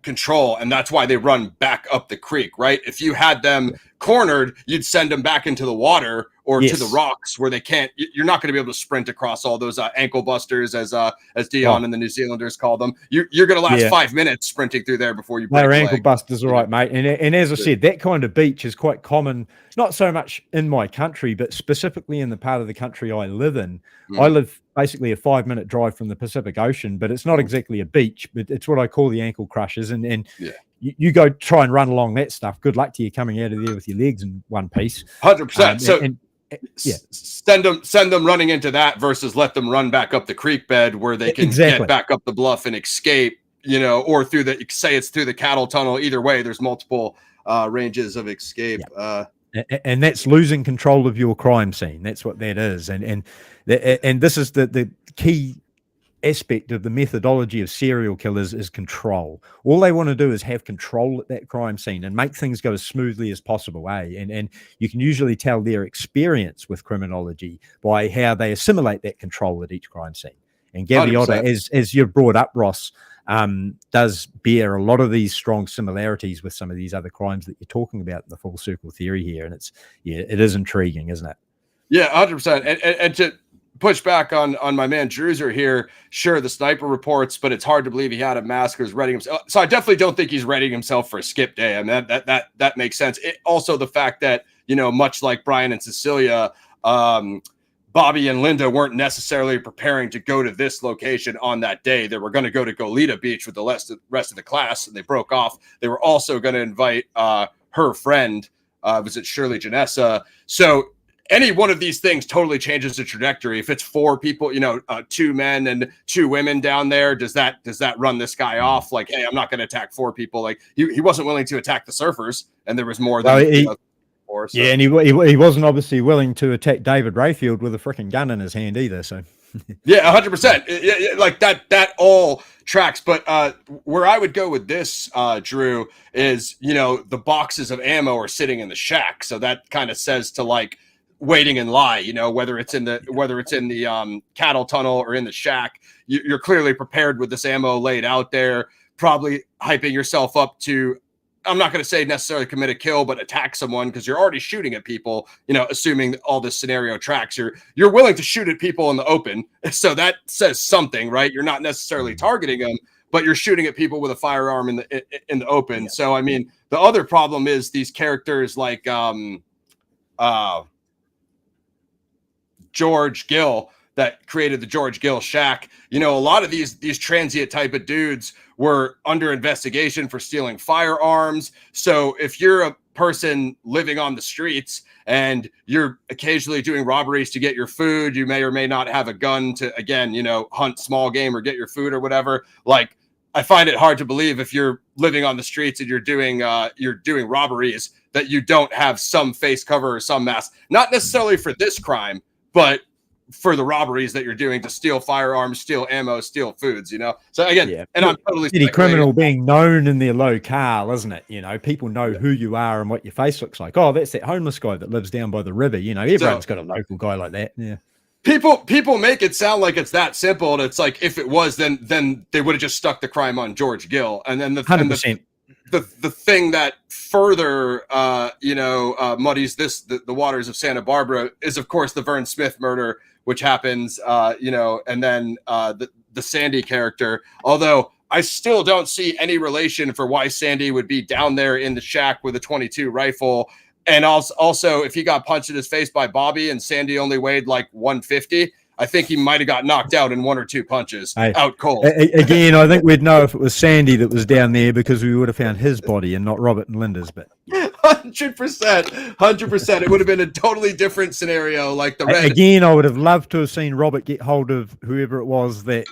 control, and that's why they run back up the creek, right? If you had them cornered, you'd send them back into the water or to the rocks where they can't. You're not going to be able to sprint across all those ankle busters, as Dion and the New Zealanders call them. You're going to last 5 minutes sprinting through there before you break They're a ankle leg. busters, all right, mate. And as I said, that kind of beach is quite common, not so much in my country, but specifically in the part of the country I live in. I live basically a 5-minute drive from the Pacific Ocean, but it's not exactly a beach, but it's what I call the ankle crushers. And you go try and run along that stuff. Good luck to you coming out of there with your legs in one piece. 100%. Send them running into that versus let them run back up the creek bed where they can get back up the bluff and escape, you know, or through the cattle tunnel. Either way, there's multiple ranges of escape. And that's losing control of your crime scene. That's what that is. And this is the key aspect of the methodology of serial killers, is control. All they want to do is have control at that crime scene and make things go as smoothly as possible. And you can usually tell their experience with criminology by how they assimilate that control at each crime scene. And Gaviota, as you brought up, Ross, does bear a lot of these strong similarities with some of these other crimes that you're talking about in the full circle theory here. And it is intriguing, isn't it? Yeah, 100%. And to push back on my man Druser here, sure, the sniper reports, but it's hard to believe he had a mask or was readying himself. So I definitely don't think he's readying himself for a skip day. I mean, that makes sense. Also, the fact that, much like Brian and Cecilia, Bobby and Linda weren't necessarily preparing to go to this location on that day. They were going to go to Goleta Beach with the rest of the class, and they broke off. They were also going to invite her friend, was it Shirley Janessa? So any one of these things totally changes the trajectory. If it's 4 people, 2 men and 2 women down there, does that run this guy off? Like, hey, I'm not going to attack 4 people. Like he wasn't willing to attack the surfers, and there was more than. So. Yeah, and he wasn't obviously willing to attack David Rayfield with a freaking gun in his hand either. So, yeah, 100%. Like that all tracks. But where I would go with this, Drew, is the boxes of ammo are sitting in the shack, so that kind of says to like waiting in lie. Whether it's in the cattle tunnel or in the shack, you're clearly prepared with this ammo laid out there, probably hyping yourself up to. I'm not going to say necessarily commit a kill, but attack someone because you're already shooting at people, assuming that all this scenario tracks. You're willing to shoot at people in the open. So that says something, right? You're not necessarily targeting them, but you're shooting at people with a firearm in the open. Yeah. So, I mean, the other problem is these characters like George Gill that created the George Gill shack. A lot of these transient type of dudes were under investigation for stealing firearms. So if you're a person living on the streets and you're occasionally doing robberies to get your food, you may or may not have a gun to, again, hunt small game or get your food or whatever. Like, I find it hard to believe if you're living on the streets and you're doing robberies that you don't have some face cover or some mask, not necessarily for this crime, but for the robberies that you're doing to steal firearms, steal ammo, steal foods, So again, and I'm totally any criminal being known in their locale, isn't it? People know who you are and what your face looks like. Oh, that's that homeless guy that lives down by the river. Everyone's got a local guy like that. Yeah. People make it sound like it's that simple, and it's like if it was, then they would have just stuck the crime on George Gill, and then the 100%. The thing that further muddies the waters of Santa Barbara is, of course, the Vern Smith murder, which happens, and then the Sandy character. Although I still don't see any relation for why Sandy would be down there in the shack with a .22 rifle. And also, if he got punched in his face by Bobby and Sandy only weighed like 150, I think he might have got knocked out in 1 or 2 punches, out cold. Again, I think we'd know if it was Sandy that was down there because we would have found his body and not Robert and Linda's. But 100%. It would have been a totally different scenario. Like the red. Again, I would have loved to have seen Robert get hold of whoever it was that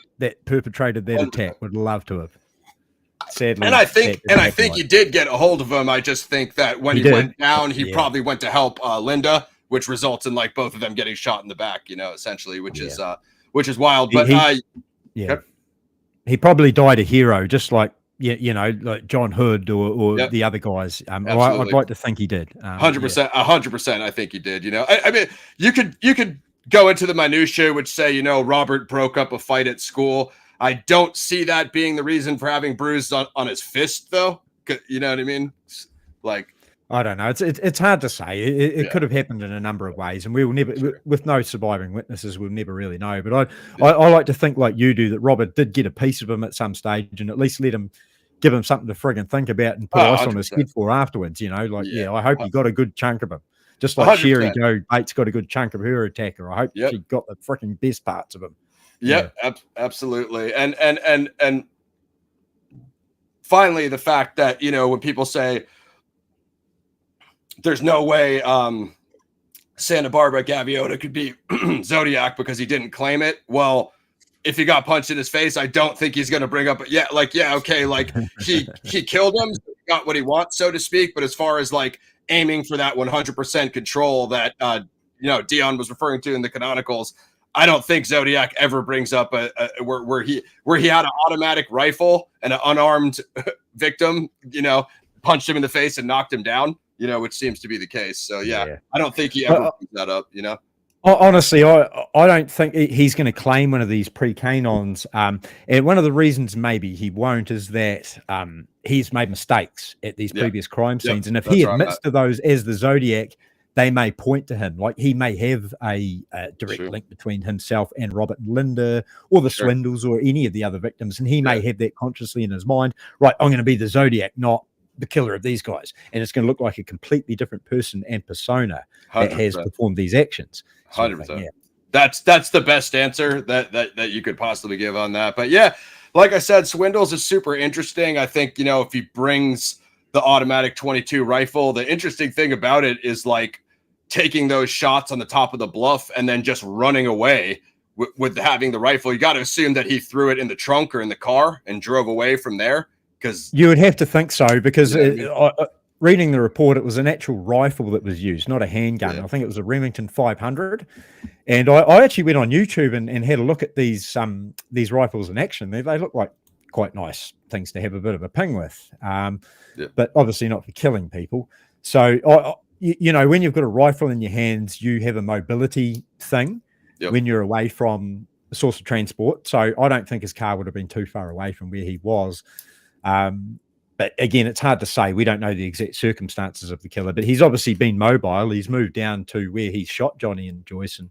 perpetrated that attack. Would love to have. Sadly, and I think he did get a hold of him. I just think that when he went down, he probably went to help Linda, which results in like both of them getting shot in the back, essentially, which is wild. But he probably died a hero, just like like John Hood or the other guys. I'd like to think he did. 100%, 100%. I think he did. I mean, you could go into the minutiae, which say Robert broke up a fight at school. I don't see that being the reason for having bruises on his fist, though. You know what I mean? Like, I don't know. It's hard to say. It could have happened in a number of ways, and we will never, with no surviving witnesses, we'll never really know. But I like to think like you do that Robert did get a piece of him at some stage, and at least give him something to friggin' think about and put ice 100%. On his head for afterwards. I hope he got a good chunk of him, just like 100%. Sherry Joe Bates got a good chunk of her attacker. I hope she got the freaking best parts of him. Absolutely. And finally, the fact that, when people say there's no way Santa Barbara Gaviota could be Zodiac because he didn't claim it. Well, if he got punched in his face, I don't think he's going to bring up, okay. Like he killed him, got what he wants, so to speak. But as far as like aiming for that 100% control that, Dion was referring to in the canonicals, I don't think Zodiac ever brings up where he had an automatic rifle and an unarmed victim, punched him in the face and knocked him down, which seems to be the case. So I don't think he ever brings that up, Honestly, I don't think he's going to claim one of these pre-canons. And one of the reasons maybe he won't is that he's made mistakes at these Yeah. previous crime Yep. scenes. And if That's he where I'm admits at. to those as the Zodiac, they may point to him. Like he may have a direct True. link between himself and Robert and Linda or the Sure. Swindles or any of the other victims. And he may Yeah. have that consciously in his mind. Right, I'm going to be the Zodiac, not the killer of these guys. And it's going to look like a completely different person and persona that has 100%. performed these actions. Sort of 100%. thing, yeah. That's the best answer that you could possibly give on that. But yeah, like I said, Swindles is super interesting. I think, you know, if he brings the automatic 22 rifle, the interesting thing about it is like taking those shots on the top of the bluff and then just running away with having the rifle. You got to assume that he threw it in the trunk or in the car and drove away from there, because you would have to think so, because you know reading the report, it was an actual rifle that was used, not a handgun. Yeah. I think it was a Remington 500. And I actually went on YouTube and had a look at these rifles in action. They look like quite nice things to have a bit of a ping with, but obviously not for killing people. So, you know, when you've got a rifle in your hands, you have a mobility thing when you're away from the source of transport. So I don't think his car would have been too far away from where he was. But again, it's hard to say. We don't know the exact circumstances of the killer, but he's obviously been mobile. He's moved down to where he shot Johnny and Joyce and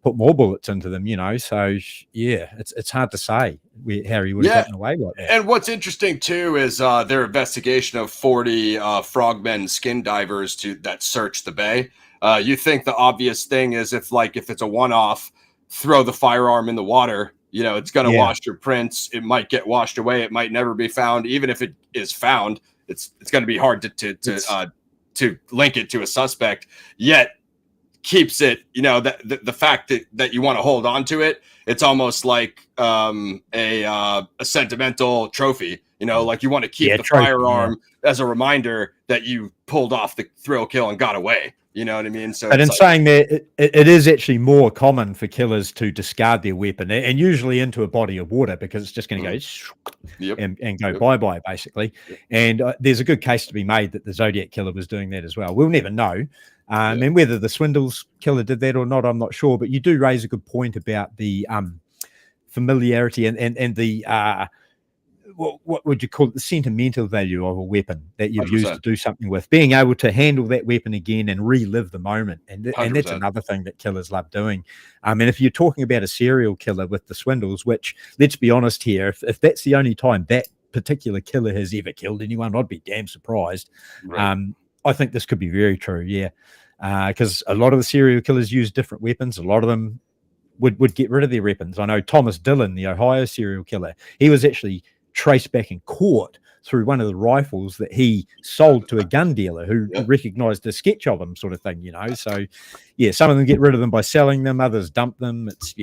put more bullets into them, you know. So yeah, it's hard to say how he would have gotten away like that. And what's interesting too is their investigation of 40 frogmen skin divers that searched the bay. You think the obvious thing is if it's a one-off, throw the firearm in the water. You know, it's going to wash your prints. It might get washed away. It might never be found. Even if it is found, it's going to be hard to link it to a suspect. Yet keeps it, you know, the fact that you want to hold on to it. It's almost like a sentimental trophy. You know, like you want to keep the firearm as a reminder that you pulled off the thrill kill and got away. You know what I mean? So, but in saying that, it is actually more common for killers to discard their weapon, and usually into a body of water, because it's just going to go and go bye-bye, basically. And there's a good case to be made that the Zodiac killer was doing that as well. We'll never know. And whether the Swindles killer did that or not, I'm not sure. But you do raise a good point about the familiarity and the what would you call it, the sentimental value of a weapon that you've 100%. used to do something with, being able to handle that weapon again and relive the moment. And that's another thing that killers love doing. And if you're talking about a serial killer with the Swindles, which, let's be honest here, if that's the only time that particular killer has ever killed anyone, I'd be damn surprised. I think this could be very true, because a lot of the serial killers use different weapons. A lot of them would get rid of their weapons. I know Thomas Dillon, the Ohio serial killer, he was actually traced back in court through one of the rifles that he sold to a gun dealer who recognized a sketch of him, sort of thing, you know. So yeah, some of them get rid of them by selling them, others dump them. It's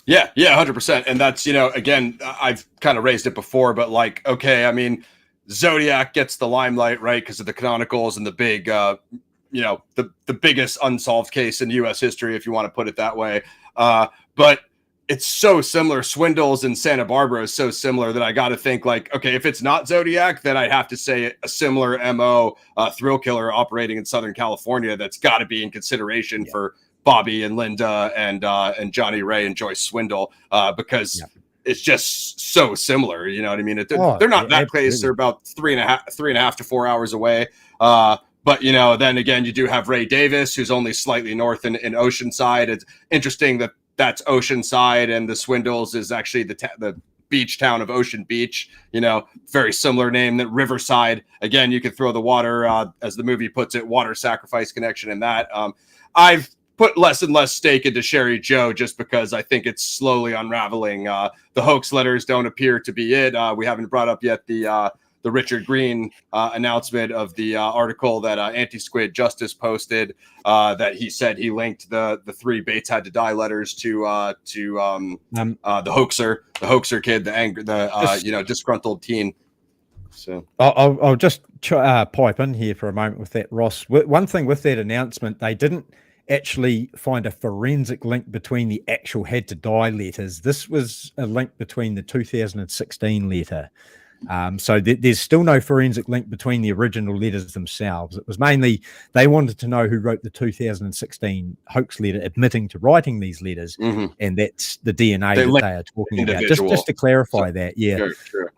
100%. And that's, you know, again, I've kind of raised it before, but like, okay, I mean, Zodiac gets the limelight, right, because of the canonicals and the big you know, the biggest unsolved case in US history, if you want to put it that way. But it's so similar. Swindles in Santa Barbara is so similar that I got to think like, okay, if it's not Zodiac, then I'd have to say a similar MO thrill killer operating in Southern California. That's got to be in consideration for Bobby and Linda and Johnny Ray and Joyce Swindle, because it's just so similar. You know what I mean? They're not that close. They're about 3.5 to 4 hours away. But, you know, then again, you do have Ray Davis, who's only slightly north in Oceanside. It's interesting that that's Oceanside, and the Swindles is actually the beach town of Ocean Beach. You know, very similar name. That Riverside, again, you could throw the water, as the movie puts it, water sacrifice connection in that. I've put less and less stake into Sherry Joe just because I think it's slowly unraveling. The hoax letters don't appear to be it. We haven't brought up yet the Richard Green announcement of the article that Anti-Squid Justice posted, that he said he linked the 3 Bates Had to Die letters to the hoaxer kid, the disgruntled teen. So I'll just pipe in here for a moment with that, Ross. One thing with that announcement, they didn't actually find a forensic link between the actual Had to Die letters. This was a link between the 2016 letter So there's still no forensic link between the original letters themselves. It was mainly they wanted to know who wrote the 2016 hoax letter admitting to writing these letters, and that's the DNA that they are talking about. Just to clarify that, yeah. Sure.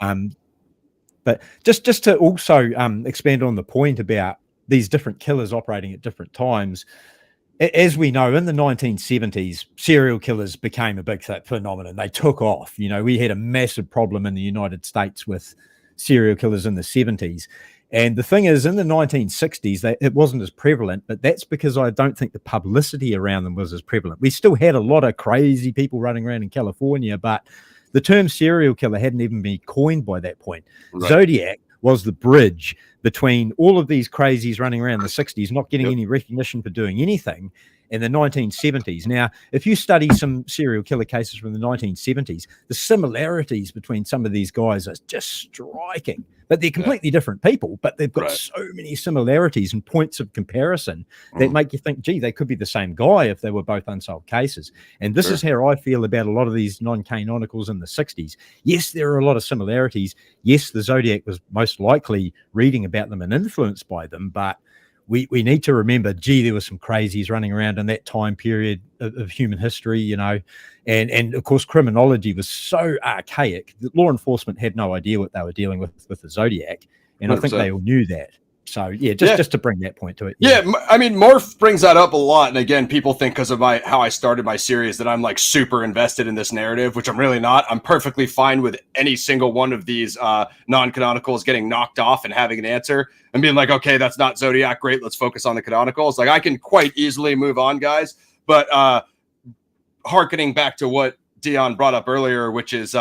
But just to also expand on the point about these different killers operating at different times, as we know, in the 1970s, serial killers became a big phenomenon. They took off. You know, we had a massive problem in the United States with serial killers in the 70s. And the thing is, in the 1960s, it wasn't as prevalent, but that's because I don't think the publicity around them was as prevalent. We still had a lot of crazy people running around in California, but the term serial killer hadn't even been coined by that point. Right. Zodiac was the bridge between all of these crazies running around in the 60s, not getting any recognition for doing anything, in the 1970s. Now, if you study some serial killer cases from the 1970s, the similarities between some of these guys are just striking. But they're completely different people, but they've got so many similarities and points of comparison that make you think, gee, they could be the same guy if they were both unsolved cases. And this is how I feel about a lot of these non-canonicals in the 60s. Yes, there are a lot of similarities. Yes, the Zodiac was most likely reading about them and influenced by them, but we need to remember, gee, there were some crazies running around in that time period of human history, you know, and of course, criminology was so archaic that law enforcement had no idea what they were dealing with the Zodiac, and 100%. I think they all knew that. So yeah, just to bring that point to it. Yeah, I mean, Morph brings that up a lot, and again, people think because of how I started my series that I'm like super invested in this narrative, which I'm really not. I'm perfectly fine with any single one of these non-canonicals getting knocked off and having an answer and being like, okay, that's not Zodiac, great, let's focus on the canonicals. Like I can quite easily move on, guys. But hearkening back to what Dion brought up earlier, which is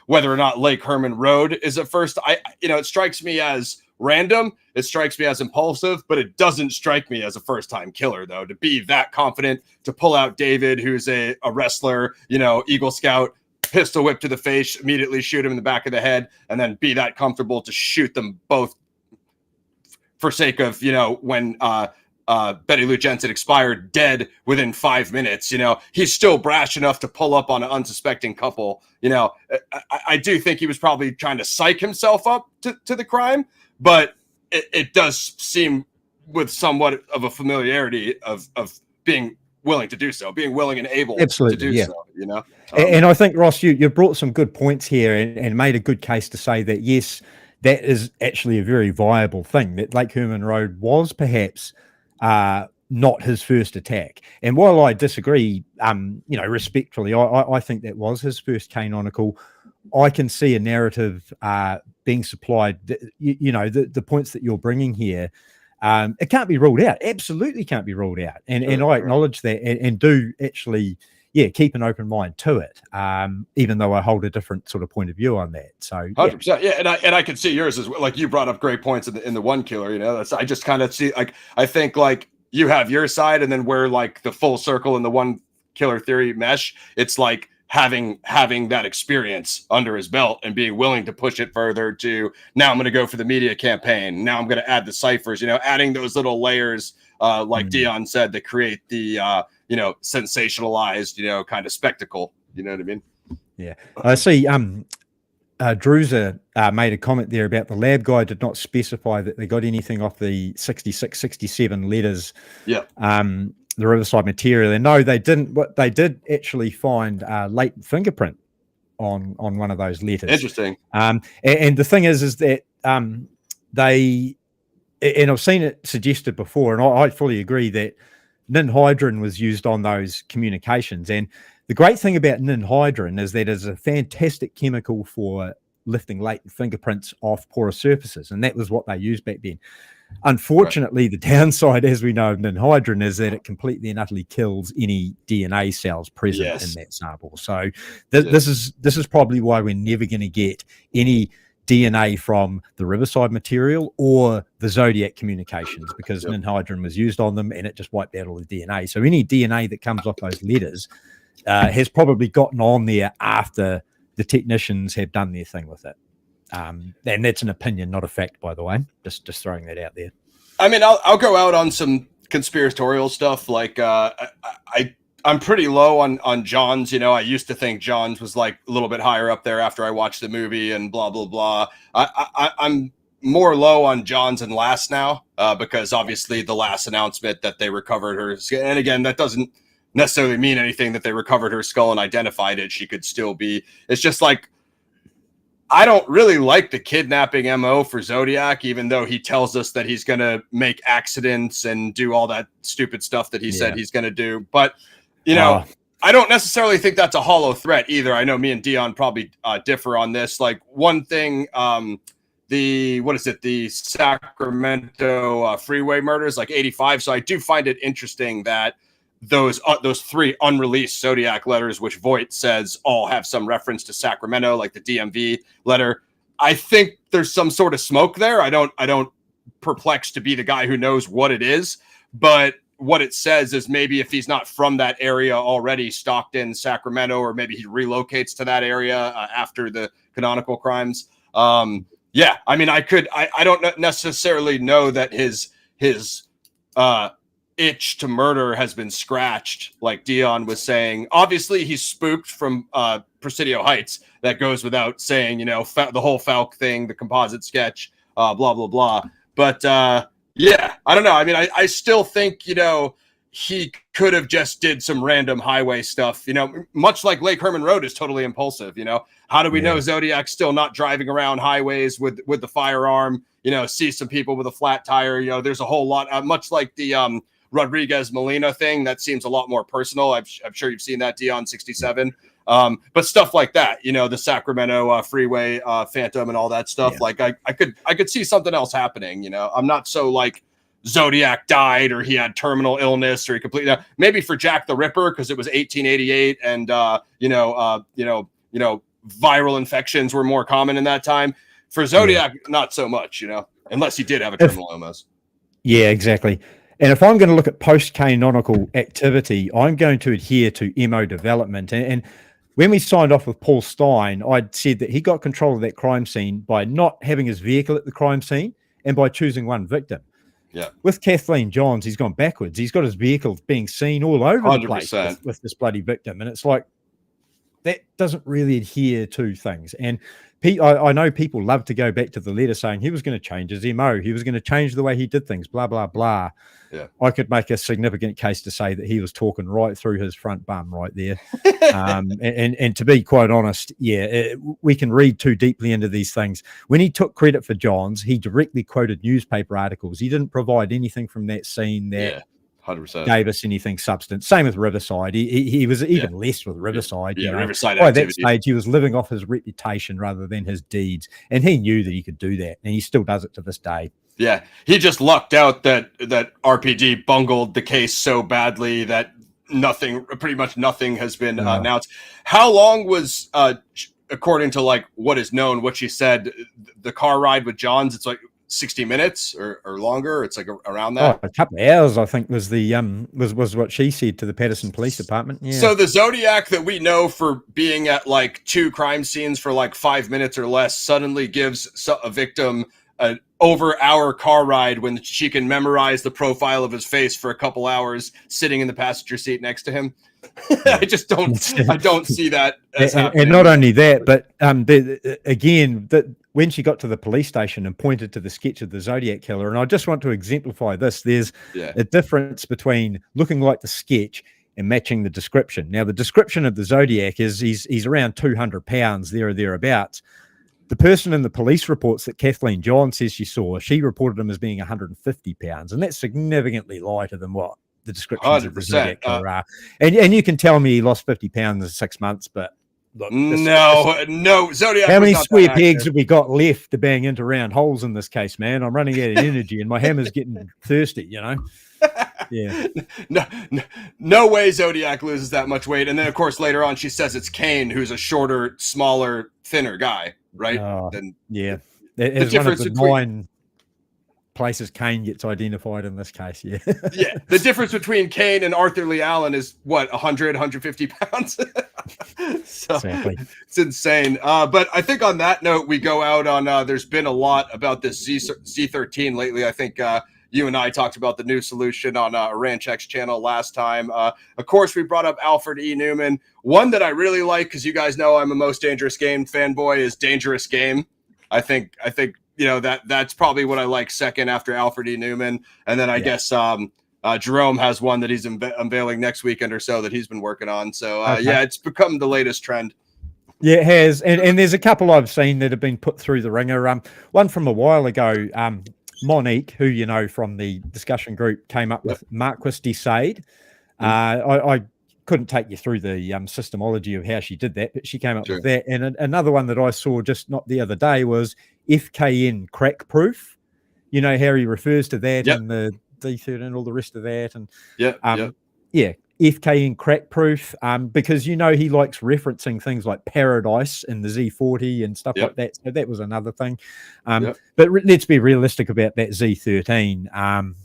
whether or not Lake Herman Road is at first, it strikes me as random. It strikes me as impulsive, but it doesn't strike me as a first-time killer, though, to be that confident, to pull out David, who's a wrestler, Eagle Scout, pistol whip to the face, immediately shoot him in the back of the head, and then be that comfortable to shoot them both for sake of, when Betty Lou Jensen expired dead within 5 minutes. He's still brash enough to pull up on an unsuspecting couple. I do think he was probably trying to psych himself up to the crime, but it does seem with somewhat of a familiarity of being willing to do so, being willing and able to do so, and I think, Ross, you brought some good points here and made a good case to say that, yes, that is actually a very viable thing, that Lake Herman Road was perhaps not his first attack. And while I disagree, respectfully, I think that was his first canonical. I can see a narrative being supplied, the points that you're bringing here. It can't be ruled out. Absolutely can't be ruled out. And I acknowledge that and do actually, keep an open mind to it, even though I hold a different sort of point of view on that. So 100%. Yeah. And I can see yours as well. Like you brought up great points in the one killer, I just kind of see, like, I think like you have your side and then where like the full circle and the one killer theory mesh, it's like having that experience under his belt and being willing to push it further to now I'm going to go for the media campaign. Now I'm going to add the ciphers, adding those little layers, like Dion said, that create the, sensationalized, kind of spectacle. You know what I mean? Yeah. I see. Druza made a comment there about the lab guy did not specify that they got anything off the 66, 67 letters. Yeah. The Riverside material. And no, they didn't. What they did actually find a latent fingerprint on one of those letters. Interesting. And the thing is that they, and I've seen it suggested before, and I fully agree that ninhydrin was used on those communications. And the great thing about ninhydrin is that it's a fantastic chemical for lifting latent fingerprints off porous surfaces, and that was what they used back then. Unfortunately, the downside, as we know, of ninhydrin is that it completely and utterly kills any DNA cells present in that sample. So this is probably why we're never going to get any DNA from the Riverside material or the Zodiac communications, because ninhydrin was used on them and it just wiped out all the DNA. So any DNA that comes off those letters has probably gotten on there after the technicians have done their thing with it. And that's an opinion, not a fact, by the way. Just throwing that out there. I mean, I'll go out on some conspiratorial stuff. Like I I'm pretty low on Johns. You know, I used to think Johns was like a little bit higher up there after I watched the movie and blah blah blah. I'm more low on Johns and Lass now because obviously the last announcement that they recovered her, and again that doesn't necessarily mean anything that they recovered her skull and identified it. She could still be. It's just like I don't really like the kidnapping MO for Zodiac, even though he tells us that he's going to make accidents and do all that stupid stuff that he said he's going to do. But, you know, I don't necessarily think that's a hollow threat either. I know me and Dion probably differ on this. Like one thing, the Sacramento freeway murders, like 85. So I do find it interesting that those 3 unreleased Zodiac letters, which Voight says all have some reference to Sacramento, like the DMV letter. I think there's some sort of smoke there. I don't perplex to be the guy who knows what it is, but what it says is maybe if he's not from that area already, Stockton, Sacramento, or maybe he relocates to that area after the canonical crimes. Yeah, I mean, I don't necessarily know that his itch to murder has been scratched, like Dion was saying. Obviously, he's spooked from Presidio Heights. That goes without saying, you know, the whole Falk thing, the composite sketch, blah, blah, blah. But yeah, I don't know. I mean, I still think, you know, he could have just did some random highway stuff, you know, much like Lake Herman Road is totally impulsive. You know, how do we know Zodiac's still not driving around highways with the firearm, you know, see some people with a flat tire? You know, there's a whole lot, much like the Rodriguez Molina thing. That seems a lot more personal. I'm sure you've seen that, Dion 67. But stuff like that, you know, the Sacramento freeway phantom and all that stuff. Like I could see something else happening. You know, I'm not so like Zodiac died or he had terminal illness or he completely, maybe for Jack the Ripper, because it was 1888 and viral infections were more common in that time. For Zodiac, not so much, you know, unless he did have a terminal illness. Yeah, exactly. And if I'm going to look at post-canonical activity, I'm going to adhere to MO development. And when we signed off with Paul Stein, I'd said that he got control of that crime scene by not having his vehicle at the crime scene and by choosing one victim. Yeah. With Kathleen Johns, he's gone backwards. He's got his vehicle being seen all over 100%. The place with this bloody victim. And it's like, that doesn't really adhere to things. And I know people love to go back to the letter saying he was going to change his MO. He was going to change the way he did things, blah, blah, blah. Yeah. I could make a significant case to say that he was talking right through his front bum right there. And to be quite honest, we can read too deeply into these things. When he took credit for Johns, he directly quoted newspaper articles. He didn't provide anything from that scene that 100%. Gave us anything substance. Same with Riverside. He was even less with Riverside. You know? Riverside by that stage, he was living off his reputation rather than his deeds, and he knew that he could do that, and he still does it to this day. Yeah, he just lucked out that RPD bungled the case so badly that pretty much nothing has been announced. How long was, according to like what is known, what she said, the car ride with Johns? It's like 60 minutes or longer. It's like around that. A couple of hours, I think, was the was what she said to the Patterson Police Department. Yeah. So the Zodiac that we know for being at like 2 crime scenes for like 5 minutes or less suddenly gives a victim an over-hour car ride when she can memorize the profile of his face for a couple hours sitting in the passenger seat next to him. I just don't see that as happening. And not only that, but when she got to the police station and pointed to the sketch of the Zodiac killer, and I just want to exemplify this, there's a difference between looking like the sketch and matching the description. Now, the description of the Zodiac is he's around 200 pounds, there or thereabouts. The person in the police reports that Kathleen John says she saw, she reported him as being 150 pounds, and that's significantly lighter than what the descriptions of the Zodiac killer are. And you can tell me he lost 50 pounds in 6 months, but look, no, Zodiac. How many square pegs have we got left to bang into round holes in this case, man? I'm running out of energy, and my hammer's getting thirsty. You know. Yeah. No way Zodiac loses that much weight. And then, of course, later on, she says it's Kane, who's a shorter, smaller, thinner guy, right? The difference between 9 places Kane gets identified in this case. Yeah. Yeah. The difference between Kane and Arthur Lee Allen is what, 100, 150 pounds? So exactly. It's insane. But I think on that note, we go out on, there's been a lot about this Z13 lately. I think, you and I talked about the new solution on Ranch X channel last time. Of course, we brought up Alfred E. Newman. One that I really like, because you guys know I'm a Most Dangerous Game fanboy, is Dangerous Game. I think that's probably what I like second after Alfred E. Newman, and then I guess Jerome has one that he's unveiling next weekend or so that he's been working on. So it's become the latest trend. Yeah, it has, and there's a couple I've seen that have been put through the ringer. One from a while ago, Monique, who you know from the discussion group, came up with Marquis de Sade. I couldn't take you through the systemology of how she did that, but she came up with that. And another one that I saw just not the other day was FKN crack proof. You know how he refers to that in the D13 and all the rest of that, and FKN crack proof, because he likes referencing things like Paradise and the Z40 and stuff like that. So that was another thing. But let's be realistic about that Z13.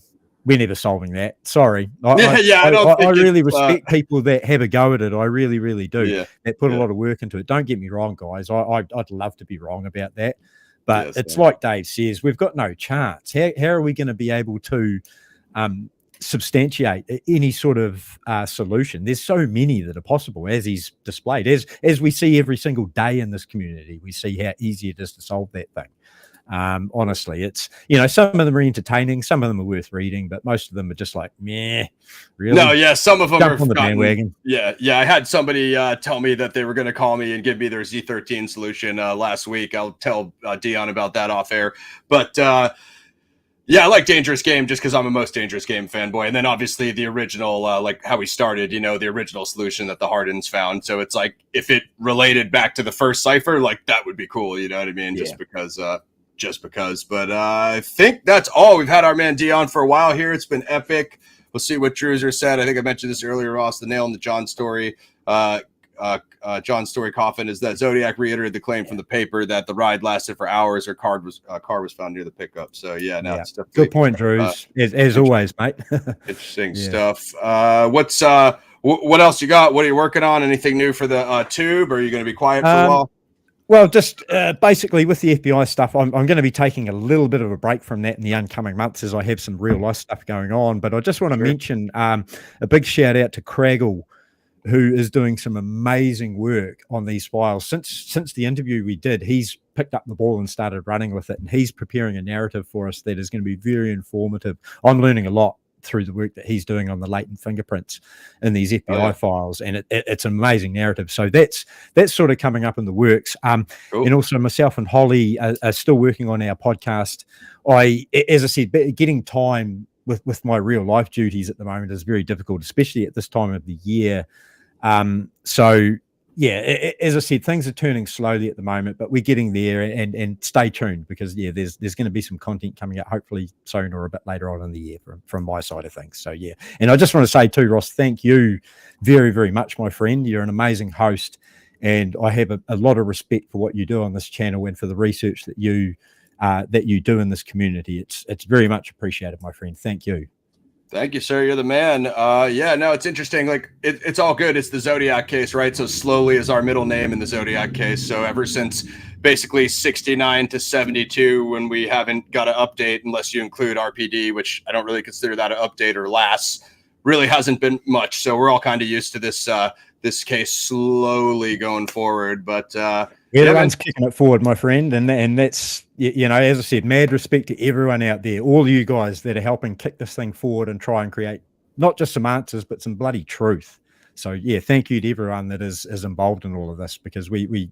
We're never solving that. Sorry. I really respect people that have a go at it. I really, really do. Yeah. That put a lot of work into it. Don't get me wrong, guys. I'd love to be wrong about that. But it's like Dave says, we've got no chance. How are we going to be able to substantiate any sort of solution? There's so many that are possible, as he's displayed, as we see every single day in this community. We see how easy it is to solve that thing. Honestly, it's some of them are entertaining, some of them are worth reading, but most of them are just like meh. Really? No, some of them are on the bandwagon. I had somebody tell me that they were going to call me and give me their Z13 solution last week. I'll tell Dion about that off air, but I like Dangerous Game just because I'm a Most Dangerous Game fanboy. And then obviously the original, like how we started, the original solution that the Hardens found. So it's like, if it related back to the first cipher, like that would be cool. You know what I mean? Just because. But I think that's all. We've had our man Dion for a while here. It's been epic. We'll see what Druser said. I think I mentioned this earlier, Ross, the nail in the John story. John Story coffin is that Zodiac reiterated the claim from the paper that the ride lasted for hours. Her car was found near the pickup. So it's definitely good point, Drews. As always, mate. Interesting stuff. What else you got? What are you working on? Anything new for the tube? Or are you going to be quiet for a while? Well, just basically with the FBI stuff, I'm going to be taking a little bit of a break from that in the oncoming months as I have some real life stuff going on. But I just want to mention a big shout out to Craggle, who is doing some amazing work on these files. Since the interview we did, he's picked up the ball and started running with it, and he's preparing a narrative for us that is going to be very informative. I'm learning a lot through the work that he's doing on the latent fingerprints in these FBI files, and it's an amazing narrative. So that's sort of coming up in the works. Cool. And also myself and Holly are still working on our podcast. As I said, getting time with my real life duties at the moment is very difficult, especially at this time of the year. As I said, things are turning slowly at the moment, but we're getting there, and stay tuned because there's going to be some content coming out hopefully soon or a bit later on in the year from my side of things. So and I just want to say too, Ross, thank you very, very much, my friend. You're an amazing host, and I have a lot of respect for what you do on this channel and for the research that you do in this community. It's very much appreciated, my friend. Thank you. Thank you, sir. You're the man. It's interesting. Like it's all good. It's the Zodiac case, right? So Slowly is our middle name in the Zodiac case. So ever since basically 69 to 72, when we haven't got an update, unless you include RPD, which I don't really consider that an update, or LAS, really hasn't been much. So we're all kind of used to this case slowly going forward. But everyone's kicking it forward, my friend, and that's as I said, mad respect to everyone out there, all you guys that are helping kick this thing forward and try and create not just some answers but some bloody truth. So thank you to everyone that is involved in all of this, because we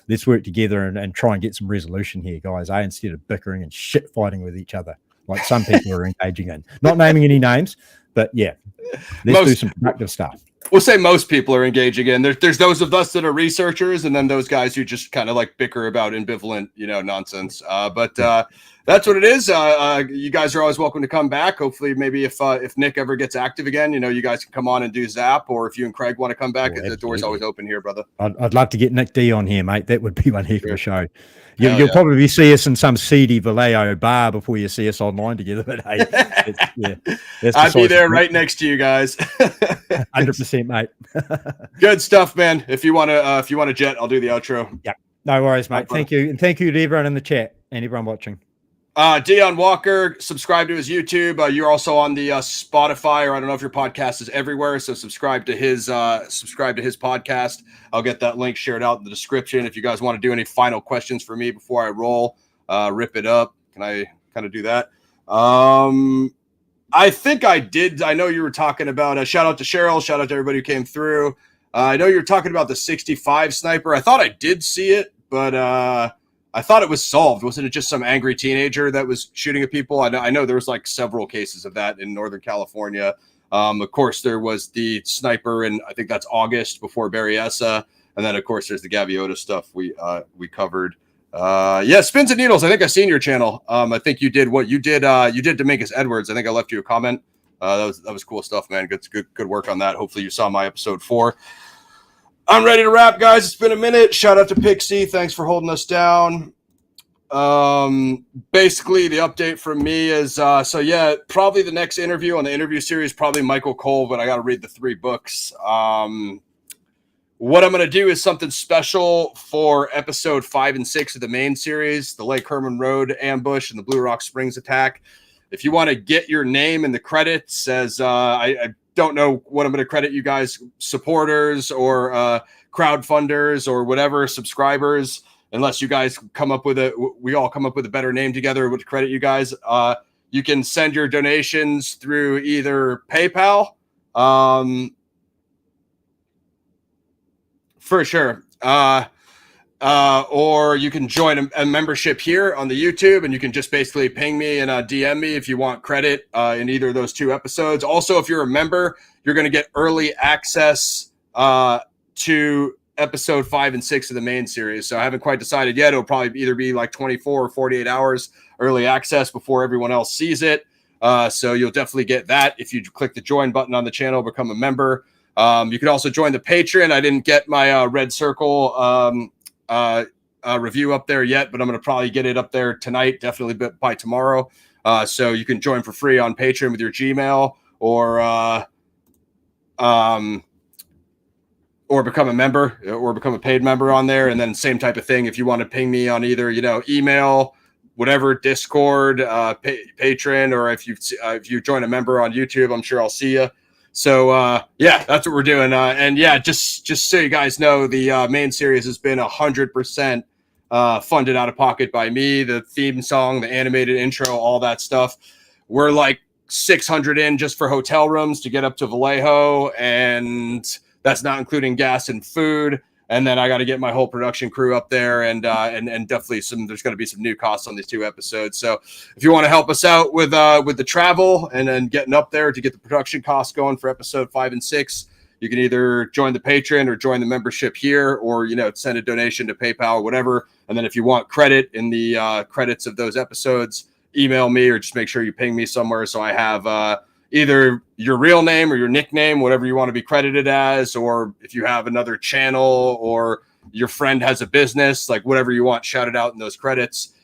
let's work together and try and get some resolution here, guys, instead of bickering and shit fighting with each other like some people are engaging in. Not naming any names, but let's do some productive stuff. We'll say most people are engaging in. There's those of us that are researchers, and then those guys who just kind of like bicker about ambivalent, nonsense. But that's what it is. You guys are always welcome to come back. Hopefully, maybe if Nick ever gets active again, you guys can come on and do Zap, or if you and Craig want to come back, the door's always open here, brother. I'd love to get Nick D on here, mate. That would be one heck of a show. You'll probably see us in some seedy Vallejo bar before you see us online together. But hey, I'd be there right next to you guys. 100%, mate. Good stuff, man. If you want to jet, I'll do the outro. Yep. No worries, mate. Thank you. And thank you to everyone in the chat and everyone watching. Dion Walker, subscribe to his YouTube. You're also on the Spotify, or I don't know if your podcast is everywhere. So subscribe to his podcast. I'll get that link shared out in the description. If you guys want to do any final questions for me before I roll, rip it up. Can I kind of do that? I think I did. I know you were talking about shout out to Cheryl. Shout out to everybody who came through. I know you were talking about the 65 sniper. I thought I did see it, but I thought it was solved. Wasn't it just some angry teenager that was shooting at people? I know there was like several cases of that in Northern California. Of course, there was the sniper, and I think that's August before Berryessa. And then, of course, there's the Gaviota stuff we covered. Spins and Needles. I think I've seen your channel. I think you did what you did. You did Dominguez Edwards. I think I left you a comment. That was cool stuff, man. Good work on that. Hopefully you saw my episode 4. I'm ready to wrap, guys. It's been a minute. Shout out to Pixie. Thanks for holding us down. Basically, the update from me is, probably the next interview on the interview series, probably Michael Cole, but I got to read the 3 books. What I'm going to do is something special for episode 5 and 6 of the main series, the Lake Herman Road ambush and the Blue Rock Springs attack. If you want to get your name in the credits, as I don't know what I'm going to credit you guys, supporters or crowdfunders or whatever, subscribers, unless you guys we all come up with a better name together to credit you guys. You can send your donations through either PayPal, for sure, or you can join a membership here on the YouTube, and you can just basically ping me and DM me if you want credit in either of those 2 episodes. Also, if you're a member, you're going to get early access to episode 5 and 6 of the main series. So I haven't quite decided yet. It'll probably either be like 24 or 48 hours early access before everyone else sees it. So you'll definitely get that if you click the join button on the channel, become a member. You can also join the Patreon. I didn't get my Red Circle review up there yet, but I'm going to probably get it up there tonight, definitely by tomorrow. So you can join for free on Patreon with your Gmail, or become a member or become a paid member on there. And then same type of thing. If you want to ping me on either, email, whatever, Discord, Patreon, or if you join a member on YouTube, I'm sure I'll see you. So, that's what we're doing. Just so you guys know, the main series has been 100% funded out of pocket by me. The theme song, the animated intro, all that stuff. We're like 600 in just for hotel rooms to get up to Vallejo, and that's not including gas and food. And then I got to get my whole production crew up there, and definitely there's going to be some new costs on these 2 episodes. So if you want to help us out with the travel and then getting up there to get the production costs going for episode 5 and 6, you can either join the Patreon or join the membership here, or send a donation to PayPal or whatever. And then if you want credit in the credits of those episodes, email me or just make sure you ping me somewhere so I have either your real name or your nickname, whatever you want to be credited as, or if you have another channel or your friend has a business, like whatever you want, shout it out in those credits.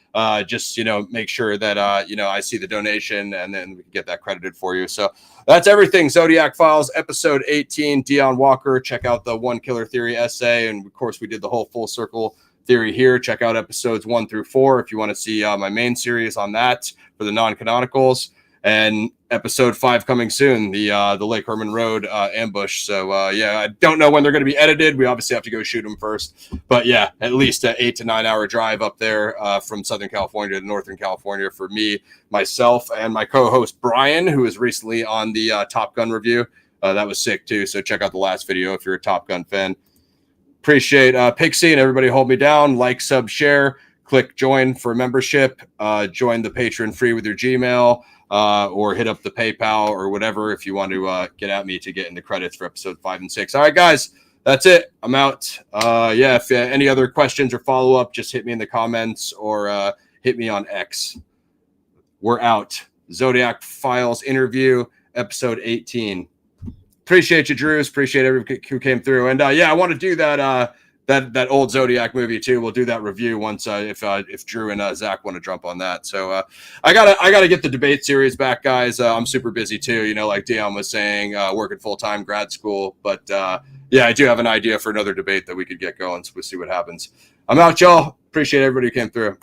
Just make sure that I see the donation, and then we can get that credited for you. So that's everything. Zodiac Files, episode 18, Dion Walker. Check out the One Killer Theory essay, and of course we did the whole Full Circle theory here. Check out episodes 1 through 4 if you want to see my main series on that for the non-canonicals. And episode 5 coming soon, the Lake Herman Road ambush. So I don't know when they're going to be edited. We obviously have to go shoot them first, but at least an 8 to 9 hour drive up there from Southern California to Northern California for me, myself, and my co-host Brian, who was recently on the Top Gun review. That was sick too. So check out the last video if you're a Top Gun fan. Appreciate Pixie and everybody hold me down. Like, sub, share, click join for membership. Join the Patreon free with your Gmail. Or hit up the PayPal or whatever if you want to get at me to get in the credits for episode 5 and 6. All right, guys, that's it. I'm out. If any other questions or follow up, just hit me in the comments or hit me on X. We're out. Zodiac Files interview, episode 18. Appreciate you, Drews. Appreciate everybody who came through. And I want to do that old Zodiac movie too. We'll do that review once if Drew and Zach want to jump on that. So I gotta get the debate series back, guys. I'm super busy too. Like Dion was saying, working full time grad school. But I do have an idea for another debate that we could get going. So we'll see what happens. I'm out, y'all. Appreciate everybody who came through.